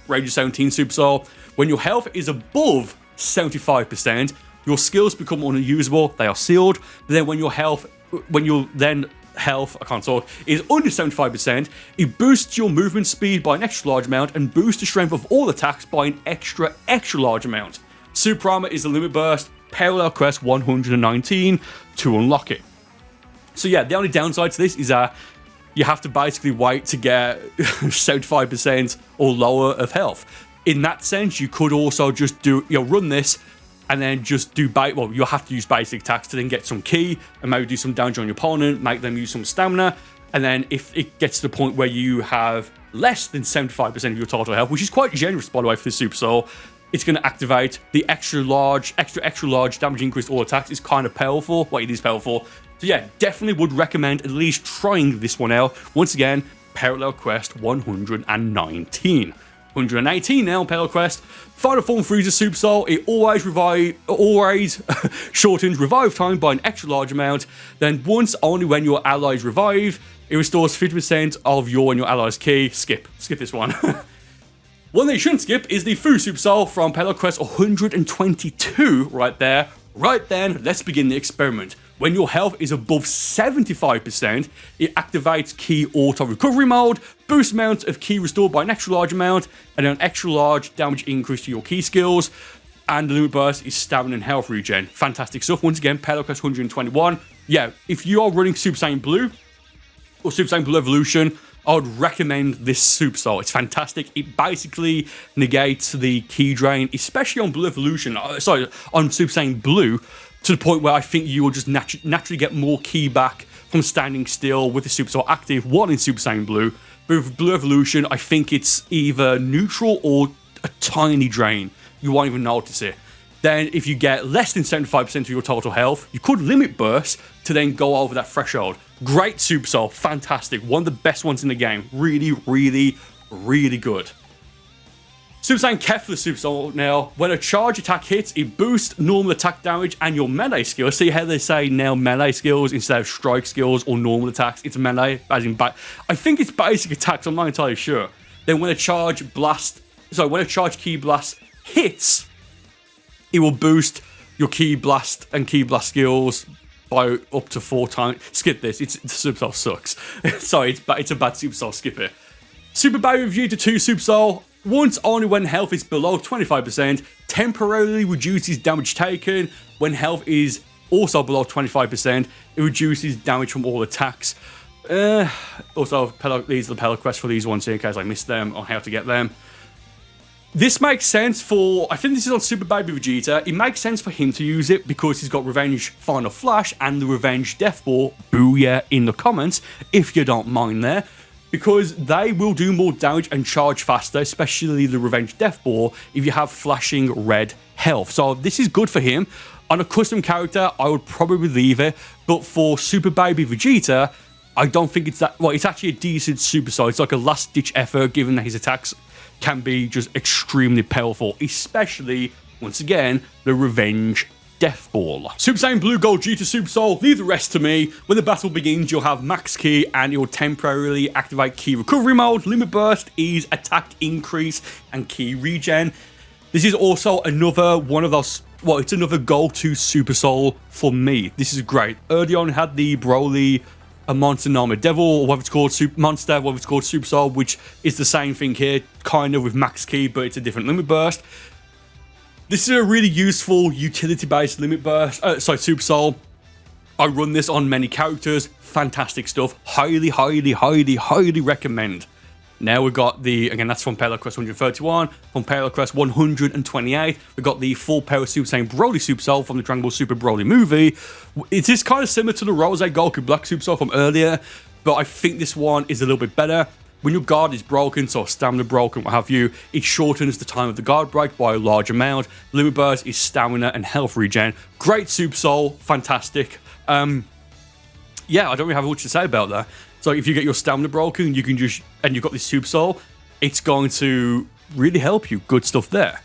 Ranger 17 Super Soul. When your health is above 75%, your skills become unusable. They are sealed. But then when your health is under 75%, it boosts your movement speed by an extra large amount and boosts the strength of all attacks by an extra large amount. Super Armor is the limit burst. Parallel Quest 119 to unlock it. So yeah, the only downside to this is that you have to basically wait to get 75% or lower of health. In that sense, you could also just run this and then just do you'll have to use basic attacks to then get some ki and maybe do some damage on your opponent, make them use some stamina, and then if it gets to the point where you have less than 75% of your total health, which is quite generous by the way for the Super Soul, it's going to activate the extra large damage increase to all attacks. Is kind of powerful. It is powerful. So yeah, definitely would recommend at least trying this one out. Once again, Parallel Quest 119. 118 now on Parallel Quest. Final Form Frieza Super Soul. It always shortens revive time by an extra large amount. Then only when your allies revive, it restores 50% of your and your allies' ki. Skip this one. One that you shouldn't skip is the Fu Super Soul from Parallel Quest 122 right there. Right then, let's begin the experiment. When your health is above 75%, it activates ki auto recovery mode, boost amount of ki restored by an extra large amount, and an extra large damage increase to your ki skills. And the limit burst is stamina and health regen. Fantastic stuff. Once again, Parallel Quest 121. Yeah, if you are running Super Saiyan Blue or Super Saiyan Blue Evolution, I would recommend this Super Soul. It's fantastic. It basically negates the ki drain, especially on Blue Evolution. On Super Saiyan Blue, to the point where I think you will just naturally get more ki back from standing still with the Super Soul active while in Super Saiyan Blue. But with Blue Evolution, I think it's either neutral or a tiny drain. You won't even notice it. Then if you get less than 75% of your total health, you could limit burst to then go over that threshold. Great Super Soul, fantastic. One of the best ones in the game. Really, really, really good. Super Saiyan Kefla Super Soul now. When a charge attack hits, it boosts normal attack damage and your melee skills. See how they say now melee skills instead of strike skills or normal attacks? It's melee, as in I think it's basic attacks, I'm not entirely sure. Then when a charge ki blast hits, it will boost your ki blast and ki blast skills by up to 4 times. Skip this. The Super Soul sucks. Sorry, it's a bad Super Soul. Skip it. Super Baby Vegeta 2 Super Soul. Once only when health is below 25%, temporarily reduces damage taken. When health is also below 25%, it reduces damage from all attacks. Also, these are the Parallel Quests for these ones here in case I missed them on how to get them. This makes sense for, I think this is on Super Baby Vegeta, it makes sense for him to use it because he's got Revenge Final Flash and the Revenge Death Ball, booyah in the comments, if you don't mind there, because they will do more damage and charge faster, especially the Revenge Death Ball, if you have flashing red health. So this is good for him. On a custom character, I would probably leave it, but for Super Baby Vegeta, I don't think it's that, well, it's actually a decent Super Soul. It's like a last-ditch effort, given that his attacks can be just extremely powerful, especially, once again, the Revenge Death Ball. Super Saiyan Blue Gold Vegeta Super Soul, leave the rest to me. When the battle begins, you'll have max ki and you'll temporarily activate ki recovery mode. Limit burst is attack increase and ki regen. This is also another one of those, well, it's another go-to Super Soul for me. This is great. Early on, had the Broly, a Monster Nama Devil, or whether it's called Super Monster, whether it's called Super Soul, which is the same thing here, kind of with max ki, but it's a different limit burst. This is a really useful utility-based limit burst, Super Soul. I run this on many characters. Fantastic stuff. Highly, highly, highly, highly recommend. Now we've got the, again, that's from Payload Quest 131, from Payload Quest 128. We've got the full power Super Saiyan Broly Super Soul from the Dragon Ball Super Broly movie. It is kind of similar to the Rose Goku Black Super Soul from earlier, but I think this one is a little bit better. When your guard is broken, so stamina broken, what have you, it shortens the time of the guard break by a large amount. Limit Burst is stamina and health regen. Great Super Soul, fantastic. Yeah, I don't really have much to say about that. So if you get your stamina broken, you can just, and you've got this Super Soul, it's going to really help you. Good stuff there.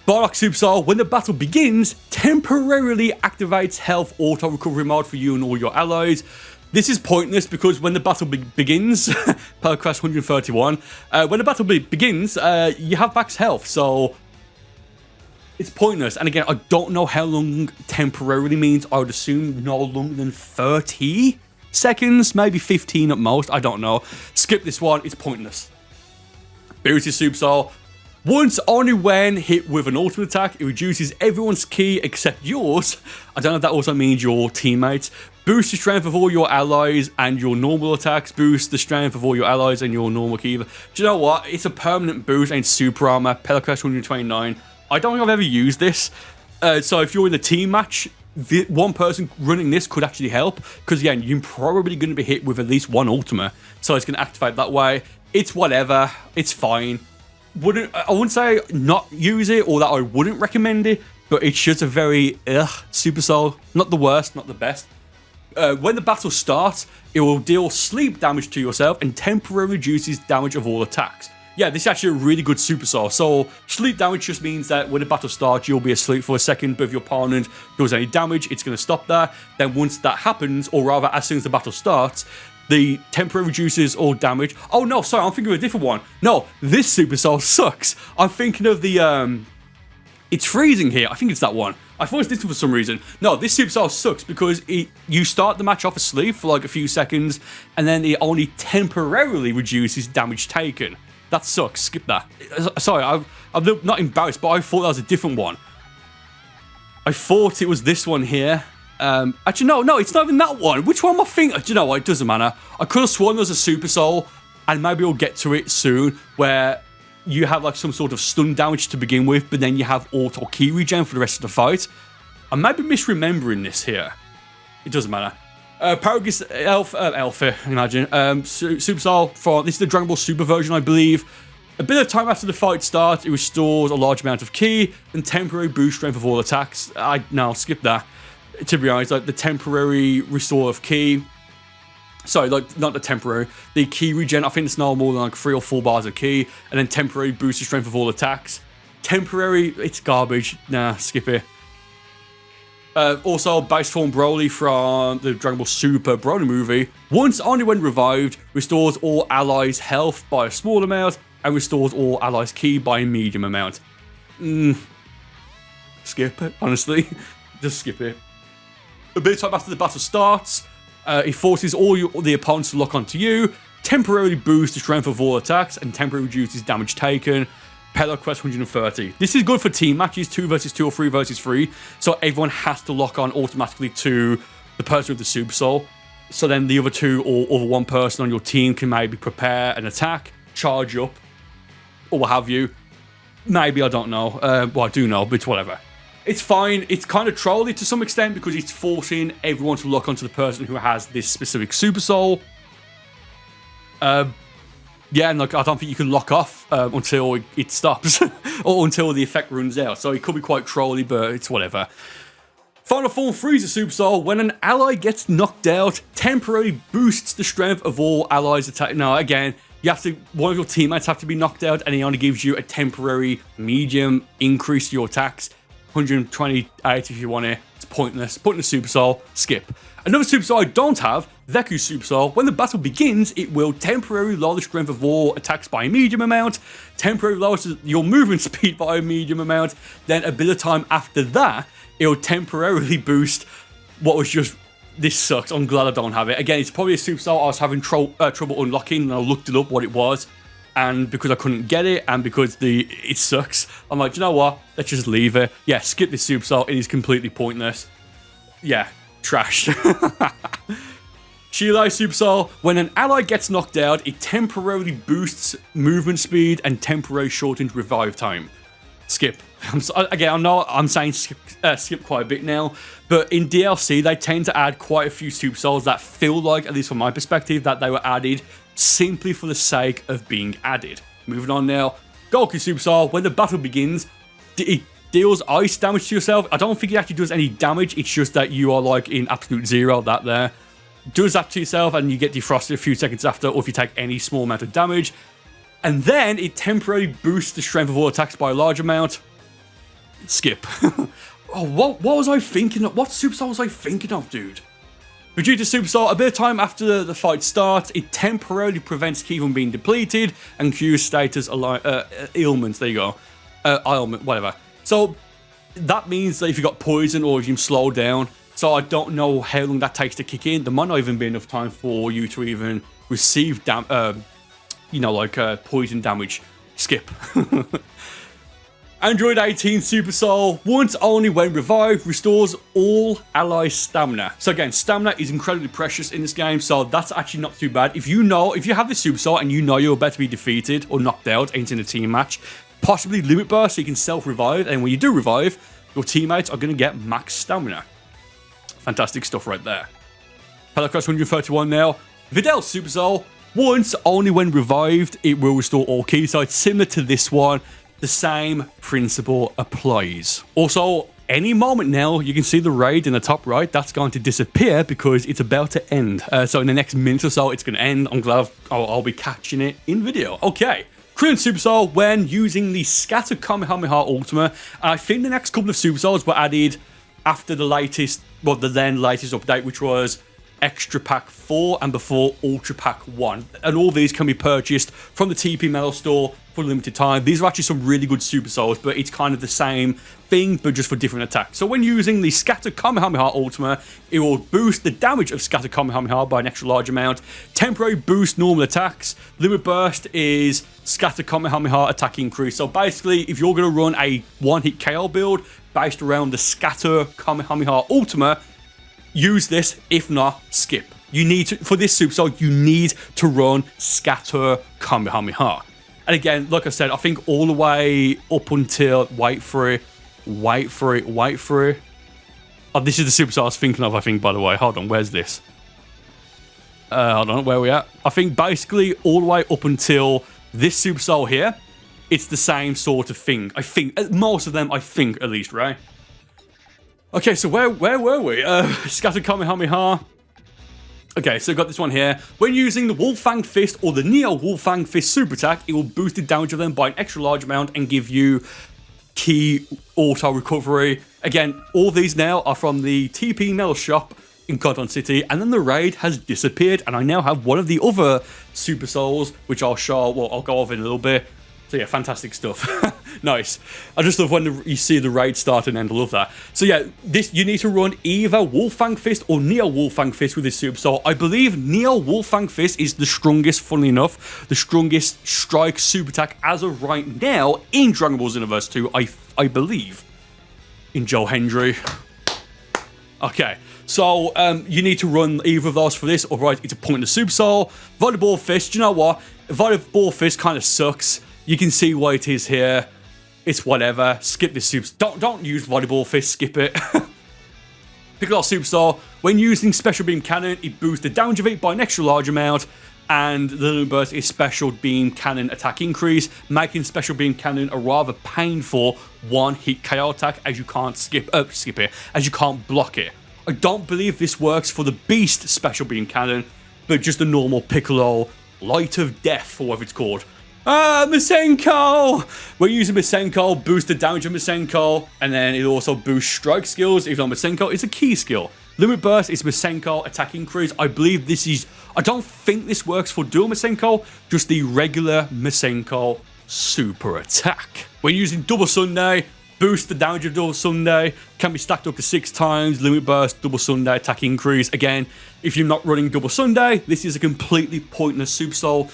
Bardock Super Soul, when the battle begins, temporarily activates health auto recovery mode for you and all your allies. This is pointless because when the battle begins, per Quest 131, when the battle begins, you have max health, so it's pointless. And again, I don't know how long temporarily means. I would assume no longer than 30 seconds, maybe 15 at most. I don't know. Skip this one. It's pointless. Boosted Super Soul. Once only when hit with an ultimate attack, it reduces everyone's ki except yours. I don't know if that also means your teammates. Boost the strength of all your allies and your normal attacks. Boost the strength of all your allies and your normal ki. Do you know what? It's a permanent boost and super armor. Payload Quest 129. I don't think I've ever used this. So if you're in a team match, one person running this could actually help. Because again, you're probably going to be hit with at least one ultimate. So it's going to activate that way. It's whatever. It's fine. I wouldn't say not use it or that I wouldn't recommend it. But it's just a very Super Soul. Not the worst, not the best. When the battle starts, it will deal sleep damage to yourself and temporarily reduces damage of all attacks. Yeah, this is actually a really good Super Soul. So, sleep damage just means that when the battle starts, you'll be asleep for a second, but if your opponent does any damage, it's going to stop there. Then once that happens, or rather as soon as the battle starts, the temporary reduces all damage. Oh no, sorry, I'm thinking of a different one. No, this Super Soul sucks. I'm thinking of the, it's freezing here. I think it's that one. I thought it's this one for some reason. No, this Super Soul sucks because you start the match off asleep for like a few seconds, and then it only temporarily reduces damage taken. That sucks. Skip that. Sorry, I'm not embarrassed, but I thought that was a different one. I thought it was this one here. Actually, no, it's not even that one. Which one am I thinking? Do you know what? It doesn't matter. I could have sworn there was a Super Soul, and maybe we'll get to it soon, where you have like some sort of stun damage to begin with, but then you have auto ki regen for the rest of the fight. I might be misremembering this here. It doesn't matter. Paragus Alpha, imagine. Super Soul, this is the Dragon Ball Super version, I believe. A bit of time after the fight starts, it restores a large amount of ki and temporary boost strength of all attacks. No, skip that. To be honest, like the temporary restore of ki. Sorry, like not the temporary. The ki regen, I think it's no more than like 3 or 4 bars of ki, and then temporary boost the strength of all attacks. Temporary, it's garbage. Nah, skip it. Also, base form Broly from the Dragon Ball Super Broly movie. Once only when revived, restores all allies' health by a small amount and restores all allies' ki by a medium amount. Skip it, honestly. Just skip it. A bit of time after the battle starts, it forces all the opponents to lock onto you, temporarily boosts the strength of all attacks, and temporarily reduces damage taken. Payload Quest 130. This is good for team matches, 2 versus 2 or 3 versus 3. So everyone has to lock on automatically to the person with the Super Soul. So then the other 2 or other 1 person on your team can maybe prepare an attack, charge up, or what have you. Maybe, I don't know. Well, I do know, but it's whatever. It's fine. It's kind of trolly to some extent because it's forcing everyone to lock onto the person who has this specific Super Soul. Yeah, and like, I don't think you can lock off until it stops or until the effect runs out. So it could be quite trolly, but it's whatever. Final form Frieza Super Soul. When an ally gets knocked out, temporarily boosts the strength of all allies attack. Now, again, one of your teammates have to be knocked out, and he only gives you a temporary medium increase to your attacks. 128 if you want it. It's pointless. Pointless Super Soul. Skip. Another Super Soul I don't have, Deku Super Soul. When the battle begins, it will temporarily lower the strength of all attacks by a medium amount, temporarily lowers your movement speed by a medium amount, then a bit of time after that, it will temporarily boost what was just... This sucks. I'm glad I don't have it. Again, it's probably a Super Soul I was having trouble unlocking, and I looked it up what it was. And because I couldn't get it, and because it sucks, I'm like, you know what? Let's just leave it. Yeah, skip this Super Soul. It is completely pointless. Yeah, Trashed. Shilai Super Soul. When an ally gets knocked out, it temporarily boosts movement speed and temporarily shortens revive time. Skip. Again, I know I'm saying skip quite a bit now, but in DLC, they tend to add quite a few Super Souls that feel like, at least from my perspective, that they were added simply for the sake of being added. Moving on now. Goku Super Soul. When the battle begins, it deals ice damage to yourself. I don't think it actually does any damage. It's just that you are like in absolute zero, that there. Does that to yourself and you get defrosted a few seconds after, or if you take any small amount of damage. And then it temporarily boosts the strength of all attacks by a large amount. Skip. Oh, what was I thinking of? What Super Soul was I thinking of, dude? Vegeta Super Soul. A bit of time after the fight starts, it temporarily prevents ki from being depleted and cures status ailments. There you go. Ailment, whatever. So that means that if you got poison or if you slow down, so I don't know how long that takes to kick in. There might not even be enough time for you to even receive poison damage. Skip. Android 18 Super Soul, once only when revived, restores all ally stamina. So again, stamina is incredibly precious in this game, so that's actually not too bad. If you have this Super Soul and you know you're about to be defeated or knocked out in a team match, possibly limit burst so you can self-revive, and when you do revive, your teammates are going to get max stamina. Fantastic stuff right there. Pelacross 131 now. Videl Super Soul, once only when revived, it will restore all ki, so it's similar to this one. The same principle applies. Also, any moment now, you can see the raid in the top right. That's going to disappear because it's about to end. So in the next minute or so, it's going to end. I'm glad I'll be catching it in video. Okay. Krillin Super Soul when using the Scatter Kamehameha Ultima. I think the next couple of Super Souls were added after the latest, the then latest update, which was Extra Pack 4 and before Ultra Pack 1. And all these can be purchased from the TP Metal Store for a limited time. These are actually some really good Super Souls, but it's kind of the same thing, but just for different attacks. So when using the Scatter Kamehameha Ultima, it will boost the damage of Scatter Kamehameha by an extra large amount. Temporary boost normal attacks. Limit Burst is Scatter Kamehameha attack increase. So basically, if you're going to run a one-hit KO build based around the Scatter Kamehameha Ultima, use this. If not, skip. You need to, for this Super Soul, you need to run Scatter Kamehameha. And again, like I said, I think all the way up until, wait for it. Oh, this is the Super Soul I was thinking of, I think, by the way. Hold on, where's this? Hold on, where are we at? I think basically all the way up until this Super Soul here, it's the same sort of thing. I think, most of them, I think, at least, right? Okay, so where were we? Scatter Kamehameha. Okay, so I got this one here. When using the Wolfang Fist or the Neo Wolfang Fist super attack, it will boost the damage of them by an extra large amount and give you ki auto recovery. Again, all these now are from the TP Metal Shop in Cotton City, and then the raid has disappeared, and I now have one of the other Super Souls, which I'll show, well, I'll go over in a little bit. So yeah, fantastic stuff. Nice. I just love when you see the raid start and end. I love that. So yeah, you need to run either Wolfang Fist or Neo Wolfang Fist with this Super Soul. I believe Neo Wolfang Fist is the strongest, funnily enough, the strongest strike super attack as of right now in Dragon Ball Xenoverse 2, I believe. In Joe Hendry. Okay. So, you need to run either of those for this, otherwise it's a pointless Super Soul. Volleyball Fist, do you know what? Volleyball Fist kind of sucks. You can see why it is here. It's whatever. Skip this Super Soul. Don't use Volleyball Fist, skip it. Piccolo Super Soul. When using Special Beam Cannon, it boosts the damage of it by an extra large amount, and the Limit Burst is Special Beam Cannon attack increase, making Special Beam Cannon a rather painful one-hit KO attack as you can't skip it, as you can't block it. I don't believe this works for the Beast Special Beam Cannon, but just the normal Piccolo Light of Death, or whatever it's called. Masenko! When using Masenko, boost the damage of Masenko, and then it also boosts strike skills, even though Masenko is a key skill. Limit Burst is Masenko attack increase. I believe this is, I don't think this works for dual Masenko, just the regular Masenko super attack. When using Double Sunday, boost the damage of Double Sunday, can be stacked up to 6 times, Limit Burst, Double Sunday attack increase. Again, if you're not running Double Sunday, this is a completely pointless Super Soul.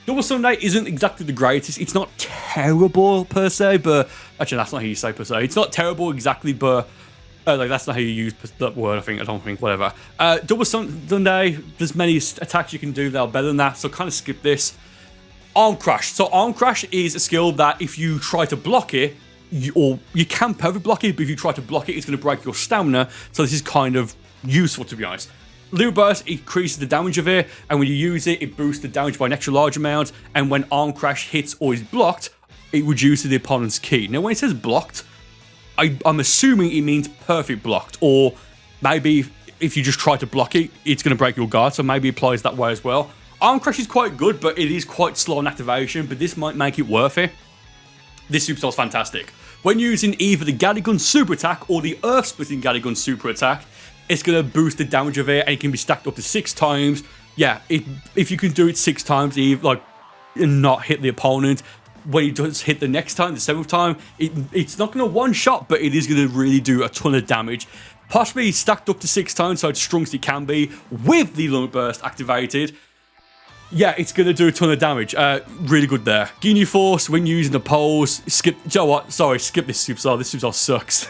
Double Sunday isn't exactly the greatest. It's not terrible per se, but actually that's not how you say per se. It's not terrible exactly, but Like, that's not how you use that word, I don't think, whatever. Double Sunday, there's many attacks you can do that are better than that, so kind of skip this. Arm Crash. So Arm Crash is a skill that if you try to block it, you can perfect block it, but if you try to block it, it's going to break your stamina, so this is kind of useful, to be honest. Limit Burst increases the damage of it, and when you use it, it boosts the damage by an extra large amount, and when Arm Crash hits or is blocked, it reduces the opponent's ki. Now, when it says blocked, I'm assuming it means perfect blocked, or maybe if you just try to block it, it's going to break your guard, so maybe it applies that way as well. Arm Crash is quite good, but it is quite slow on activation, but this might make it worth it. This super is fantastic. When using either the Kaioken super attack or the Earth Splitting Kaioken super attack, it's going to boost the damage of it, and it can be stacked up to 6 times. Yeah, if you can do it 6 times, and not hit the opponent, when it does hit the next time, the 7th time, it's not going to one-shot, but it is going to really do a ton of damage. Possibly stacked up to 6 times, so it's strong as it can be, with the Limit Burst activated. Yeah, it's going to do a ton of damage. Really good there. Ginyu Force, when using the poles, skip... You know what? Sorry, skip this superstar. This superstar sucks.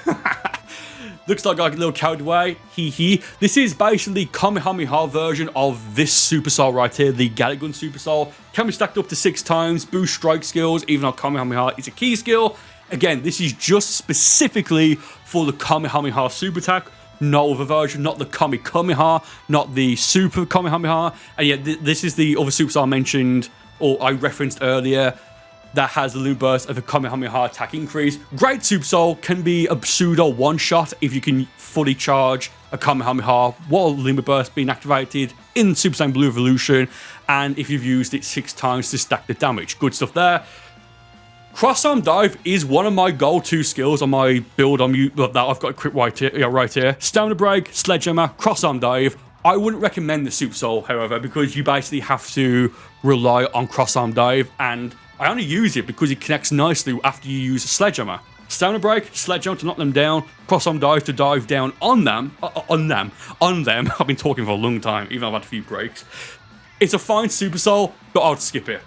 Looks like I got a little carried away. Hee. This is basically Kamehameha version of this superstar right here, the Kaioken superstar. Can be stacked up to 6 times, boost strike skills, even though Kamehameha is a key skill. Again, this is just specifically for the Kamehameha super attack. No other version, not the Kamehameha, not the Super Kamehameha. And yet, this is the other superstar I mentioned, or I referenced earlier, that has the Limit Burst of a Kamehameha attack increase. Great Super Soul, can be a pseudo one-shot if you can fully charge a Kamehameha while Limit Burst being activated in Super Saiyan Blue Evolution, and if you've used it 6 times to stack the damage. Good stuff there. Cross-arm dive is one of my go-to skills on my build that I've got equipped right here. Stamina break, sledgehammer, cross-arm dive. I wouldn't recommend the Super Soul, however, because you basically have to rely on cross-arm dive, and I only use it because it connects nicely after you use a sledgehammer. Stamina break, sledgehammer to knock them down, cross-arm dive to dive down on them. I've been talking for a long time, even though I've had a few breaks. It's a fine Super Soul, but I'll skip it.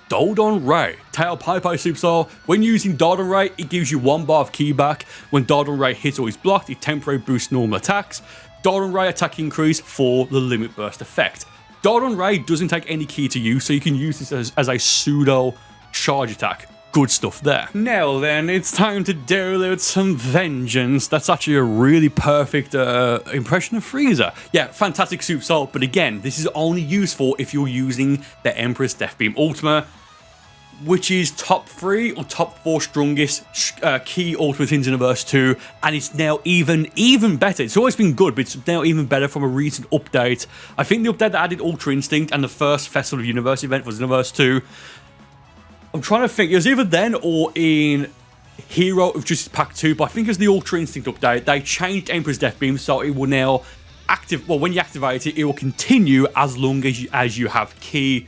Dodon Ray, Tail Pai Super Soul. When using Dodon Ray, it gives you 1 bar of ki back. When Dodon Ray hits or is blocked, it temporarily boosts normal attacks. Dodon Ray attack increase for the Limit Burst effect. Dodon Ray doesn't take any ki to use, so you can use this as a pseudo charge attack. Good stuff there. Now then, it's time to dole out some vengeance. That's actually a really perfect impression of Frieza. Yeah, fantastic Super Soul, but again, this is only useful if you're using the Empress Death Beam Ultima, which is top 3 or top 4 strongest key ultimates in Xenoverse 2, and it's now even better. It's always been good, but it's now even better from a recent update. I think the update that added Ultra Instinct and the first Festival of Universe event for Xenoverse 2. I'm trying to think, it was either then or in Hero of Justice Pack 2, but I think it was the Ultra Instinct update. They changed Emperor's Death Beam, so it will now when you activate it, it will continue as long as you have ki,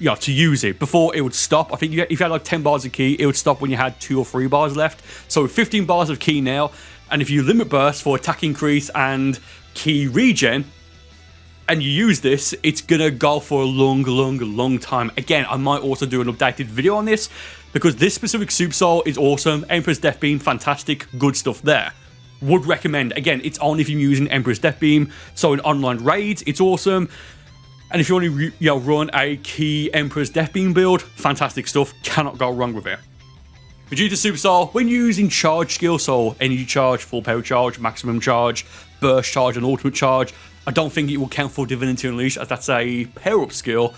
to use it. Before, it would stop. I think if you had like 10 bars of ki, it would stop when you had 2 or 3 bars left. So 15 bars of ki now, and if you Limit Burst for attack increase and ki regen, and you use this, it's gonna go for a long time. Again, I might also do an updated video on this, because this specific Super Soul is awesome. Emperor's Death Beam, fantastic, good stuff there. Would recommend. Again, it's only if you're using Emperor's Death Beam, so in online raids, it's awesome. And if you want to run a key Emperor's Death Beam build, fantastic stuff, cannot go wrong with it. Vegeta Super Soul, when using charge skill, so energy charge, full power charge, maximum charge, burst charge, and ultimate charge, I don't think it will count for Divinity Unleashed, as that's a power-up skill.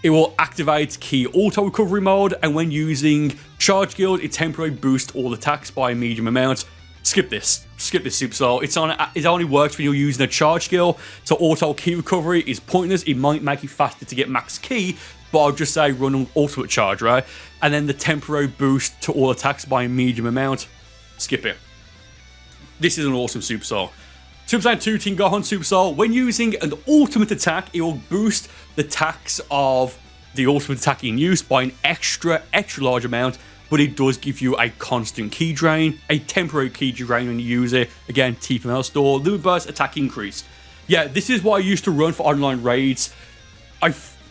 It will activate key auto recovery mode, and when using charge skills, it temporarily boosts all attacks by a medium amount. Skip this Super Soul. It only works when you're using a charge skill, so auto key recovery is pointless. It might make you faster to get max key, but I'll just say run on ultimate charge, right? And then the temporary boost to all attacks by a medium amount. Skip it. This is an awesome Super Soul. Super Saiyan 2 Team Gohan Super Soul. When using an ultimate attack, it will boost the attacks of the ultimate attack in use by an extra large amount, but it does give you a constant ki drain, a temporary ki drain when you use it. Again, TPML store, Limit Burst, attack increase. Yeah, this is what I used to run for online raids.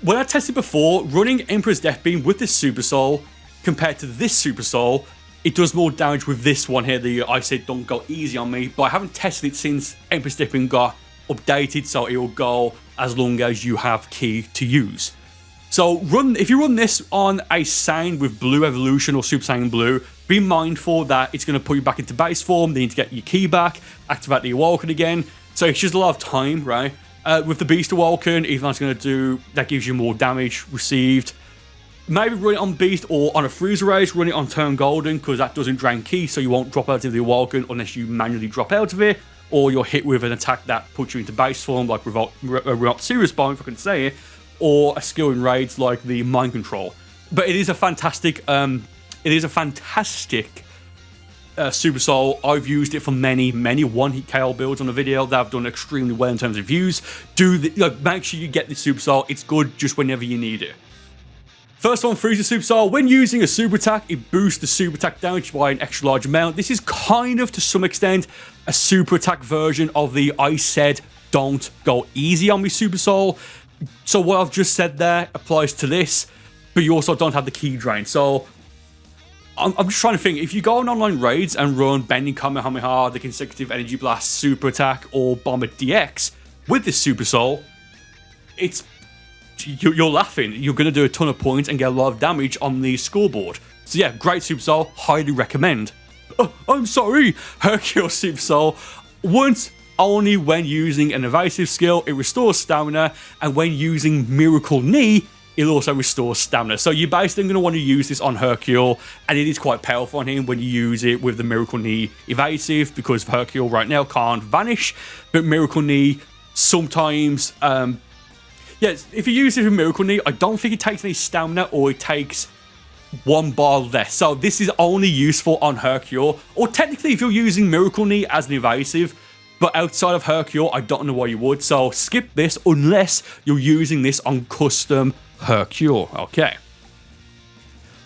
When I tested before, running Emperor's Death Beam with this Super Soul compared to this Super Soul, it does more damage with this one here. I said don't go easy on me, but I haven't tested it since Emperor Stipping got updated, so it will go as long as you have key to use. So if you run this on a Saiyan with blue evolution or Super Saiyan blue, be mindful that it's going to put you back into base form. They need to get your key back, activate the Awoken again. So it's just a lot of time, right? With the Beast Awoken, even though it's going to do, that gives you more damage received. Maybe run it on Beast or on a Freezer Race, run it on Turn Golden, because that doesn't drain key, so you won't drop out of the Awoken unless you manually drop out of it, or you're hit with an attack that puts you into base form, like Revolt Serious Bomb, if I can say it, or a skill in raids like the Mind Control. But it is a fantastic, Super Soul. I've used it for many one-hit KO builds on the video that have done extremely well in terms of views. Make sure you get this Super Soul. It's good just whenever you need it. First one, Freezer Super Soul. When using a super attack, it boosts the super attack damage by an extra large amount. This is kind of, to some extent, a super attack version of the I said don't go easy on me Super Soul. So what I've just said there applies to this, but you also don't have the key drain. So I'm just trying to think, if you go on online raids and run Bending Kamehameha, the Consecutive Energy Blast Super Attack, or Bomber DX with this Super Soul, you're laughing. You're going to do a ton of points and get a lot of damage on the scoreboard. So yeah, great Super Soul, highly recommend. Oh, I'm sorry, Hercule Super Soul. Only when using an evasive skill, it restores stamina, and when using Miracle Knee, it'll also restore stamina. So you're basically going to want to use this on Hercule, and it is quite powerful on him when you use it with the Miracle Knee evasive, because Hercule right now can't vanish, but Miracle Knee sometimes... Yes, if you use it with Miracle Knee, I don't think it takes any stamina, or it takes one bar less. So this is only useful on Hercule, or technically if you're using Miracle Knee as an evasive, but outside of Hercule, I don't know why you would. So skip this unless you're using this on custom Hercule. Okay.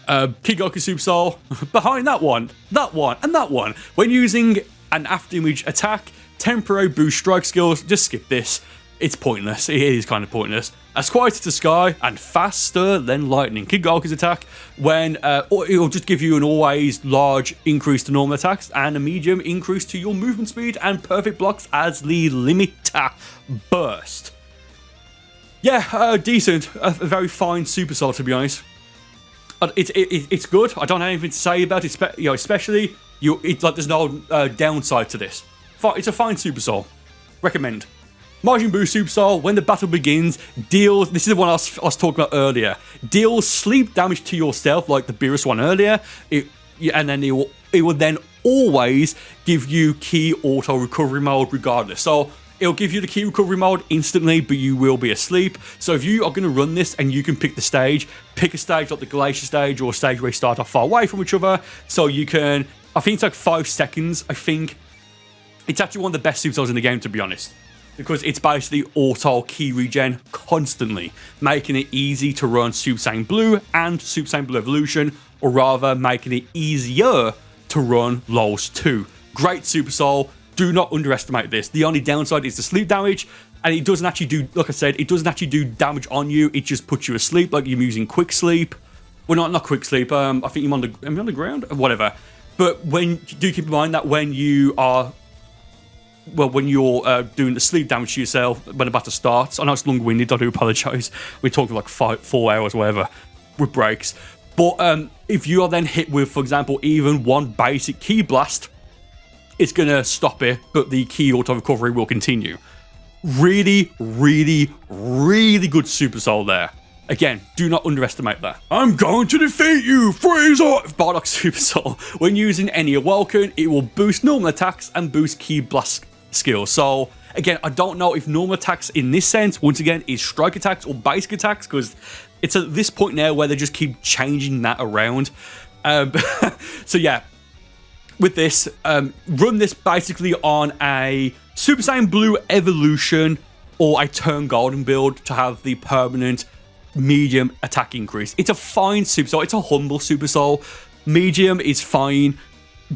Kid Goku Super Soul. Behind that one, and that one. When using an after image attack, temporary boost strike skills, just skip this. It's pointless. It is kind of pointless. As quiet as the sky and faster than lightning. Kid Goku's attack, it'll just give you an always large increase to normal attacks and a medium increase to your movement speed and perfect blocks as the limiter burst. Yeah, decent. A very fine Super Soul, to be honest. It's good. I don't have anything to say about it, especially there's no downside to this. It's a fine Super Soul. Recommend. Majin Buu Super Soul, when the battle begins, deals, this is the one I was talking about earlier, deals sleep damage to yourself, like the Beerus one earlier, and then it will then always give you key auto recovery mode regardless. So it'll give you the key recovery mode instantly, but you will be asleep. So if you are going to run this and you can pick a stage like the Glacier stage, or a stage where you start off far away from each other, so you can, I think it's like 5 seconds, I think. It's actually one of the best Super Souls in the game, to be honest, because it's basically auto key regen constantly, making it easy to run Super Saiyan Blue and Super Saiyan Blue Evolution, or rather making it easier to run LOLs 2. Great Super Soul, do not underestimate this. The only downside is the sleep damage, and it doesn't actually do, like I said, it doesn't actually do damage on you, it just puts you asleep, like you're using Quick Sleep. Well, not Quick Sleep, I think am I on the ground? Whatever. But do keep in mind that when you are... Well, when you're doing the sleep damage to yourself when the battle starts, I know it's long-winded, I do apologise. We're talking like 4 hours, whatever, with breaks. But if you are then hit with, for example, even one basic key blast, it's going to stop it, but the key auto recovery will continue. Really, really, really good Super Soul there. Again, do not underestimate that. I'm going to defeat you, Frieza! Bardock Super Soul. When using any Awoken, it will boost normal attacks and boost key blast skills. So again, I don't know if normal attacks in this sense, once again, is strike attacks or basic attacks, because it's at this point now where they just keep changing that around. So yeah, with this, run this basically on a Super Saiyan Blue Evolution or a Turn Golden build to have the permanent medium attack increase. It's a fine Super Soul. It's a humble Super Soul. Medium is fine,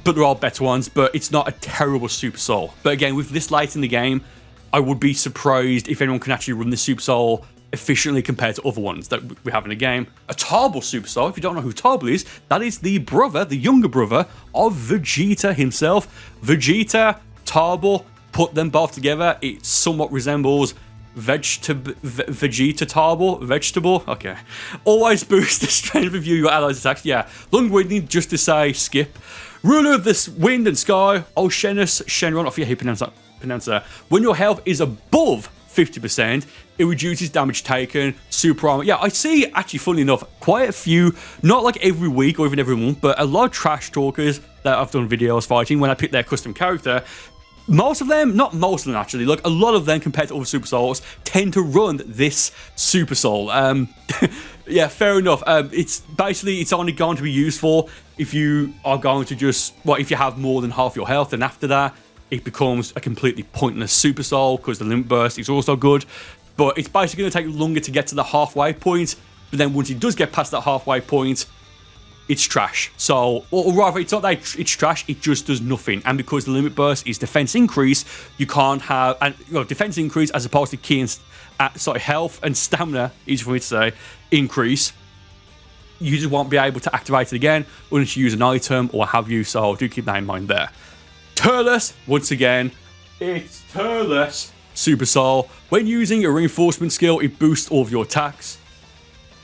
but there are better ones, but it's not a terrible Super Soul. But again, with this late in the game, I would be surprised if anyone can actually run the Super Soul efficiently compared to other ones that we have in the game. A Tarbell Super Soul, if you don't know who Tarbell is, that is the brother, the younger brother of Vegeta himself. Vegeta, Tarbell, put them both together, it somewhat resembles Vegeta Tarbell, vegetable. Okay. Always boost the strength of your allies' attacks. Yeah. Long-winded, just to say, skip. Ruler of this wind and sky, Oceanus Shenron. I forget how you pronounce that. When your health is above 50%, it reduces damage taken, super armor. Yeah, I see, actually, funny enough, quite a few, not like every week or even every month, but a lot of trash talkers that I've done videos fighting when I pick their custom character. Most of them, not most of them actually, like a lot of them compared to other Super Souls tend to run this Super Soul. Yeah, fair enough. It's basically, it's only going to be useful if you are going to just, well, if you have more than half your health, and after that, it becomes a completely pointless Super Soul because the limit burst is also good. But it's basically going to take longer to get to the halfway point, but then once it does get past that halfway point, it's trash. So, or rather, it's not that it's trash, it just does nothing. And because the limit burst is defense increase, you can't have, and defense increase as opposed to key and health and stamina, easy for me to say, increase. You just won't be able to activate it again unless you use an item or have you. So do keep that in mind there. Turles, once again, it's Turles Super Soul. When using a reinforcement skill, it boosts all of your attacks.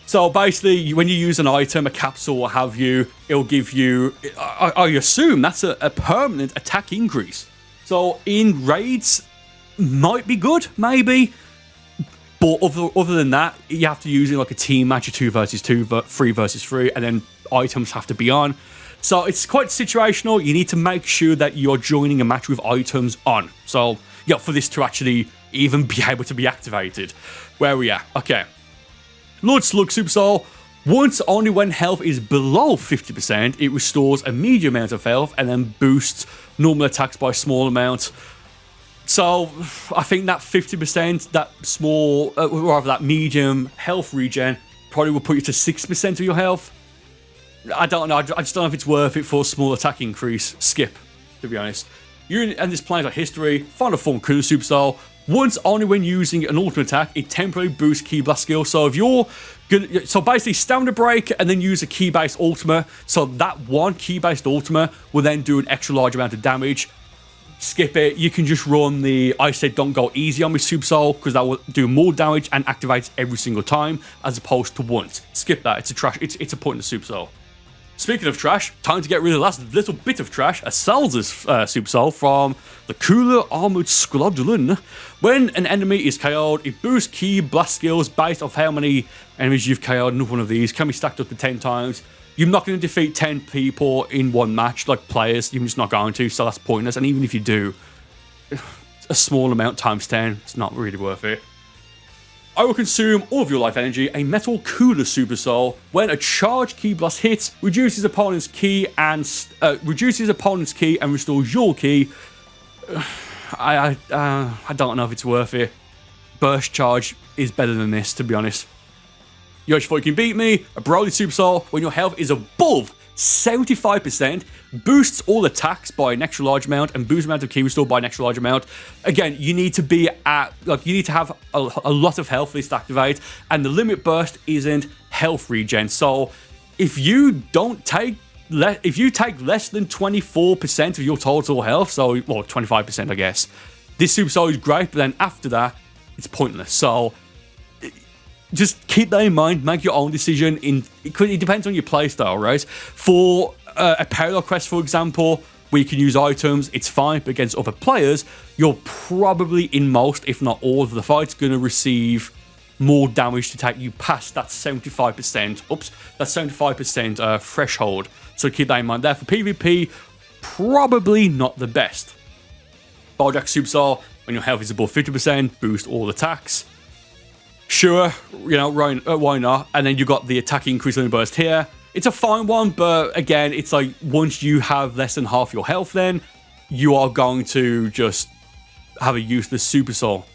So basically, when you use an item, a capsule, what have you, it'll give you, I assume that's a permanent attack increase. So in raids, might be good, maybe. But other than that, you have to use it like a team match, a 2 versus 2, 3 versus 3, and then items have to be on. So it's quite situational. You need to make sure that you're joining a match with items on. So, yeah, for this to actually even be able to be activated. Where are we at? Okay. Lord Slug Super Soul. Once only when health is below 50%, it restores a medium amount of health and then boosts normal attacks by a small amount. So I think that 50%, that small, rather that medium health regen, probably will put you to 6% of your health. I don't know. I just don't know if it's worth it for a small attack increase. Skip, to be honest. You're in this planet of history. Final form Cooler Super Soul. Once only when using an ultimate attack, it temporarily boosts Ki Blast skill. So if you're good, so basically stamina break and then use a Ki based ultimate. So that one Ki based ultimate will then do an extra large amount of damage. Skip it. You can just run the I said don't go easy on me Super Soul because that will do more damage and activates every single time as opposed to once. Skip that. It's a trash. It's a pointless Super Soul. Speaking of trash, time to get rid of the last little bit of trash, a Salza's Super Soul from the Cooler Armored Squadron. When an enemy is KO'd, it boosts Ki Blast skills based off how many enemies you've KO'd. Another one of these can be stacked up to 10 times. You're not going to defeat 10 people in one match, like players. You're just not going to, so that's pointless. And even if you do, a small amount times 10, it's not really worth it. I will consume all of your life energy, a Metal Cooler Super Soul. When a charged Ki Blast hits, reduces opponent's ki and restores your ki. I don't know if it's worth it. Burst Charge is better than this, to be honest. You actually thought you can beat me? A Broly Super Soul, when your health is above 75%, boosts all attacks by an extra large amount and boosts the amount of ki restored by an extra large amount. Again, you need to be at, like, you need to have a lot of health for this to activate, and the limit burst isn't health regen. So if you take less than 24% of your total health, so, well, 25% I guess, this Super Soul is great, but then after that, it's pointless. So just keep that in mind, make your own decision. It depends on your playstyle, right? For a parallel quest, for example, where you can use items, it's fine, but against other players, you're probably in most, if not all of the fights, going to receive more damage to take you past that 75% threshold. So keep that in mind there. For PvP, probably not the best. Bojack Super Soul, when your health is above 50%, boost all attacks. Sure, you know, why not? And then you got the attack increase on the burst here. It's a fine one, but again, it's like once you have less than half your health, then you are going to just have a useless Super Soul.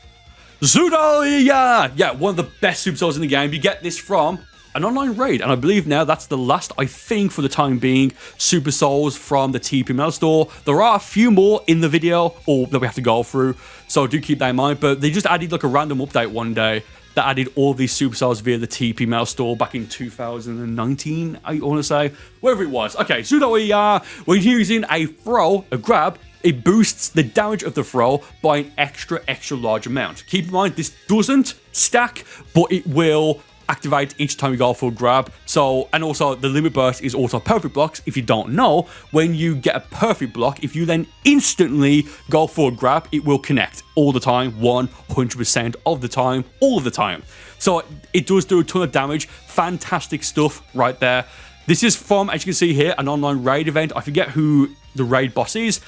Zudaya! Yeah, one of the best Super Souls in the game. You get this from an online raid, and I believe now that's the last, I think, for the time being, Super Souls from the TP Metal store. There are a few more in the video, or that we have to go through, so do keep that in mind. But they just added like a random update one day that added all these supercells via the TP Mail store back in 2019, I want to say. Wherever it was. Okay, so we are. When using a throw, a grab, it boosts the damage of the throw by an extra large amount. Keep in mind, this doesn't stack, but it will activate each time you go for a grab. So, and also the limit burst is also perfect blocks. If you don't know, when you get a perfect block, if you then instantly go for a grab, it will connect all the time, 100% of the time, all of the time. So it does do a ton of damage. Fantastic stuff right there. This is from, as you can see here, an online raid event. I forget who the raid boss is.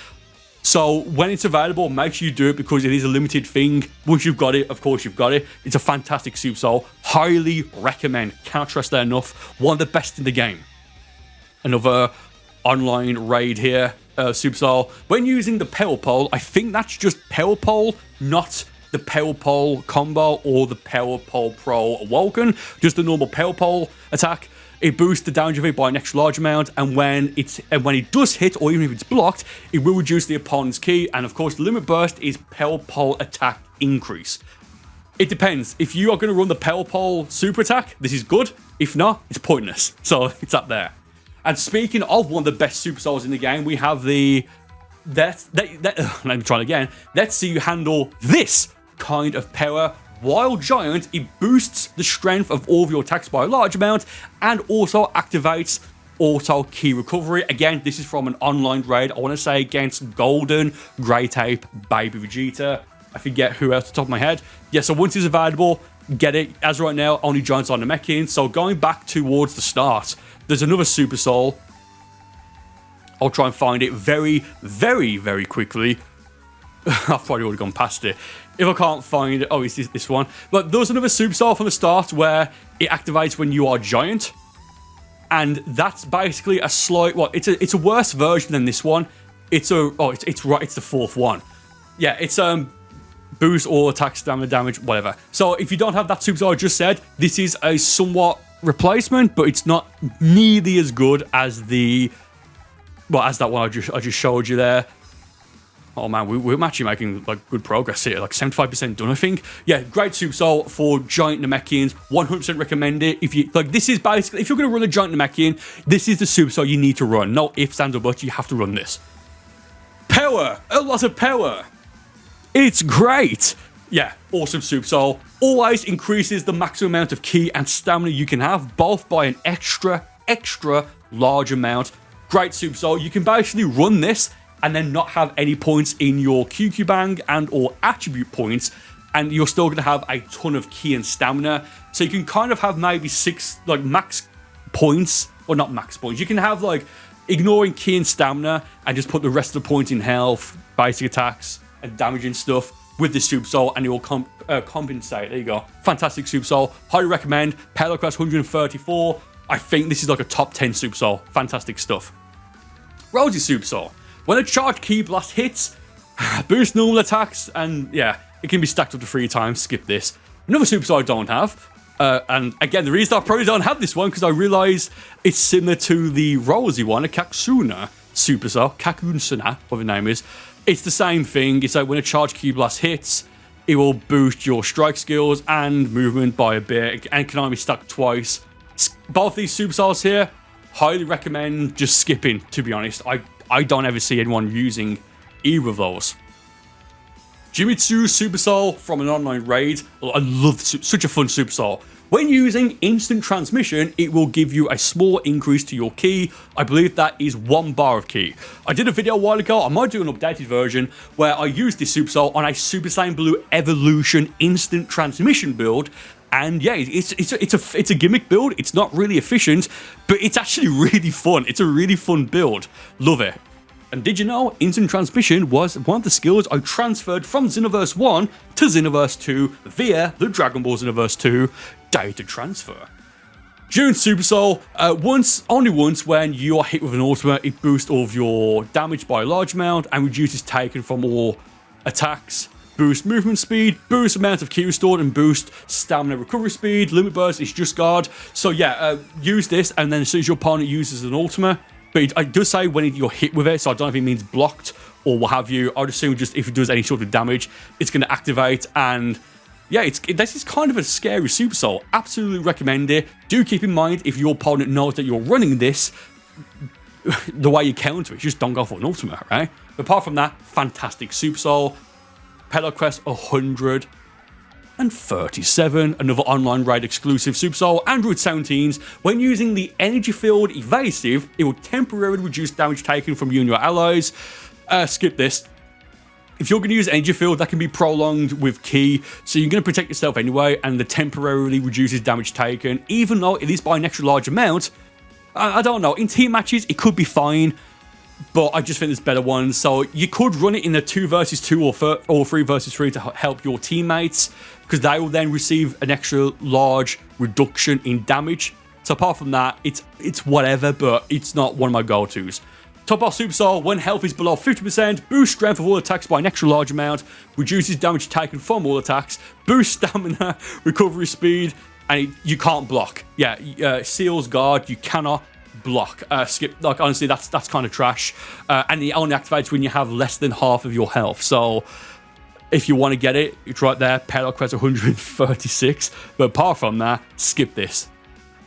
So when it's available, make sure you do it because it is a limited thing. Once you've got it, of course you've got it. It's a fantastic Super Soul. Highly recommend. Can't trust that enough. One of the best in the game. Another online raid here, Super Soul. When using the Power Pole, I think that's just Power Pole, not the Power Pole combo or the Power Pole Pro Awoken. Just the normal Power Pole attack. It boosts the damage of it by an extra large amount, and when it does hit, or even if it's blocked, it will reduce the opponent's ki. And of course, the limit burst is Power Pole attack increase. It depends. If you are going to run the Power Pole super attack, this is good. If not, it's pointless. So it's up there. And speaking of one of the best super souls in the game, we have the let me try it again. Let's see you handle this kind of power. While giant, it boosts the strength of all of your attacks by a large amount and also activates auto ki recovery. Again, this is from an online raid. I want to say against Golden, Grey Tape, Baby Vegeta. I forget who else off the top of my head. Yeah, so once it's available, get it. As right now, only giants on the Namekian. So going back towards the start, there's another Super Soul. I'll try and find it very, very, very quickly. I've probably already gone past it. If I can't find it, oh, it's this one. But there's another Super Soul from the start where it activates when you are giant, and that's basically a slight. Well, it's a worse version than this one. It's the fourth one. Yeah, it's boost all attack, stamina damage, whatever. So if you don't have that Super Soul I just said, this is a somewhat replacement, but it's not nearly as good as the as that one I just showed you there. Oh man, we're actually making like good progress here, like 75% done, I think. Yeah, great Super Soul for giant Namekians. 100% recommend it. If you like, this is basically, if you're going to run a giant Namekian, this is the Super Soul you need to run. No ifs, ands, or buts. You have to run this. Power, a lot of power. It's great. Yeah, awesome Super Soul. Always increases the maximum amount of ki and stamina you can have, both by an extra large amount. Great Super Soul. You can basically run this and then not have any points in your QQ Bang and or attribute points, and you're still going to have a ton of ki and stamina. So you can kind of have maybe 6 like max points, or not max points. You can have like ignoring ki and stamina and just put the rest of the points in health, basic attacks, and damage and stuff with the Super Soul, and it will compensate. There you go. Fantastic Super Soul. Highly recommend. Power class 134. I think this is like a top 10 Super Soul. Fantastic stuff. Rosie Super Soul. When a charged ki blast hits, boost normal attacks, and yeah, it can be stacked up to 3 times. Skip this. Another Super Soul I don't have, and again, the reason I probably don't have this one because I realise it's similar to the Rosie one, a Kakusuna Super Soul, Kakusuna, whatever the name is. It's the same thing. It's like when a charged ki blast hits, it will boost your strike skills and movement by a bit, and can only be stacked twice. Both these Super Souls here, highly recommend just skipping, to be honest. I don't ever see anyone using either of those. Jimitsu Super Soul from an online raid. I love such a fun Super Soul. When using instant transmission, it will give you a small increase to your ki. I believe that is 1 bar of ki. I did a video a while ago. I might do an updated version where I used this Super Soul on a Super Saiyan Blue Evolution instant transmission build. And yeah, it's a gimmick build. It's not really efficient, but it's actually really fun. It's a really fun build. Love it. And did you know instant transmission was one of the skills I transferred from Xenoverse 1 to Xenoverse 2 via the Dragon Ball Xenoverse 2 data transfer. During Super Soul, only once when you are hit with an ultimate, it boosts all of your damage by a large amount and reduces taken from all attacks. Boost movement speed, boost amount of ki restored, and boost stamina recovery speed. Limit burst is just guard. So yeah, use this, and then as soon as your opponent uses an ultimate, but it does say when you're hit with it, so I don't know if it means blocked or what have you. I'd assume just if it does any sort of damage, it's going to activate, and yeah, this is kind of a scary Super Soul. Absolutely recommend it. Do keep in mind, if your opponent knows that you're running this, the way you counter it, just don't go for an ultimate, right? But apart from that, fantastic Super Soul. Pedal Quest 137, another online raid exclusive Super Soul. Android 17s. When using the Energy Field Evasive, it will temporarily reduce damage taken from you and your allies. Skip this. If you're going to use Energy Field, that can be prolonged with Ki, so you're going to protect yourself anyway, and the temporarily reduces damage taken, even though it is by an extra large amount. I don't know, in team matches, it could be fine, but I just think there's better ones. So you could run it in a 2 versus 2 or 3 versus 3 to help your teammates, because they will then receive an extra large reduction in damage. So apart from that, it's whatever, but it's not one of my go-tos. Top off Super Soul, when health is below 50%, boost strength of all attacks by an extra large amount, reduces damage taken from all attacks, boost stamina, recovery speed, and you can't block. Yeah, seals guard, you cannot block. Skip, like honestly, that's kind of trash. And it only activates when you have less than half of your health. So if you want to get it, it's right there, Pedal Quest 136. But apart from that, skip this.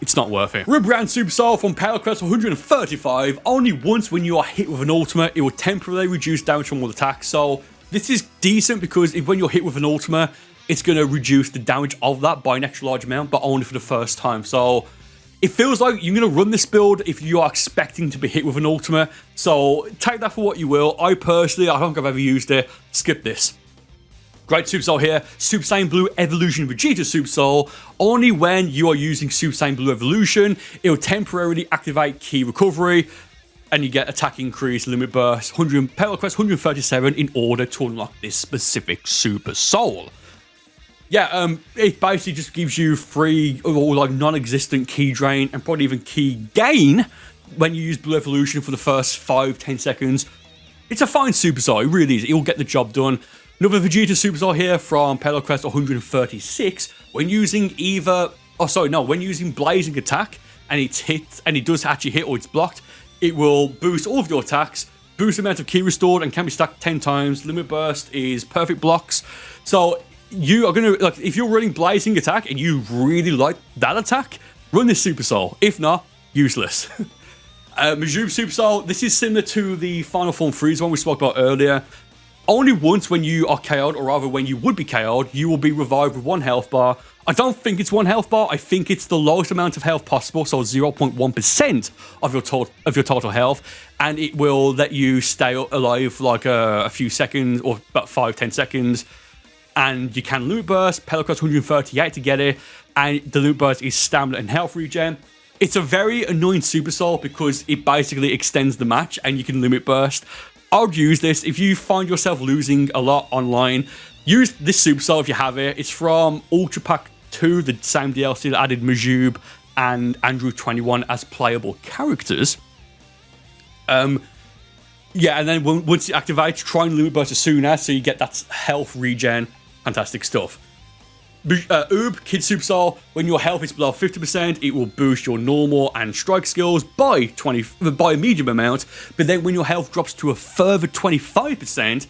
It's not worth it. Rebrand Super Soul from Pedal Quest 135. Only once when you are hit with an ultimate, it will temporarily reduce damage from all attacks. So this is decent because when you're hit with an ultimate, it's going to reduce the damage of that by an extra large amount, but only for the first time. So it feels like you're going to run this build if you are expecting to be hit with an ultimate. So take that for what you will. I don't think I've ever used it. Skip this. Great Super Soul here. Super Saiyan Blue Evolution Vegeta Super Soul. Only when you are using Super Saiyan Blue Evolution, it will temporarily activate Ki Recovery, and you get attack increase, limit burst, Pedal Quest 137 in order to unlock this specific Super Soul. Yeah, it basically just gives you free or like non-existent Ki drain and probably even Ki gain when you use Blue Evolution for the first 5-10 seconds. It's a fine Super Soul, it really is. It will get the job done. Another Vegeta Super Soul here from Pedal Quest 136. When using when using Blazing Attack and it's hit, and it does actually hit or it's blocked, it will boost all of your attacks, boost the amount of Ki restored, and can be stacked 10 times. Limit Burst is perfect blocks. So you are going to, like, if you're running Blazing Attack and you really like that attack, run this Super Soul. If not, useless. Majub Super Soul, this is similar to the Final Form Freeze one we spoke about earlier. Only once when you are KO'd, or rather when you would be KO'd, you will be revived with 1 health bar. I don't think it's 1 health bar. I think it's the lowest amount of health possible, so 0.1% of your total health, and it will let you stay alive for like a few seconds, or about 5-10 seconds. And you can loot burst, Pedal Quest 138 to get it, and the loot burst is stamina and health regen. It's a very annoying Super Soul because it basically extends the match, and you can limit burst. I would use this if you find yourself losing a lot online. Use this Super Soul if you have it. It's from Ultra Pack 2, the same DLC that added Majub and Android 21 as playable characters. Yeah, and then once it activates, try and limit burst as soon as, so you get that health regen. Fantastic stuff. Kid Super Soul, when your health is below 50%, it will boost your normal and strike skills by a medium amount, but then when your health drops to a further 25%,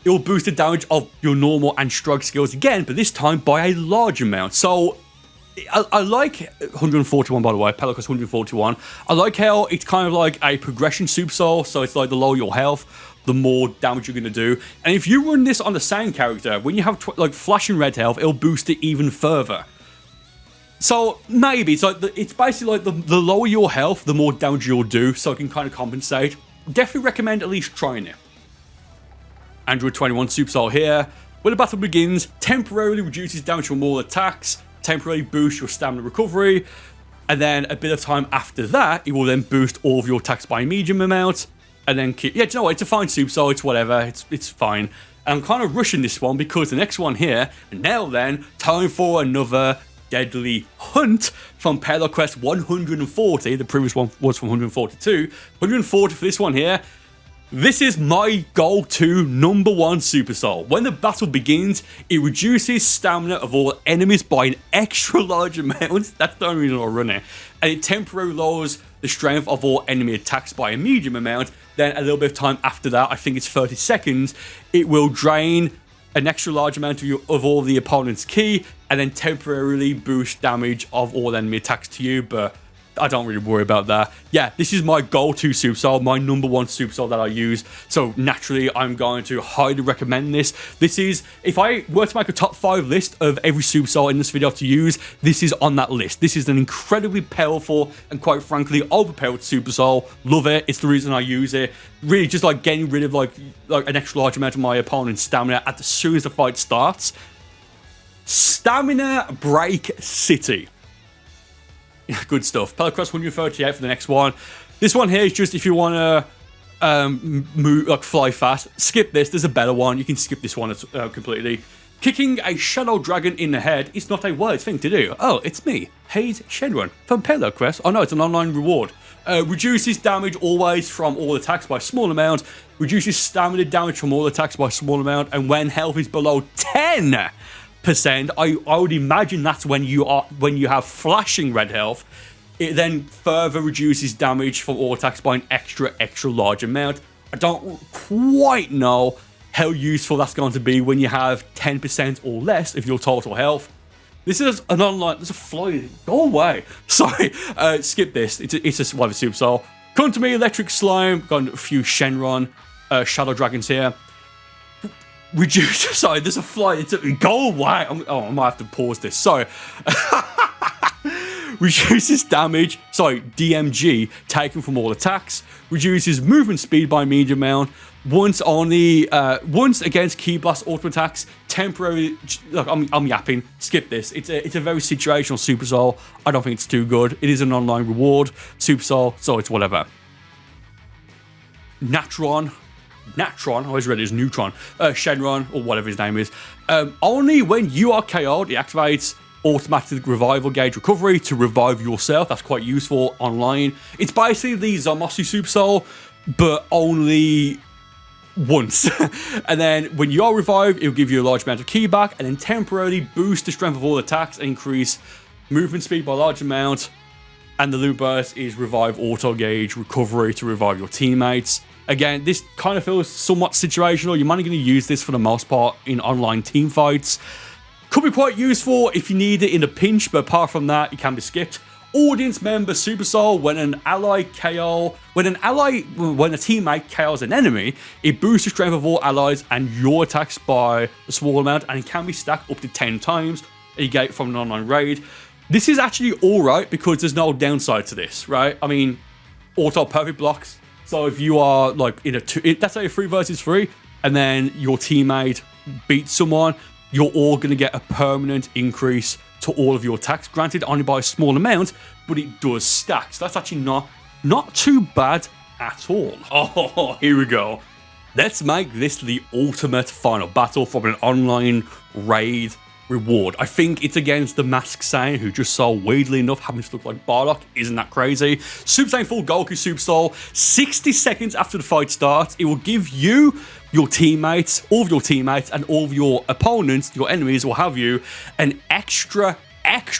it will boost the damage of your normal and strike skills again, but this time by a large amount. So I like 141, by the way, Pedal Quest 141. I like how it's kind of like a progression Super Soul, so it's like the lower your health, the more damage you're going to do. And if you run this on the Saiyan character, when you have like flashing red health, it'll boost it even further. So maybe it's basically like the lower your health, the more damage you'll do, so it can kind of compensate. Definitely recommend at least trying it. Android 21 Super Soul here. When the battle begins, temporarily reduces damage from all attacks, temporarily boosts your stamina recovery, and then a bit of time after that, it will then boost all of your attacks by a medium amount. And then keep, yeah, do you know what? It's a fine Super Soul, it's whatever, it's fine. And I'm kind of rushing this one because the next one here, and now then, time for another Deadly Hunt from Pedal Quest 140. The previous one was from 142. 140 for this one here. This is my go-to #1 Super Soul. When the battle begins, it reduces stamina of all enemies by an extra large amount. That's the only reason I run it. And it temporarily lowers the strength of all enemy attacks by a medium amount. Then a little bit of time after that, I think it's 30 seconds, it will drain an extra large amount of all the opponent's ki, and then temporarily boost damage of all enemy attacks to you, but I don't really worry about that. Yeah, this is my go-to super soul, my number one super soul that I use, so naturally I'm going to highly recommend this. This is, if I were to make a top 5 list of every super soul in this video to use, this is on that list. This is an incredibly powerful and quite frankly overpowered super soul. Love it. It's the reason I use it. Really just like getting rid of like an extra large amount of my opponent's stamina as soon as the fight starts. Stamina Break City. Good stuff. Pelacross 138 for the next one. This one here is just if you want to move, like fly fast. Skip this. There's a better one. You can skip this one completely. Kicking a shadow dragon in the head is not a wise thing to do. Oh, it's me, Hayes Shenron from Pelacross. Oh no, it's an online reward. Reduces damage always from all attacks by a small amount. Reduces stamina damage from all attacks by a small amount. And when health is below 10%, I would imagine that's when you have flashing red health. It then further reduces damage from all attacks by an extra large amount. I don't quite know how useful that's going to be when you have 10% or less of your total health. This is an online. There's a fly. Go away. Sorry. Skip this. It's a whatever super soul. Come to me, electric slime. Got a few Shenron shadow dragons here. Reduce. Sorry, there's a fly. Go away. I might have to pause this. Sorry. Reduces damage. Sorry, DMG taken from all attacks. Reduces movement speed by a medium amount. Once against Ki Blast auto attacks. Temporary. Look, I'm yapping. Skip this. It's a very situational super soul. I don't think it's too good. It is an online reward super soul, so it's whatever. Natron, I always read it as Neutron, Shenron, or whatever his name is. Only when you are KO'd, it activates automatic revival gauge recovery to revive yourself. That's quite useful online. It's basically the Zamasu Super Soul, but only once. And then when you are revived, it will give you a large amount of ki back, and then temporarily boost the strength of all attacks, increase movement speed by a large amount. And the loot burst is revive auto gauge recovery to revive your teammates. Again, this kind of feels somewhat situational. You're only going to use this for the most part in online team fights. Could be quite useful if you need it in a pinch, but apart from that, it can be skipped. Audience member Super Soul, when a teammate KOs an enemy, it boosts the strength of all allies and your attacks by a small amount, and it can be stacked up to 10 times. You get it from an online raid. This is actually alright because there's no downside to this, right? I mean, auto perfect blocks. So if you are like in let's say a 3 versus 3, and then your teammate beats someone, you're all going to get a permanent increase to all of your attacks. Granted, only by a small amount, but it does stack. So that's actually not too bad at all. Oh, here we go. Let's make this the ultimate final battle from an online raid reward. I think it's against the Masked Saiyan, who just so weirdly enough happens to look like Bardock. Isn't that crazy? Super Saiyan Full Goku Super Soul. 60 seconds after the fight starts, it will give you, your teammates, all of your teammates, and all of your opponents, your enemies, will have you an extra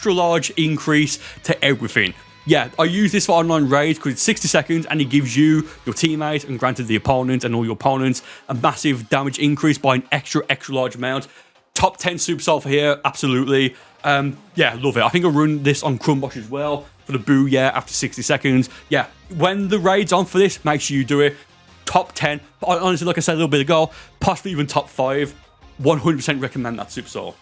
large increase to everything. Yeah, I use this for online raids because it's 60 seconds and it gives you, your teammates, and granted the opponent and all your opponents, a massive damage increase by an extra large amount. Top 10 Super Soul for here, absolutely. Yeah, love it. I think I'll run this on Crumbosh as well for the Booyah after 60 seconds. Yeah, when the raid's on for this, make sure you do it. Top 10. Honestly, like I said a little bit ago, possibly even top 5. 100% recommend that Super Soul.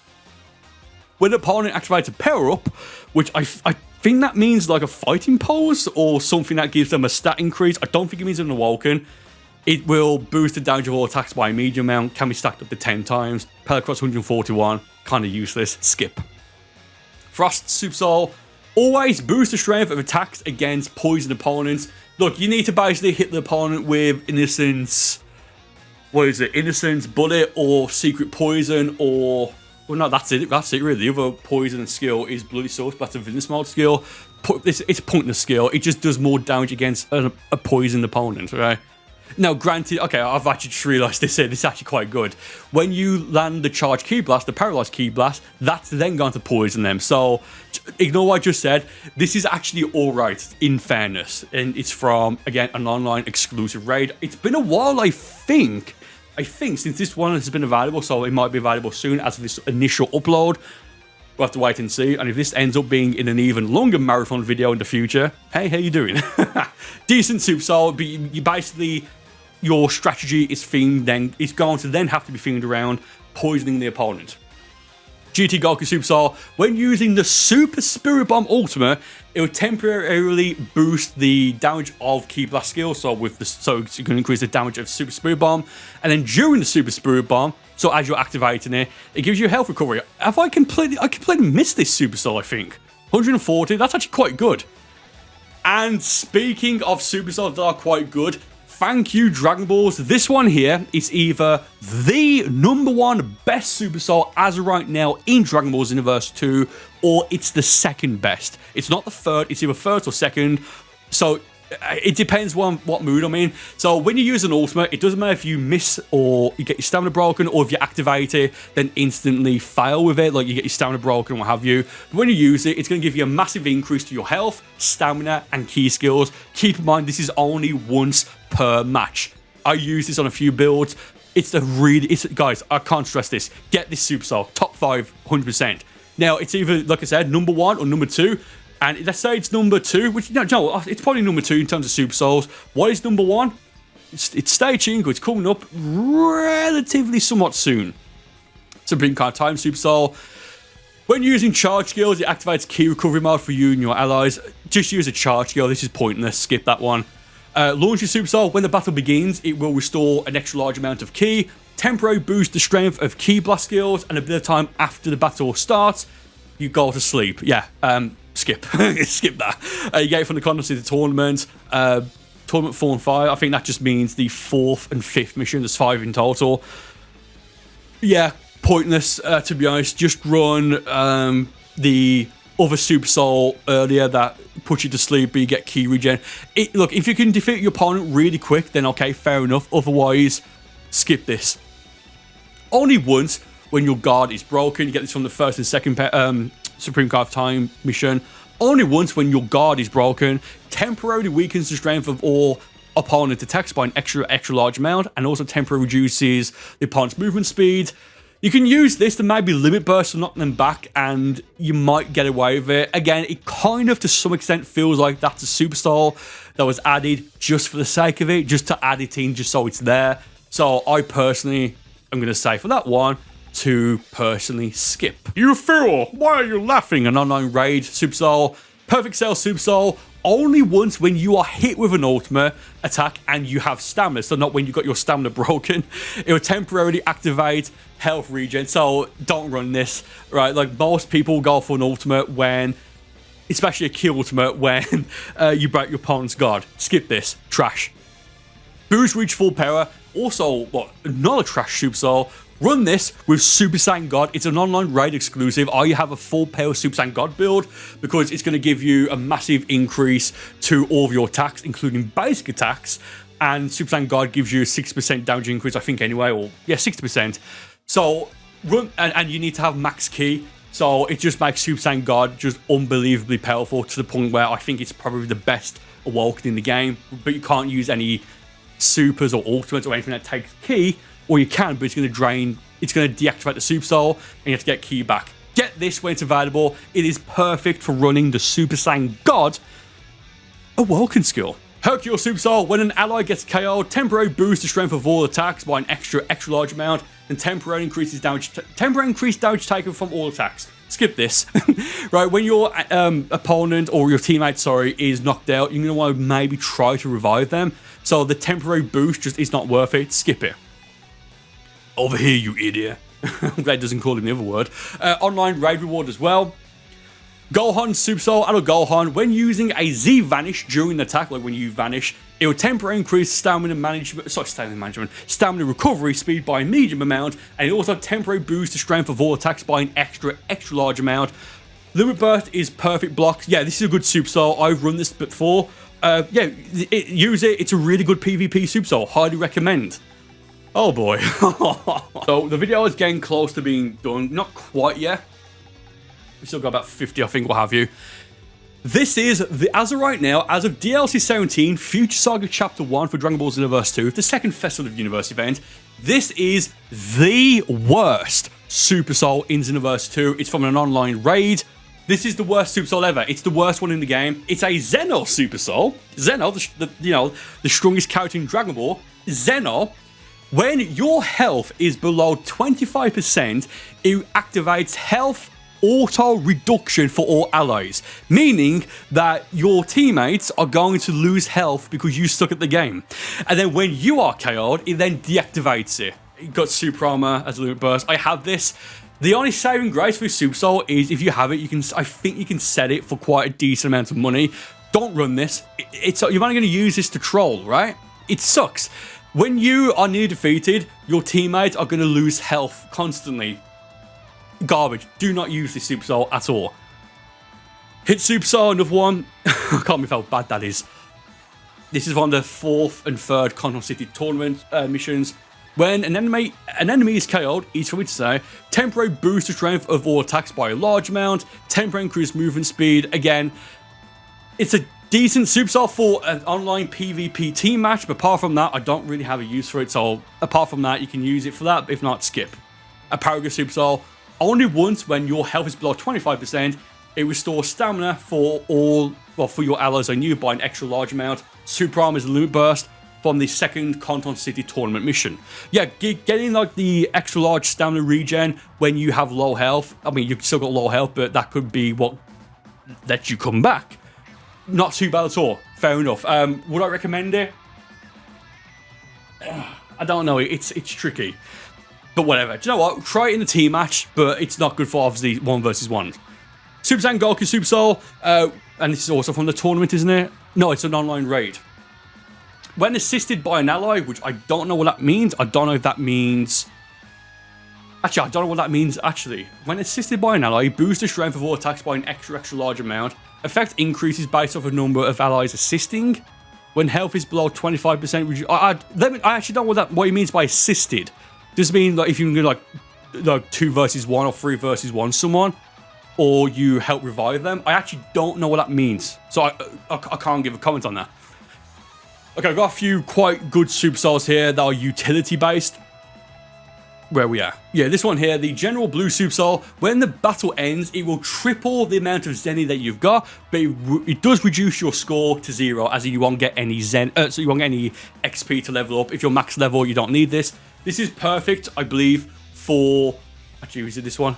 When the opponent activates a power-up, which I think that means like a fighting pose or something that gives them a stat increase. I don't think it means an awoken. It will boost the damage of all attacks by a medium amount, can be stacked up to 10 times. Pelacross 141, kind of useless, skip. Frost Super Soul, always boost the strength of attacks against poison opponents. Look, you need to basically hit the opponent with Innocence, Innocence, Bullet, or Secret Poison, or... Well, no, that's it really. The other poison skill is Bloody Source, but that's a Venus Mode skill. It's a pointless skill. It just does more damage against a poisoned opponent, right? Now, granted, okay, I've actually just realised this here. This is actually quite good. When you land the Charge Ki Blast, the Paralyzed Ki Blast, that's then going to poison them. So, ignore what I just said. This is actually alright, in fairness. And it's from, again, an online exclusive raid. It's been a while, I think, I think since this one has been available, so it might be available soon as of this initial upload. We'll have to wait and see. And if this ends up being in an even longer marathon video in the future, hey, how you doing? Decent Super Soul, but you basically, your strategy is themed, then it's going to then have to be themed around poisoning the opponent. GT Goku Super Soul, when using the Super Spirit Bomb Ultimate, it will temporarily boost the damage of Ki Blast skill, so you can increase the damage of Super Spirit Bomb, and then during the Super Spirit Bomb, so as you're activating it, it gives you health recovery. I completely missed this Super Soul, I think. 140, that's actually quite good. And speaking of Super Souls that are quite good, thank you, Dragon Balls. This one here is either the #1 best Super Soul as of right now in Dragon Ball Xenoverse 2, or it's the second best. It's not the third, it's either first or second. So it depends on what mood I'm in. So when you use an ultimate, it doesn't matter if you miss or you get your stamina broken, or if you activate it, then instantly fail with it, like you get your stamina broken or what have you. But when you use it, it's going to give you a massive increase to your health, stamina, and key skills. Keep in mind, this is only once per match. I use this on a few builds. Guys, I can't stress this. Get this Super Soul, top 5, 100%. Now, it's either, like I said, #1 or #2. And let's say it's #2, which, no, it's probably #2 in terms of Super Souls. What is #1? It's Stay Tuned, it's coming up relatively somewhat soon. Supreme Card Time Super Soul. When using charge skills, it activates key recovery mode for you and your allies. Just use a charge skill, this is pointless, skip that one. Launch your Super Soul. When the battle begins, it will restore an extra large amount of ki. Temporary boost the strength of Ki Blast skills, and a bit of time after the battle starts, you go to sleep. Yeah, skip. Skip that. You get it from the contents of the tournament. Tournament 4 and 5. I think that just means the 4th and 5th mission. There's 5 in total. Yeah, pointless, to be honest. Just run the other Super Soul earlier that puts you to sleep, but you get ki regen. Look, if you can defeat your opponent really quick, then okay, fair enough. Otherwise, skip this. Only once when your guard is broken. You get this from the 1st and 2nd Supreme Card of Time mission. Only once when your guard is broken. Temporarily weakens the strength of all opponent attacks by an extra large amount, and also temporarily reduces the opponent's movement speed. You can use this to maybe limit bursts to knock them back, and you might get away with it. Again, it kind of to some extent feels like that's a Super Soul that was added just for the sake of it, just to add it in, just so it's there. So I personally am going to say for that one, to personally skip. You fool! Why are you laughing? An online raid Super Soul. Perfect Cell Super Soul. Only once when you are hit with an ultimate attack and you have stamina, so not when you got your stamina broken. It will temporarily activate health regen, so don't run this, right? Like, most people go for an ultimate when, especially a kill ultimate, when you break your opponent's guard. Skip this. Trash. Boost reach full power. Also, another trash Super Soul. Run this with Super Saiyan God. It's an online raid exclusive. Or you have a full power Super Saiyan God build, because it's going to give you a massive increase to all of your attacks, including basic attacks. And Super Saiyan God gives you a 6% damage increase, I think, anyway. Or, yeah, 60%. So, run, and you need to have max ki. So, it just makes Super Saiyan God just unbelievably powerful, to the point where I think it's probably the best awoken in the game. But you can't use any supers or ultimates or anything that takes ki. Or you can, but it's going to drain, it's going to deactivate the Super Soul, and you have to get ki back. Get this when it's available. It is perfect for running the Super Saiyan God Awoken skill. Hercule Super Soul. When an ally gets KO'd, temporary boost the strength of all attacks by an extra large amount, and temporary increases damage, temporary increased damage taken from all attacks. Skip this. Right, when your opponent or your teammate, sorry, is knocked out, you're going to want to maybe try to revive them. So the temporary boost just is not worth it. Skip it. Over here, you idiot. I'm glad it doesn't call him the other word. Online raid reward as well. Gohan Super Soul. Adult Gohan. When using a Z Vanish during the attack, like when you vanish, it will temporarily increase stamina stamina recovery speed by a medium amount, and it also temporarily boosts the strength of all attacks by an extra large amount. Limit Burst is perfect blocks. Yeah, this is a good Super Soul. I've run this before. Yeah, use it. It's a really good PvP Super Soul. Highly recommend. Oh boy. So the video is getting close to being done. Not quite yet. We still got about 50, I think, what have you. This is, as of right now, as of DLC 17, Future Saga Chapter 1 for Dragon Ball Xenoverse 2, the second Festival of Universe event. This is the worst Super Soul in Xenoverse 2. It's from an online raid. This is the worst Super Soul ever. It's the worst one in the game. It's a Xeno Super Soul. Xeno, the strongest character in Dragon Ball. Xeno, when your health is below 25%, it activates health auto reduction for all allies, meaning that your teammates are going to lose health because you suck at the game. And then when you are KO'd, it then deactivates it. You got Super Armor as a limit burst. I have this. The only saving grace for Super Soul is if you have it, I think you can set it for quite a decent amount of money. Don't run this. You're only going to use this to troll, right? It sucks. When you are near defeated, your teammates are going to lose health constantly. Garbage. Do not use this Super Soul at all. Hit Super Soul, another one. I can't believe how bad that is. This is one of the 4th and 3rd Control City tournament missions. When an enemy is KO'd, easy for me to say, temporary boost the strength of all attacks by a large amount, temporary increased movement speed. Again, it's a decent Super Soul for an online PvP team match, but apart from that, I don't really have a use for it. So apart from that, you can use it for that, but if not, skip. A Paragon Super Soul. Only once when your health is below 25%, it restores stamina for your allies on you by an extra large amount. Super Armor is a limit burst from the 2nd Conton City tournament mission. Yeah, getting like the extra large stamina regen when you have low health. I mean, you've still got low health, but that could be what lets you come back. Not too bad at all. Fair enough. Would I recommend it? I don't know. It's tricky. But whatever. Do you know what? Try it in a team match, but it's not good for obviously 1 versus 1. Super Saiyan Goku Super Soul, and this is also from the tournament, isn't it? No, it's an online raid. When assisted by an ally, which I don't know what that means. I don't know if that means... Actually, I don't know what that means, actually. When assisted by an ally, boost the strength of all attacks by an extra large amount. Effect increases based off a number of allies assisting. When health is below 25%... I actually don't know what he means by assisted. Does it mean like if you can do like 2 versus 1 or 3 versus 1 someone, or you help revive them? I actually don't know what that means, so I can't give a comment on that. Okay, I've got a few quite good Super Souls here that are utility based. Where we are? Yeah, this one here, the General Blue Super Soul. When the battle ends, it will triple the amount of Zenny that you've got, but it does reduce your score to 0, as you won't get any so you won't get any XP to level up. If you're max level, you don't need this. This is perfect, I believe, for... Actually, is it this one?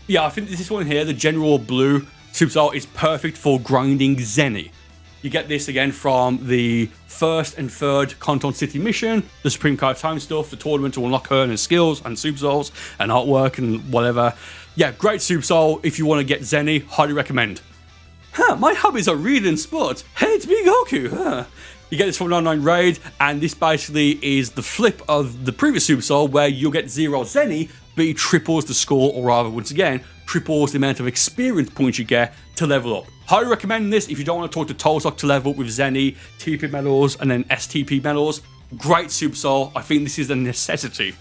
Yeah, I think this one here, the General Blue Super Soul, is perfect for grinding Zenny. You get this again from the 1st and 3rd Conton City mission, the Supreme Card Time stuff, the tournament to unlock her and skills and Super Souls and artwork and whatever. Yeah, great Super Soul if you want to get Zenny, highly recommend. My hobbies are reading and sports. Hey, it's me, Goku. You get this from an online raid, and this basically is the flip of the previous Super Soul, where you'll get 0 Zenny, but it triples the score, or rather, once again, triples the amount of experience points you get to level up. Highly recommend this if you don't want to talk to Tolsok to level up with Zenny, TP medals, and then STP medals. Great Super Soul. I think this is a necessity.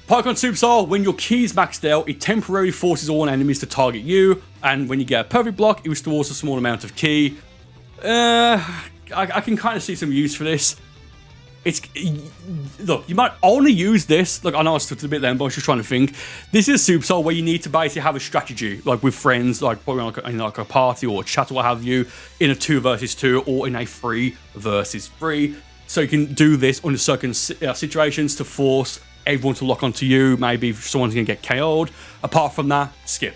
Pokemon Super Soul, when your ki is maxed out, it temporarily forces all enemies to target you, and when you get a perfect block, it restores a small amount of ki. I can kind of see some use for this. Look, you might only use this. Look, I know I stuck a bit then, but I was just trying to think. This is Super Soul where you need to basically have a strategy, like with friends, like probably in like a party or a chat or what have you, in a 2 versus 2 or in a 3 versus 3. So you can do this under certain situations to force everyone to lock onto you. Maybe if someone's going to get KO'd. Apart from that, skip.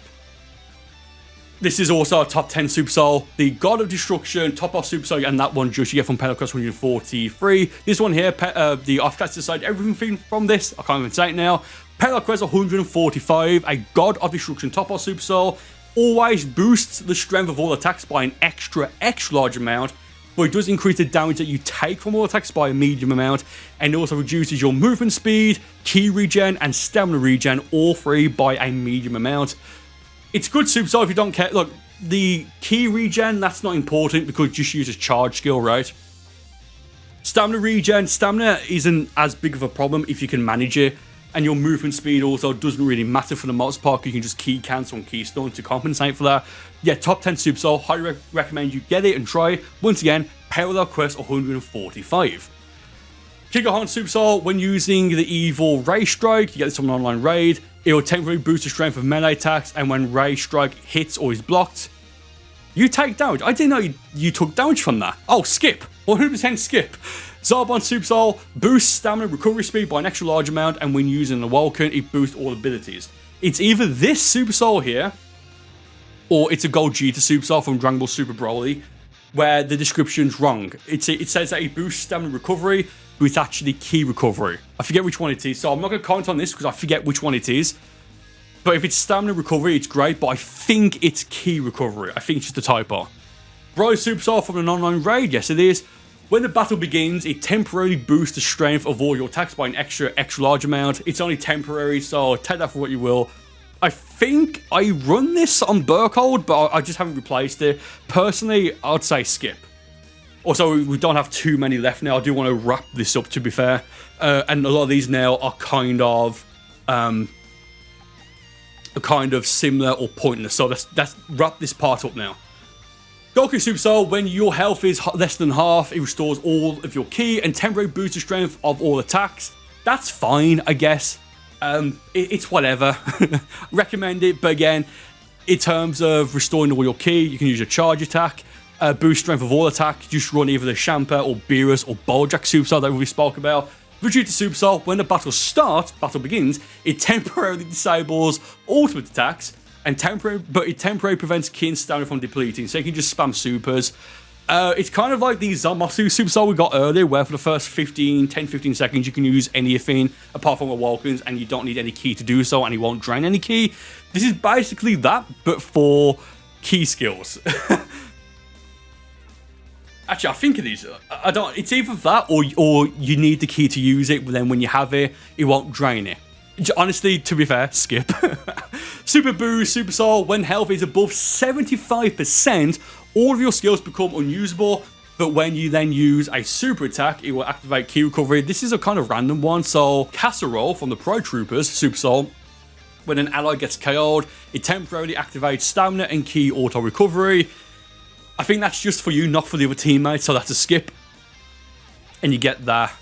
This is also a top 10 Super Soul. The God of Destruction, top off Super Soul, and that one just you get from Pentacross 143. This one here, the offcast decide everything from this. I can't even say it now. Pentacross 145, a God of Destruction top off Super Soul. Always boosts the strength of all attacks by an extra large amount, but it does increase the damage that you take from all attacks by a medium amount, and it also reduces your movement speed, ki regen, and stamina regen, all 3 by a medium amount. It's good Super Soul if you don't care. Look, the ki regen, that's not important because it just uses charge skill, right? Stamina regen, stamina isn't as big of a problem if you can manage it. And your movement speed also doesn't really matter for the most part. You can just key cancel and key stun to compensate for that. Yeah, top 10 Super Soul. Highly recommend you get it and try it. Once again, Parallel Quest 145. Gigahan Super Soul, when using the Evil Ray Strike, you get this from an online raid. It will temporarily boost the strength of melee attacks, and when Ray Strike hits or is blocked, you take damage. I didn't know you took damage from that. Oh, skip. 100% skip. Zarbon Super Soul boosts stamina recovery speed by an extra large amount, and when using the Awoken, it boosts all abilities. It's either this Super Soul here, or it's a Gogeta Super Soul from Dragon Ball Super Broly, where the description's wrong. It says that it boosts stamina recovery, but it's actually ki recovery. I forget which one it is, so I'm not going to comment on this because I forget which one it is. But if it's stamina recovery, it's great, but I think it's ki recovery. I think it's just a typo. Broly Super Soul from an online raid, yes it is. When the battle begins, it temporarily boosts the strength of all your attacks by an extra large amount. It's only temporary, so take that for what you will. I think I run this on Burcol, but I just haven't replaced it. Personally, I'd say skip. Also, we don't have too many left now. I do want to wrap this up, to be fair. And a lot of these now are kind of similar or pointless. So let's wrap this part up now. Goku Super Soul, when your health is less than half, it restores all of your ki and temporarily boosts the strength of all attacks. That's fine, I guess. It's whatever. Recommend it, but again, in terms of restoring all your ki, you can use a charge attack, boost strength of all attacks. Just run either the Champa or Beerus or Bojack Super Soul that we spoke about. Vegeta Super Soul, when the battle begins, it temporarily disables ultimate attacks, and it temporarily prevents ki and stamina from depleting, so you can just spam supers. It's kind of like the Zamasu Super Soul we got earlier, where for the first 10-15 seconds you can use anything apart from Awokens, and you don't need any ki to do so, and it won't drain any ki. This is basically that, but for ki skills. Actually, I think it is. It's either that or you need the ki to use it, but then when you have it, it won't drain it. Honestly, to be fair, skip. Super Boo Super Soul, when health is above 75%, all of your skills become unusable, but when you then use a super attack, it will activate ki recovery. This is a kind of random one, so Casserole from the Pro Troopers Super Soul, when an ally gets KO'd, it temporarily activates stamina and ki auto recovery. I think that's just for you, not for the other teammates, so that's a skip. And you get that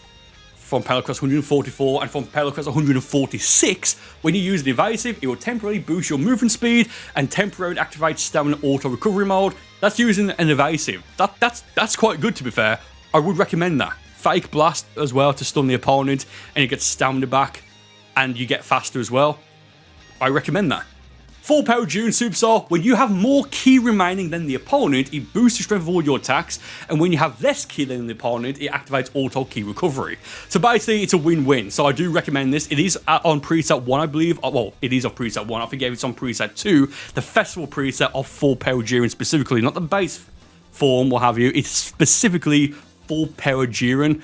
from Parallel Quest 144, and from Parallel Quest 146, when you use the evasive, it will temporarily boost your movement speed and temporarily activate stamina auto recovery mode. That's using an evasive. That's quite good, to be fair. I would recommend that. Fake Blast as well to stun the opponent, and you get stamina back, and you get faster as well. I recommend that. Full Power June Super Soul, when you have more ki remaining than the opponent, it boosts the strength of all your attacks, and when you have less ki than the opponent, it activates auto ki recovery. So basically, it's a win-win. So I do recommend this. It is on preset 1, I believe. Well, it is on preset 1. I forget if it's on preset 2, the festival preset of Full Power Jiren specifically, not the base form, what have you. It's specifically Full Power Jiren.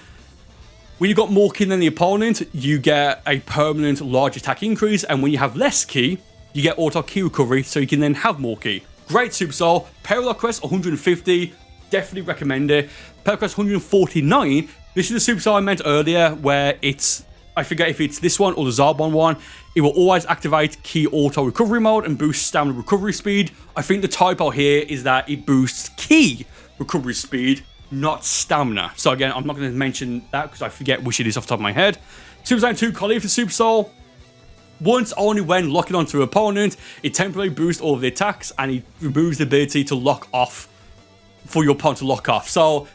When you've got more ki than the opponent, you get a permanent large attack increase, and when you have less ki, you get auto ki recovery, so you can then have more ki. Great Super Soul. Parallel Quest 150, definitely recommend it. Parallel Quest 149, this is the Super Soul I meant earlier, where it's, I forget if it's this one or the Zarbon one, it will always activate ki auto recovery mode and boost stamina recovery speed. I think the typo here is that it boosts ki recovery speed, not stamina. So again, I'm not going to mention that because I forget which it is off the top of my head. Super Saiyan 2 Caulifla Super Soul. Once only when locking onto an opponent, it temporarily boosts all of the attacks, and it removes the ability to lock off for your opponent to lock off. So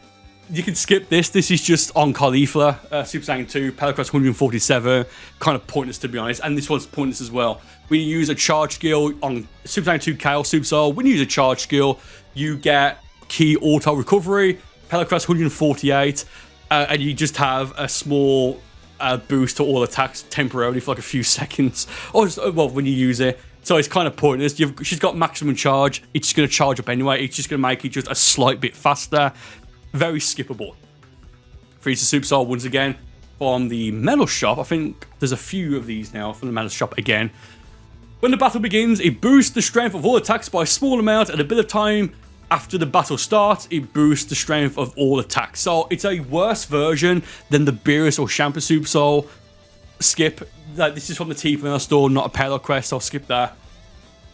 you can skip this. This is just on Caulifla, Super Saiyan 2, Parallel Quest 147. Kind of pointless, to be honest, and this one's pointless as well. When you use a charge skill on Super Saiyan 2 Chaos Super Soul, when you use a charge skill, you get ki auto recovery, Parallel Quest 148, and you just have a small boost to all attacks temporarily for like a few seconds, or just, well, when you use it. So it's kind of pointless. She's got maximum charge. It's just going to charge up anyway. It's just going to make it just a slight bit faster. Very skippable. Frieza Super Soul, once again, from the Metal Shop. I think there's a few of these now from the Metal Shop again. When the battle begins, it boosts the strength of all attacks by a small amount, and a bit of time after the battle starts, it boosts the strength of all attacks. So it's a worse version than the Beerus or Champa Super Soul. skip. This is from the TPML store, not a parallel quest, so I'll skip that.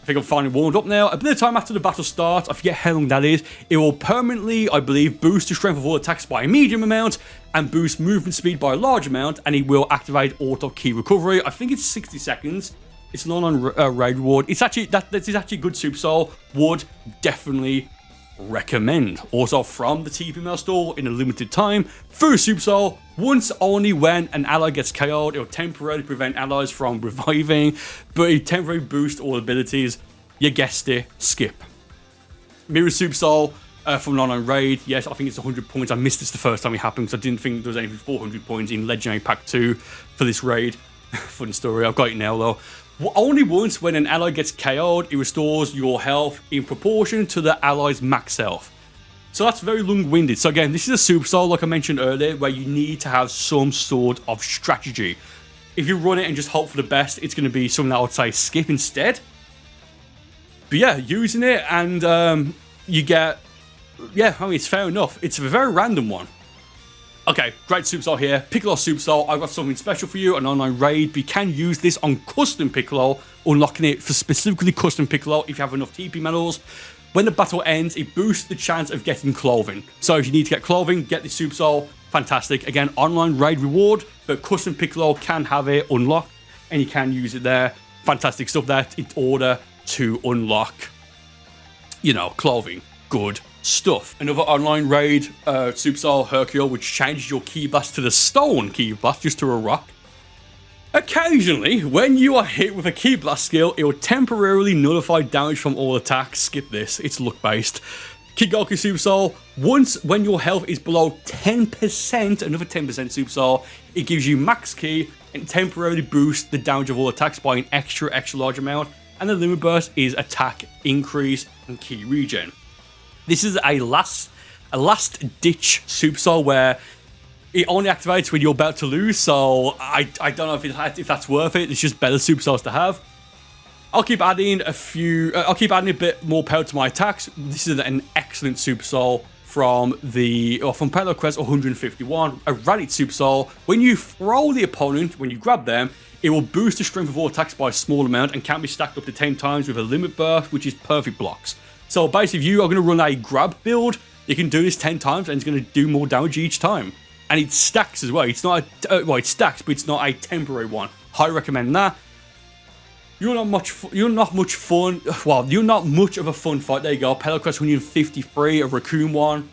I think I'm finally warmed up now. A bit of time after the battle starts, I forget how long that is, it will permanently, I believe, boost the strength of all attacks by a medium amount and boost movement speed by a large amount, and it will activate auto key recovery. I think it's 60 seconds. It's an online raid reward. It's actually, this is actually good Super Soul. Would definitely recommend. Also from the TPML store in a limited time, through Super Soul, once only when an ally gets KO'd, it will temporarily prevent allies from reviving, but it temporarily boosts all abilities. You guessed it, skip. Mirror Super Soul from an online raid, yes, I think it's 100 points. I missed this the first time it happened because I didn't think there was anything 400 points in Legendary Pack 2 for this raid. Fun story, I've got it now though. Only once when an ally gets KO'd, it restores your health in proportion to the ally's max health. So that's very long-winded. So again, this is a Super Soul, like I mentioned earlier, where you need to have some sort of strategy. If you run it and just hope for the best, it's going to be something that I would say skip instead. But yeah, using it and you get... Yeah, I mean, it's fair enough. It's a very random one. Okay, great Super Soul here. Piccolo Super Soul, I've got something special for you, an online raid. But you can use this on custom Piccolo, unlocking it for specifically custom Piccolo if you have enough TP medals. When the battle ends, it boosts the chance of getting clothing. So if you need to get clothing, get this Super Soul, fantastic. Again, online raid reward, but custom Piccolo can have it unlocked, and you can use it there. Fantastic stuff there in order to unlock, you know, clothing. Good stuff. Another online raid, Super Soul Hercule, which changes your Ki Blast to the stone Ki Blast, just to a rock. Occasionally, when you are hit with a Ki Blast skill, it will temporarily nullify damage from all attacks. Skip this, it's luck based. Kid Goku Super Soul, once when your health is below 10%, another 10% Super Soul, it gives you max Ki and temporarily boosts the damage of all attacks by an extra large amount, and the limit burst is attack increase and Ki regen. This is a last ditch Super Soul where it only activates when you're about to lose, so I don't know if that's worth it. It's just better Super Souls to have. I'll keep adding a bit more power to my attacks. This is an excellent Super Soul from Parallel Quest 151, a rallied Super Soul. When you throw the opponent, when you grab them, it will boost the strength of all attacks by a small amount and can be stacked up to 10 times with a limit burst, which is perfect blocks. So basically, if you are going to run a grab build, you can do this 10 times and it's going to do more damage each time. And it stacks as well. It's not it stacks, but it's not a temporary one. Highly recommend that. You're not much of a fun fight. There you go. Parallel Quest 153, a Raccoon one,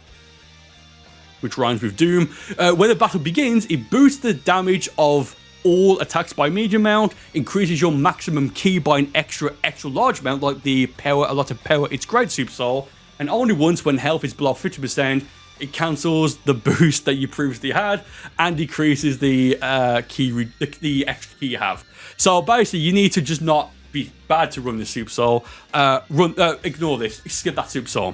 which rhymes with Doom. When the battle begins, it boosts the damage of all attacks by medium amount, increases your maximum Ki by an extra large amount, like the power, a lot of power. It's great Super Soul, and only once when health is below 50%, it cancels the boost that you previously had and decreases the the extra Ki you have. So basically, you need to just not be bad to run the Super Soul. Ignore this. Skip that Super Soul.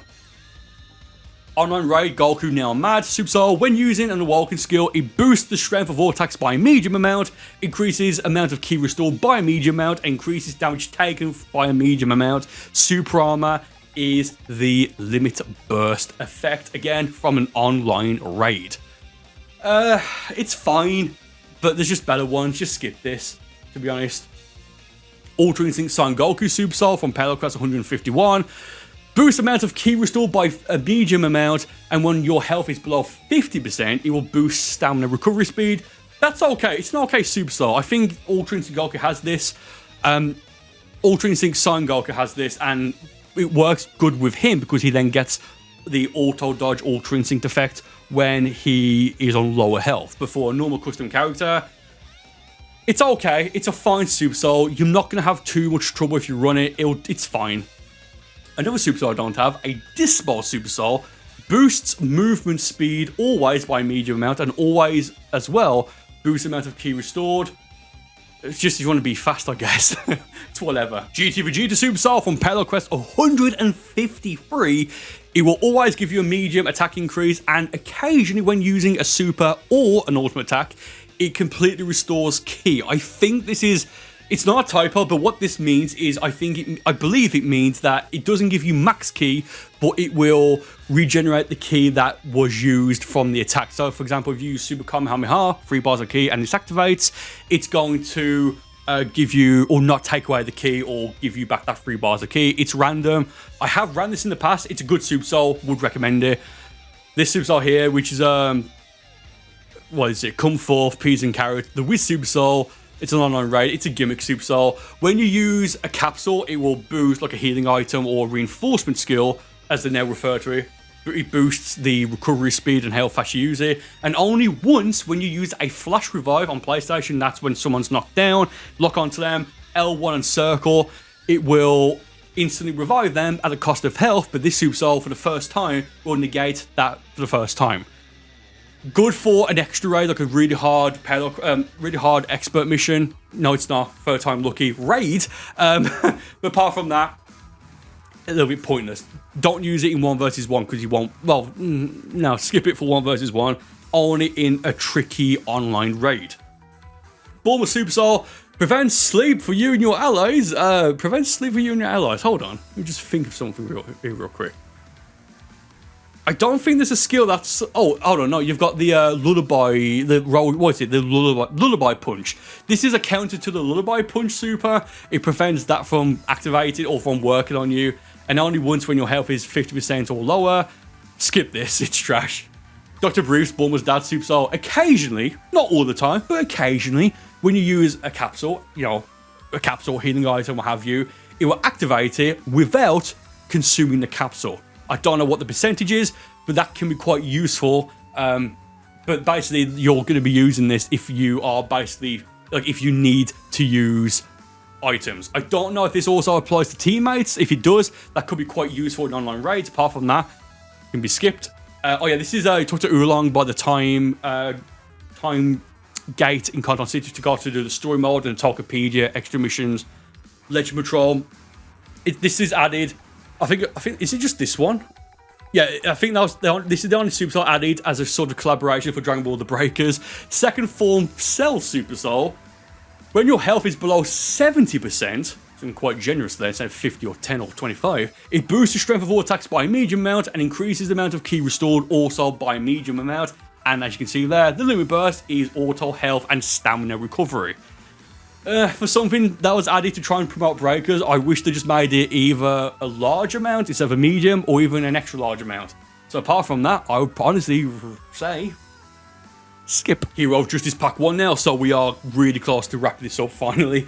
Online raid, Goku Now Mad Super Soul. When using an Awoken skill, it boosts the strength of all attacks by a medium amount, increases amount of Ki restored by a medium amount, increases damage taken by a medium amount. Super Armor is the limit burst effect, again from an online raid. It's fine, but there's just better ones. Just skip this, to be honest. Ultra Instinct Son Goku Super Soul from Parallel Quest 151. Boost amount of Ki restored by a medium amount, and when your health is below 50%, it will boost stamina recovery speed. That's okay. It's an okay Super Soul. I think Ultra Instinct Goku has this. Ultra Instinct Son Goku has this, and it works good with him because he then gets the auto dodge Ultra Instinct effect when he is on lower health. But for a normal custom character, it's okay. It's a fine Super Soul. You're not going to have too much trouble if you run it. It's fine. Another Super Soul I don't have, a Dispo Super Soul, boosts movement speed always by a medium amount, and always as well boosts the amount of Ki restored. It's just if you want to be fast, I guess. It's whatever. GT Vegeta Super Soul from Parallel Quest 153. It will always give you a medium attack increase, and occasionally when using a super or an ultimate attack, it completely restores Ki. I think this is It's not a typo, but what this means is I believe it means that it doesn't give you max ki, but it will regenerate the ki that was used from the attack. So, for example, if you use Super Kamehameha, 3 bars of ki, and this activates, it's going to give you, or not take away the ki, or give you back that 3 bars of ki. It's random. I have ran this in the past. It's a good Super Soul. Would recommend it. This Super Soul here, which is, what is it? Come Forth, Peas and Carrots. The Wiz Super Soul. It's an online raid. It's a gimmick Super Soul. When you use a capsule, it will boost like a healing item or reinforcement skill, as they now refer to it. It boosts the recovery speed and how fast you use it. And only once when you use a flash revive on PlayStation, that's when someone's knocked down, lock onto them, L1 and circle, it will instantly revive them at the cost of health, but this Super Soul for the first time will negate that for the first time. Good for an extra raid, like a really hard expert mission. No, it's not. Third time lucky raid. But apart from that, a little bit pointless. Don't use it in 1 versus 1 because you won't. Well, no, skip it for 1 versus 1. Only in a tricky online raid. Bulma Super Soul prevents sleep for you and your allies. Prevents sleep for you and your allies. Hold on. Let me just think of something real quick. I don't think there's a skill that's... Oh, hold on, no, you've got the lullaby, the roll, what is it? The lullaby punch. This is a counter to the lullaby punch super. It prevents that from activating or from working on you. And only once when your health is 50% or lower. Skip this, it's trash. Dr. Bruce, Bulma's dad Super Soul. Occasionally, not all the time, but occasionally, when you use a capsule, you know, a capsule, healing item, what have you, it will activate it without consuming the capsule. I don't know what the percentage is, but that can be quite useful. But basically, you're going to be using this if you are basically, like, if you need to use items. I don't know if this also applies to teammates. If it does, that could be quite useful in online raids. Apart from that, it can be skipped. Oh yeah, this is talk to Oolong by the time gate in Canton City to go to do the story mode and Talkopedia, extra missions, Legend Patrol. This is added. I think is it just this one? Yeah, I think this is the only Super Soul added as a sort of collaboration for Dragon Ball The Breakers. Second form Cell Super Soul. When your health is below 70%, I'm quite generous there, say 50 or 10 or 25, it boosts the strength of all attacks by a medium amount and increases the amount of ki restored also by a medium amount. And as you can see there, the limit burst is auto health and stamina recovery. For something that was added to try and promote breakers, I wish they just made it either a large amount instead of a medium or even an extra large amount. So apart from that, I would honestly say skip. Hero of Justice Pack 1 now, so we are really close to wrapping this up finally.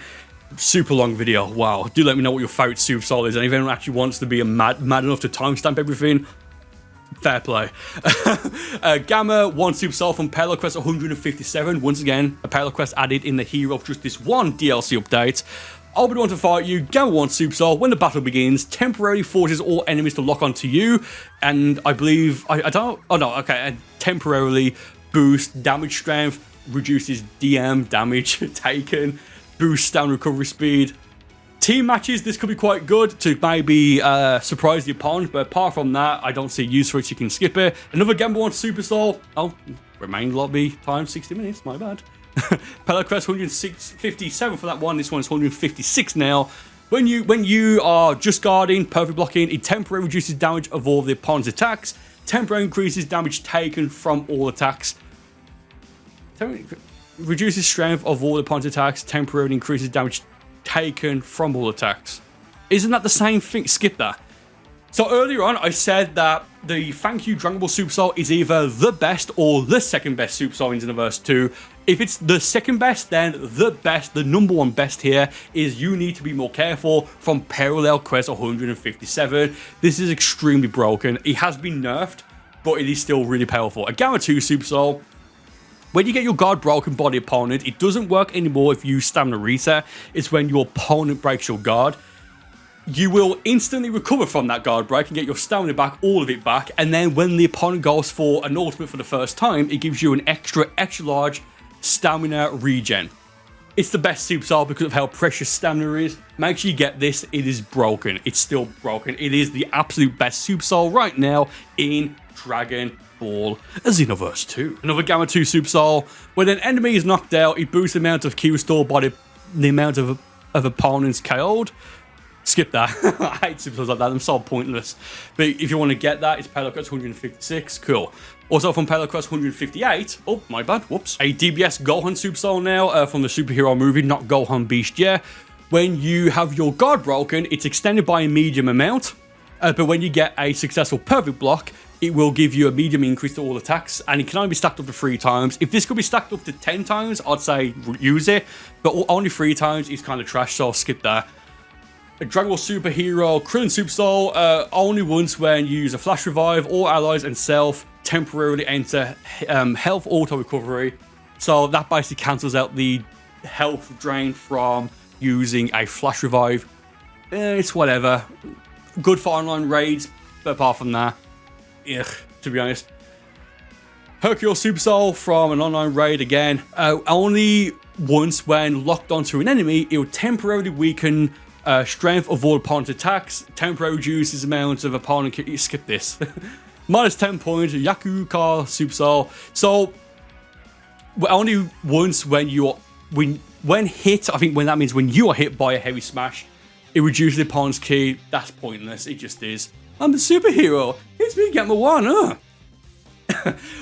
Super long video, wow. Do let me know what your favourite Super Soul is, and if anyone actually wants to be mad enough to timestamp everything, fair play. Gamma 1 Super Soul from Parallel Quest 157. Once again, a Parallel Quest added in the Hero of Justice 1 DLC update. I'll be the one to fight you. Gamma 1 Super Soul, when the battle begins, temporarily forces all enemies to lock onto you. And I believe, I don't, oh no, okay, and temporarily boost damage strength, reduces DM damage taken, boost stamina recovery speed. Team matches, this could be quite good to maybe surprise the opponent, but apart from that, I don't see use for it, so you can skip it. Another Gamma 1 Super Soul. Oh, remain lobby time 60 minutes, my bad. Parallel Quest 157 for that one, this one's 156 now. When you are just guarding, perfect blocking, it temporarily reduces damage of all the opponent's attacks, temporarily increases damage taken from all attacks, reduces strength of all the opponent's attacks, temporarily increases damage taken from all attacks. Isn't that the same thing? Skip that. So earlier on, I said that the Thank You Dragon Ball Super Soul is either the best or the second best Super Soul in Xenoverse 2. If it's the second best, then the best, the number one best here is You Need to Be More Careful from Parallel Quest 157. This is extremely broken. It has been nerfed, but it is still really powerful. A Gamma 2 Super Soul. When you get your guard broken by the opponent, it doesn't work anymore if you stamina reset. It's when your opponent breaks your guard. You will instantly recover from that guard break and get your stamina back, all of it back. And then when the opponent goes for an ultimate for the first time, it gives you an extra large stamina regen. It's the best Super Soul because of how precious stamina is. Make sure you get this. It is broken. It's still broken. It is the absolute best Super Soul right now in Dragon Ball Xenoverse 2. Another Gamma 2 Super Soul. When an enemy is knocked out, it boosts the amount of ki restored by the amount of of opponents KO'd. Skip that. I hate superstars like that. I'm so pointless. But if you want to get that, it's Payload Quest 156. Cool. Also from Payload Quest 158. Oh, my bad. Whoops. A DBS Gohan Superstar now from the superhero movie, not Gohan Beast yet. When you have your guard broken, it's extended by a medium amount. But when you get a successful perfect block, it will give you a medium increase to all attacks, and it can only be stacked up to 3 times. If this could be stacked up to 10 times, I'd say use it, but only 3 times is kind of trash, so I'll skip that. A Dragon Ball Superhero Krillin Super Soul, only once when you use a Flash Revive, all allies and self temporarily enter health auto recovery, so that basically cancels out the health drain from using a Flash Revive. It's whatever. Good for online raids, but apart from that, ugh, to be honest. Hercule Super Soul from an online raid again. Only once when locked onto an enemy, it will temporarily weaken strength of all opponent attacks, temporarily reduces amount of opponent. You skip this. Minus 10 points. Yakuka Super Soul. So only once when you're when hit. I think when that means when you are hit by a heavy smash, it reduces the opponent's ki. That's pointless. It just is. I'm a superhero. It's me, get my one, huh?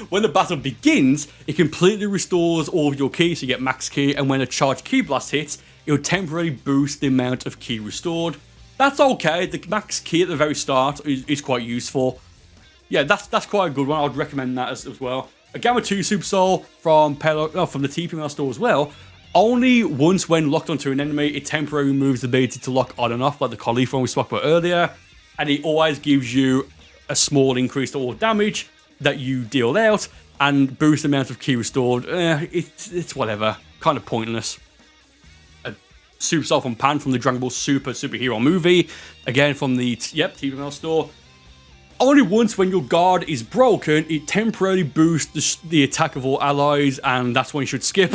When the battle begins, it completely restores all of your ki, so you get max ki, and when a charged ki blast hits, it will temporarily boost the amount of ki restored. That's okay. The max ki at the very start is quite useful. Yeah, that's quite a good one. I'd recommend that as well. A Gamma 2 Super Soul from the TP Mail store as well. Only once when locked onto an enemy, it temporarily removes the ability to lock on and off, like the Caulifla we spoke about earlier. And it always gives you a small increase to all damage that you deal out and boost the amount of ki restored. It's whatever. Kind of pointless. A Super Soul from Pan from the Dragon Ball superhero movie. Again from the TP Mail store. Only once when your guard is broken, it temporarily boosts the attack of all allies, and that's when you should skip.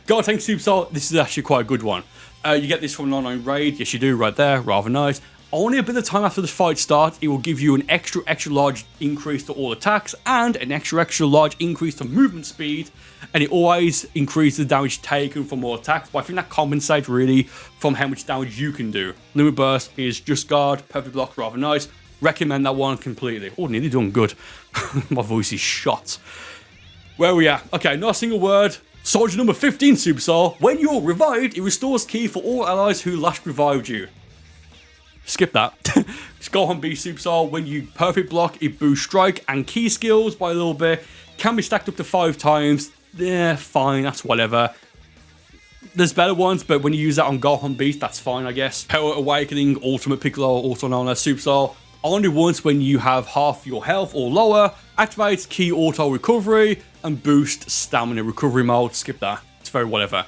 God Tank Super Soul, this is actually quite a good one. You get this from an online raid. Yes, you do, right there. Rather nice. Only a bit of time after the fight starts, it will give you an extra large increase to all attacks and an extra large increase to movement speed, and it always increases the damage taken from all attacks, but I think that compensates really from how much damage you can do. Limit Burst is just guard, perfect block, rather nice. Recommend that one completely. Oh, nearly done good. My voice is shot. Where are we at? Okay, not a single word. Soldier number 15 Super Soul. When you're revived, it restores ki for all allies who last revived you. Skip that. Gohan B Super Soul. When you perfect block, it boosts strike and ki skills by a little bit. Can be stacked up to 5 times. Yeah, fine. That's whatever. There's better ones, but when you use that on Gohan Beast, that's fine, I guess. Power Awakening, Ultimate Piccolo, also known as Super Soul. Only once when you have half your health or lower, activates ki auto recovery and boost stamina recovery mode. Skip that. It's very whatever.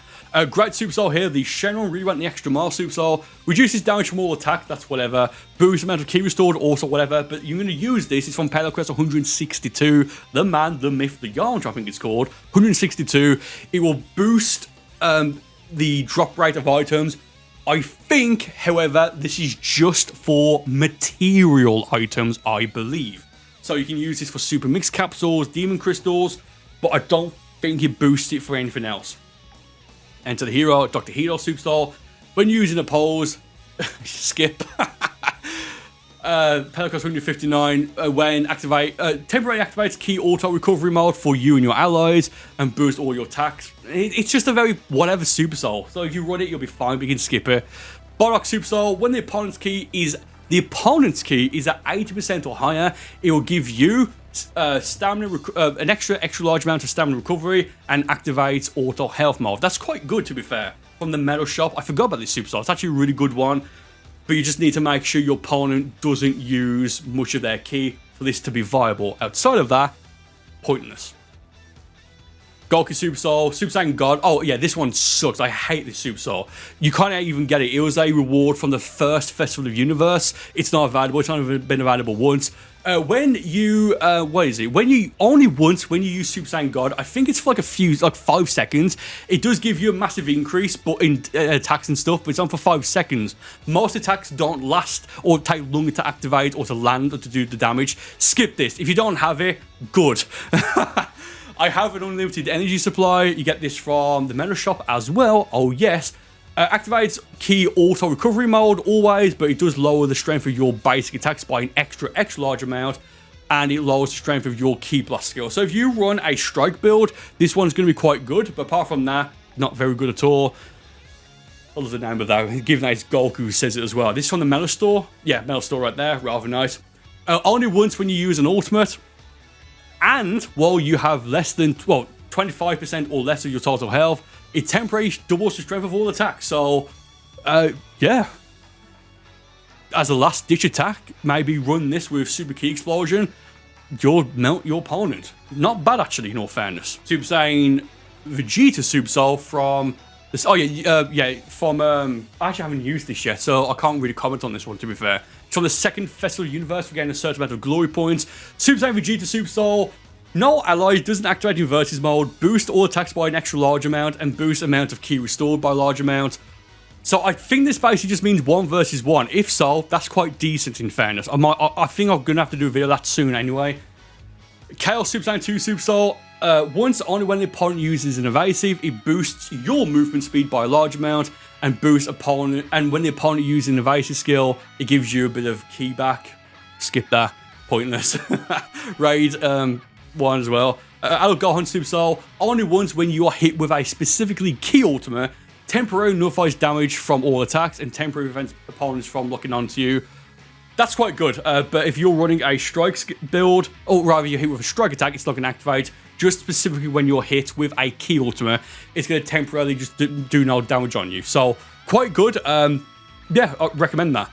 Great Super Soul here. The Shenron really went the extra mile. Super Soul reduces damage from all attack. That's whatever. Boost amount of ki restored. Also whatever. But you're going to use this. It's from Payload Quest 162. The Man, the Myth, the Yarn, I think it's called. 162. It will boost the drop rate of items. I think, however, this is just for material items, I believe. So you can use this for Super Mix Capsules, Demon Crystals, but I don't think it boosts it for anything else. Enter the hero, Dr. Hero Super Soul. When using a pose, skip. Payload Quest 159, when temporarily activates ki auto recovery mode for you and your allies and boost all your attacks. It's just a very whatever Super Soul. So if you run it, you'll be fine, but you can skip it. Bardock Super Soul, when the opponent's ki is at 80% or higher, it will give you stamina, an extra large amount of stamina recovery and activates auto health mode. That's quite good, to be fair. From the Metal Shop, I forgot about this Super Soul. It's actually a really good one. But you just need to make sure your opponent doesn't use much of their ki for this to be viable. Outside of that, pointless. Goku Super Soul, Super Saiyan God. Oh yeah, this one sucks. I hate this Super Soul. You can't even get it. It was a reward from the first Festival of Universe. It's not available. It's only been available once. When you, when you use Super Saiyan God, I think it's for like 5 seconds. It does give you a massive increase, but in attacks and stuff, but it's on for 5 seconds. Most attacks don't last or take longer to activate or to land or to do the damage. Skip this. If you don't have it, good. I have an unlimited energy supply. You get this from the Metal Shop as well. Oh yes. Activates key auto recovery mode always, but it does lower the strength of your basic attacks by an extra large amount, and it lowers the strength of your key blast skill. So if you run a strike build, this one's going to be quite good, but apart from that, not very good at all. What was the name of that? Given that it's Goku who says it as well. This is from the Metal Store. Yeah, Metal Store right there. Rather nice. Only once when you use an ultimate, and while you have less than, well, 25% or less of your total health, it temporarily doubles the strength of all attacks. So, yeah. As a last ditch attack, maybe run this with Super Ki Explosion. You'll melt your opponent. Not bad, actually, in all fairness. Super Saiyan Vegeta Super Soul from this. Oh, yeah, from. I actually haven't used this yet, so I can't really comment on this one, to be fair. It's from the second Festival Universe. We're getting a certain amount of glory points. Super Saiyan Vegeta Super Soul. No allies, doesn't activate in versus mode, boost all attacks by an extra large amount, and boost amount of ki restored by a large amount. So I think this basically just means 1 versus 1. If so, that's quite decent in fairness. I think I'm going to have to do a video of that soon anyway. Chaos Super Saiyan 2 Super Soul. Once only when the opponent uses an evasive, it boosts your movement speed by a large amount, and boosts opponent. And when the opponent uses an evasive skill, it gives you a bit of ki back. Skip that. Pointless. Raid. One as well. Adult Gohan Super Soul, only once when you are hit with a specifically key ultimate, temporarily nullifies damage from all attacks and temporarily prevents opponents from locking onto you. That's quite good, but if you're running a strike build, or rather you're hit with a strike attack, it's not going to activate. Just specifically when you're hit with a key ultimate, it's going to temporarily just do no damage on you. So, quite good. Yeah, I recommend that.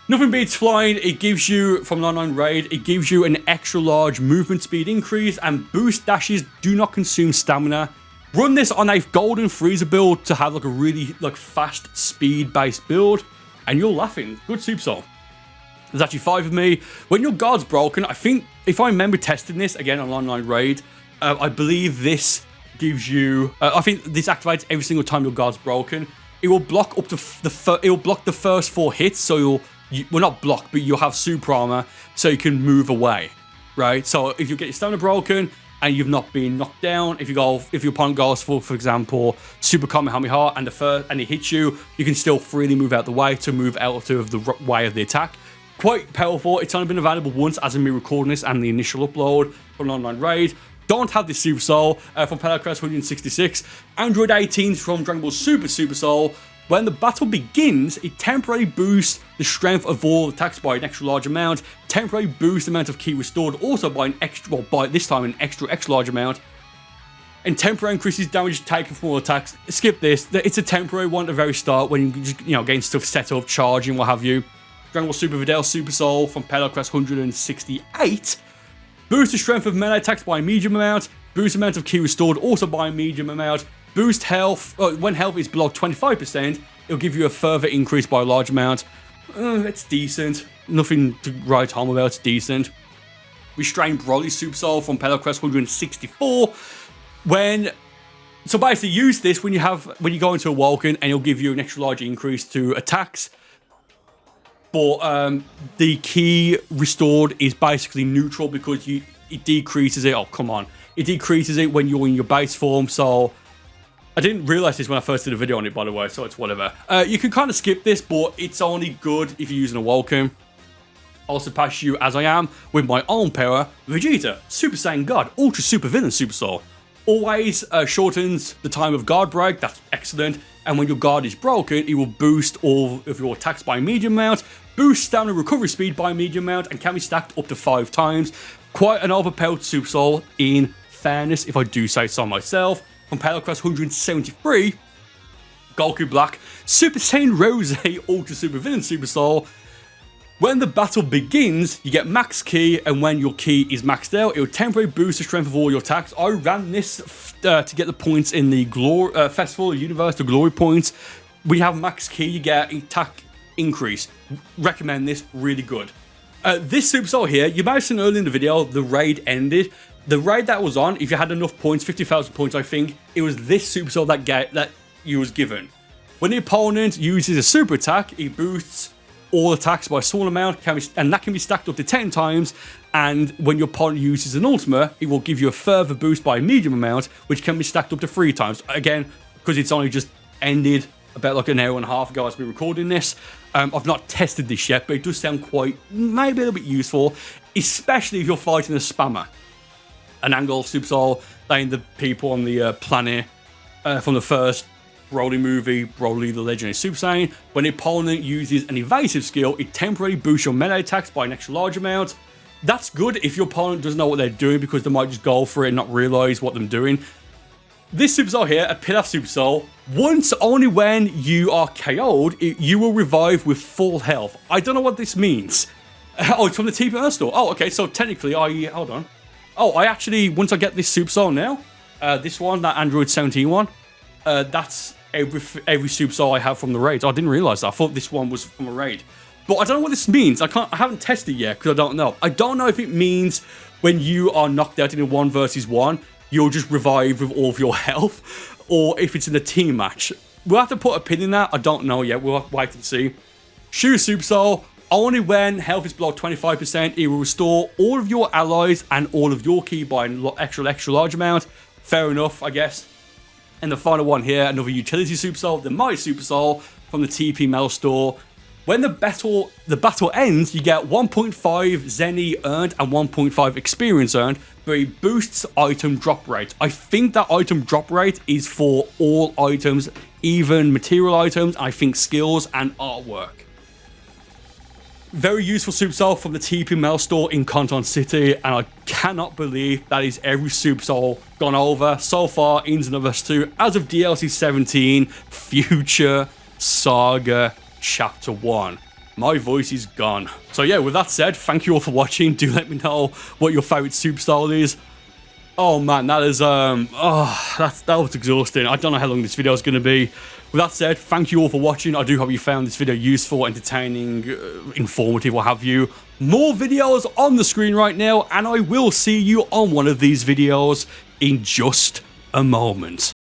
Nothing beats flying. It gives you, from an online raid, it gives you an extra large movement speed increase, and boost dashes do not consume stamina. Run this on a golden freezer build to have like a really fast speed based build, and you're laughing. Good Super Soul. There's actually 5 of me. When your guard's broken, I think, if I remember testing this again on online raid, I believe this gives you, I think this activates every single time your guard's broken. It will block up to the first 4 hits, so well, not block, but you'll have super armor, so you can move away, right? So if you get your stamina broken and you've not been knocked down, if your opponent goes for example, Super Kamehameha and it hits you, you can still freely move out the way to move out of the way of the attack. Quite powerful. It's only been available once as in me recording this and the initial upload from an online raid. Don't have this Super Soul from Pelacrest 166. Android 18 from Dragon Ball Super Soul. When the battle begins, it temporarily boosts the strength of all attacks by an extra large amount, temporarily boosts the amount of ki restored also by an extra, well, by this time an extra large amount, and temporarily increases damage taken from all attacks. Skip this. It's a temporary one at the very start when you're just, getting stuff set up, charging, what have you. Dragon Ball Super Videl Super Soul from Pelacrest 168. Boost the strength of melee attacks by a medium amount, boost the amount of ki restored also by a medium amount, boost health, when health is below 25%, it'll give you a further increase by a large amount. It's decent. Nothing to write home about, it's decent. Restrained Broly Super Soul from Pelacrest 164. So basically use this when you go into a Awoken, and it'll give you an extra large increase to attacks. But the ki restored is basically neutral because it decreases it. Oh, come on. It decreases it when you're in your base form, so I didn't realize this when I first did a video on it, by the way, so it's whatever. You can kind of skip this, but it's only good if you're using a Awoken. I'll surpass you as I am with my own power, Vegeta, Super Saiyan God, Ultra Super Villain Super Soul. Always shortens the time of guard break, that's excellent. And when your guard is broken, it will boost all of your attacks by a medium amount, boost stamina recovery speed by a medium amount, and can be stacked up to 5 times. Quite an overpowered Super Soul, in fairness, if I do say so myself. From Pelacrest 173, Goku Black, Super Saiyan Rose Ultra Super Villain Super Soul. When the battle begins, you get max ki, and when your ki is maxed out, it will temporarily boost the strength of all your attacks. I ran this to get the points in the Festival Universe, the glory points. When you have max ki, you get attack increase. Recommend this, really good. This Super Soul here, you might have seen earlier in the video, the raid ended. The raid that was on, if you had enough points, 50,000 points I think, it was this Super Soul that you was given. When the opponent uses a super attack, it boosts all attacks by a small amount, and that can be stacked up to 10 times, and when your opponent uses an ultimate, it will give you a further boost by a medium amount, which can be stacked up to 3 times. Again, because it's only just ended, about like an hour and a half ago as we're recording this. I've not tested this yet, but it does sound quite, maybe a little bit useful, especially if you're fighting a spammer. An angle Super Soul, playing the people on the planet from the first Broly movie, Broly the Legendary Super Saiyan. When the opponent uses an evasive skill, it temporarily boosts your melee attacks by an extra large amount. That's good if your opponent doesn't know what they're doing, because they might just go for it and not realize what they're doing. This Super Soul here, a Pilaf Super Soul, once only when you are KO'd, you will revive with full health. I don't know what this means. Oh, it's from the TP store. Oh, okay, so technically, hold on. Oh, I actually, once I get this Super Soul now, this one, that Android 17 one, that's every Super Soul I have from the raid. I didn't realize that. I thought this one was from a raid. But I don't know what this means. I haven't tested yet because I don't know. I don't know if it means when you are knocked out in a 1 versus 1, you'll just revive with all of your health, or if it's in a team match. We'll have to put a pin in that. I don't know yet. We'll have to wait and see. Shoot Super Soul. Only when health is below 25%, it will restore all of your allies and all of your ki by an extra large amount. Fair enough, I guess. And the final one here, another utility Super Soul, the My Super Soul from the TP Metal store. When the battle ends, you get 1.5 Zenny earned and 1.5 experience earned, but it boosts item drop rate. I think that item drop rate is for all items, even material items, I think skills and artwork. Very useful Super Soul from the TP Metal store in Canton City, and I cannot believe that is every Super Soul gone over so far in Xenoverse 2 as of DLC 17, Future Saga Chapter 1. My voice is gone. So yeah, with that said, thank you all for watching. Do let me know what your favourite Super Soul is. Oh man, that is, that was exhausting. I don't know how long this video is going to be. With that said, thank you all for watching. I do hope you found this video useful, entertaining, informative, what have you. More videos on the screen right now, and I will see you on one of these videos in just a moment.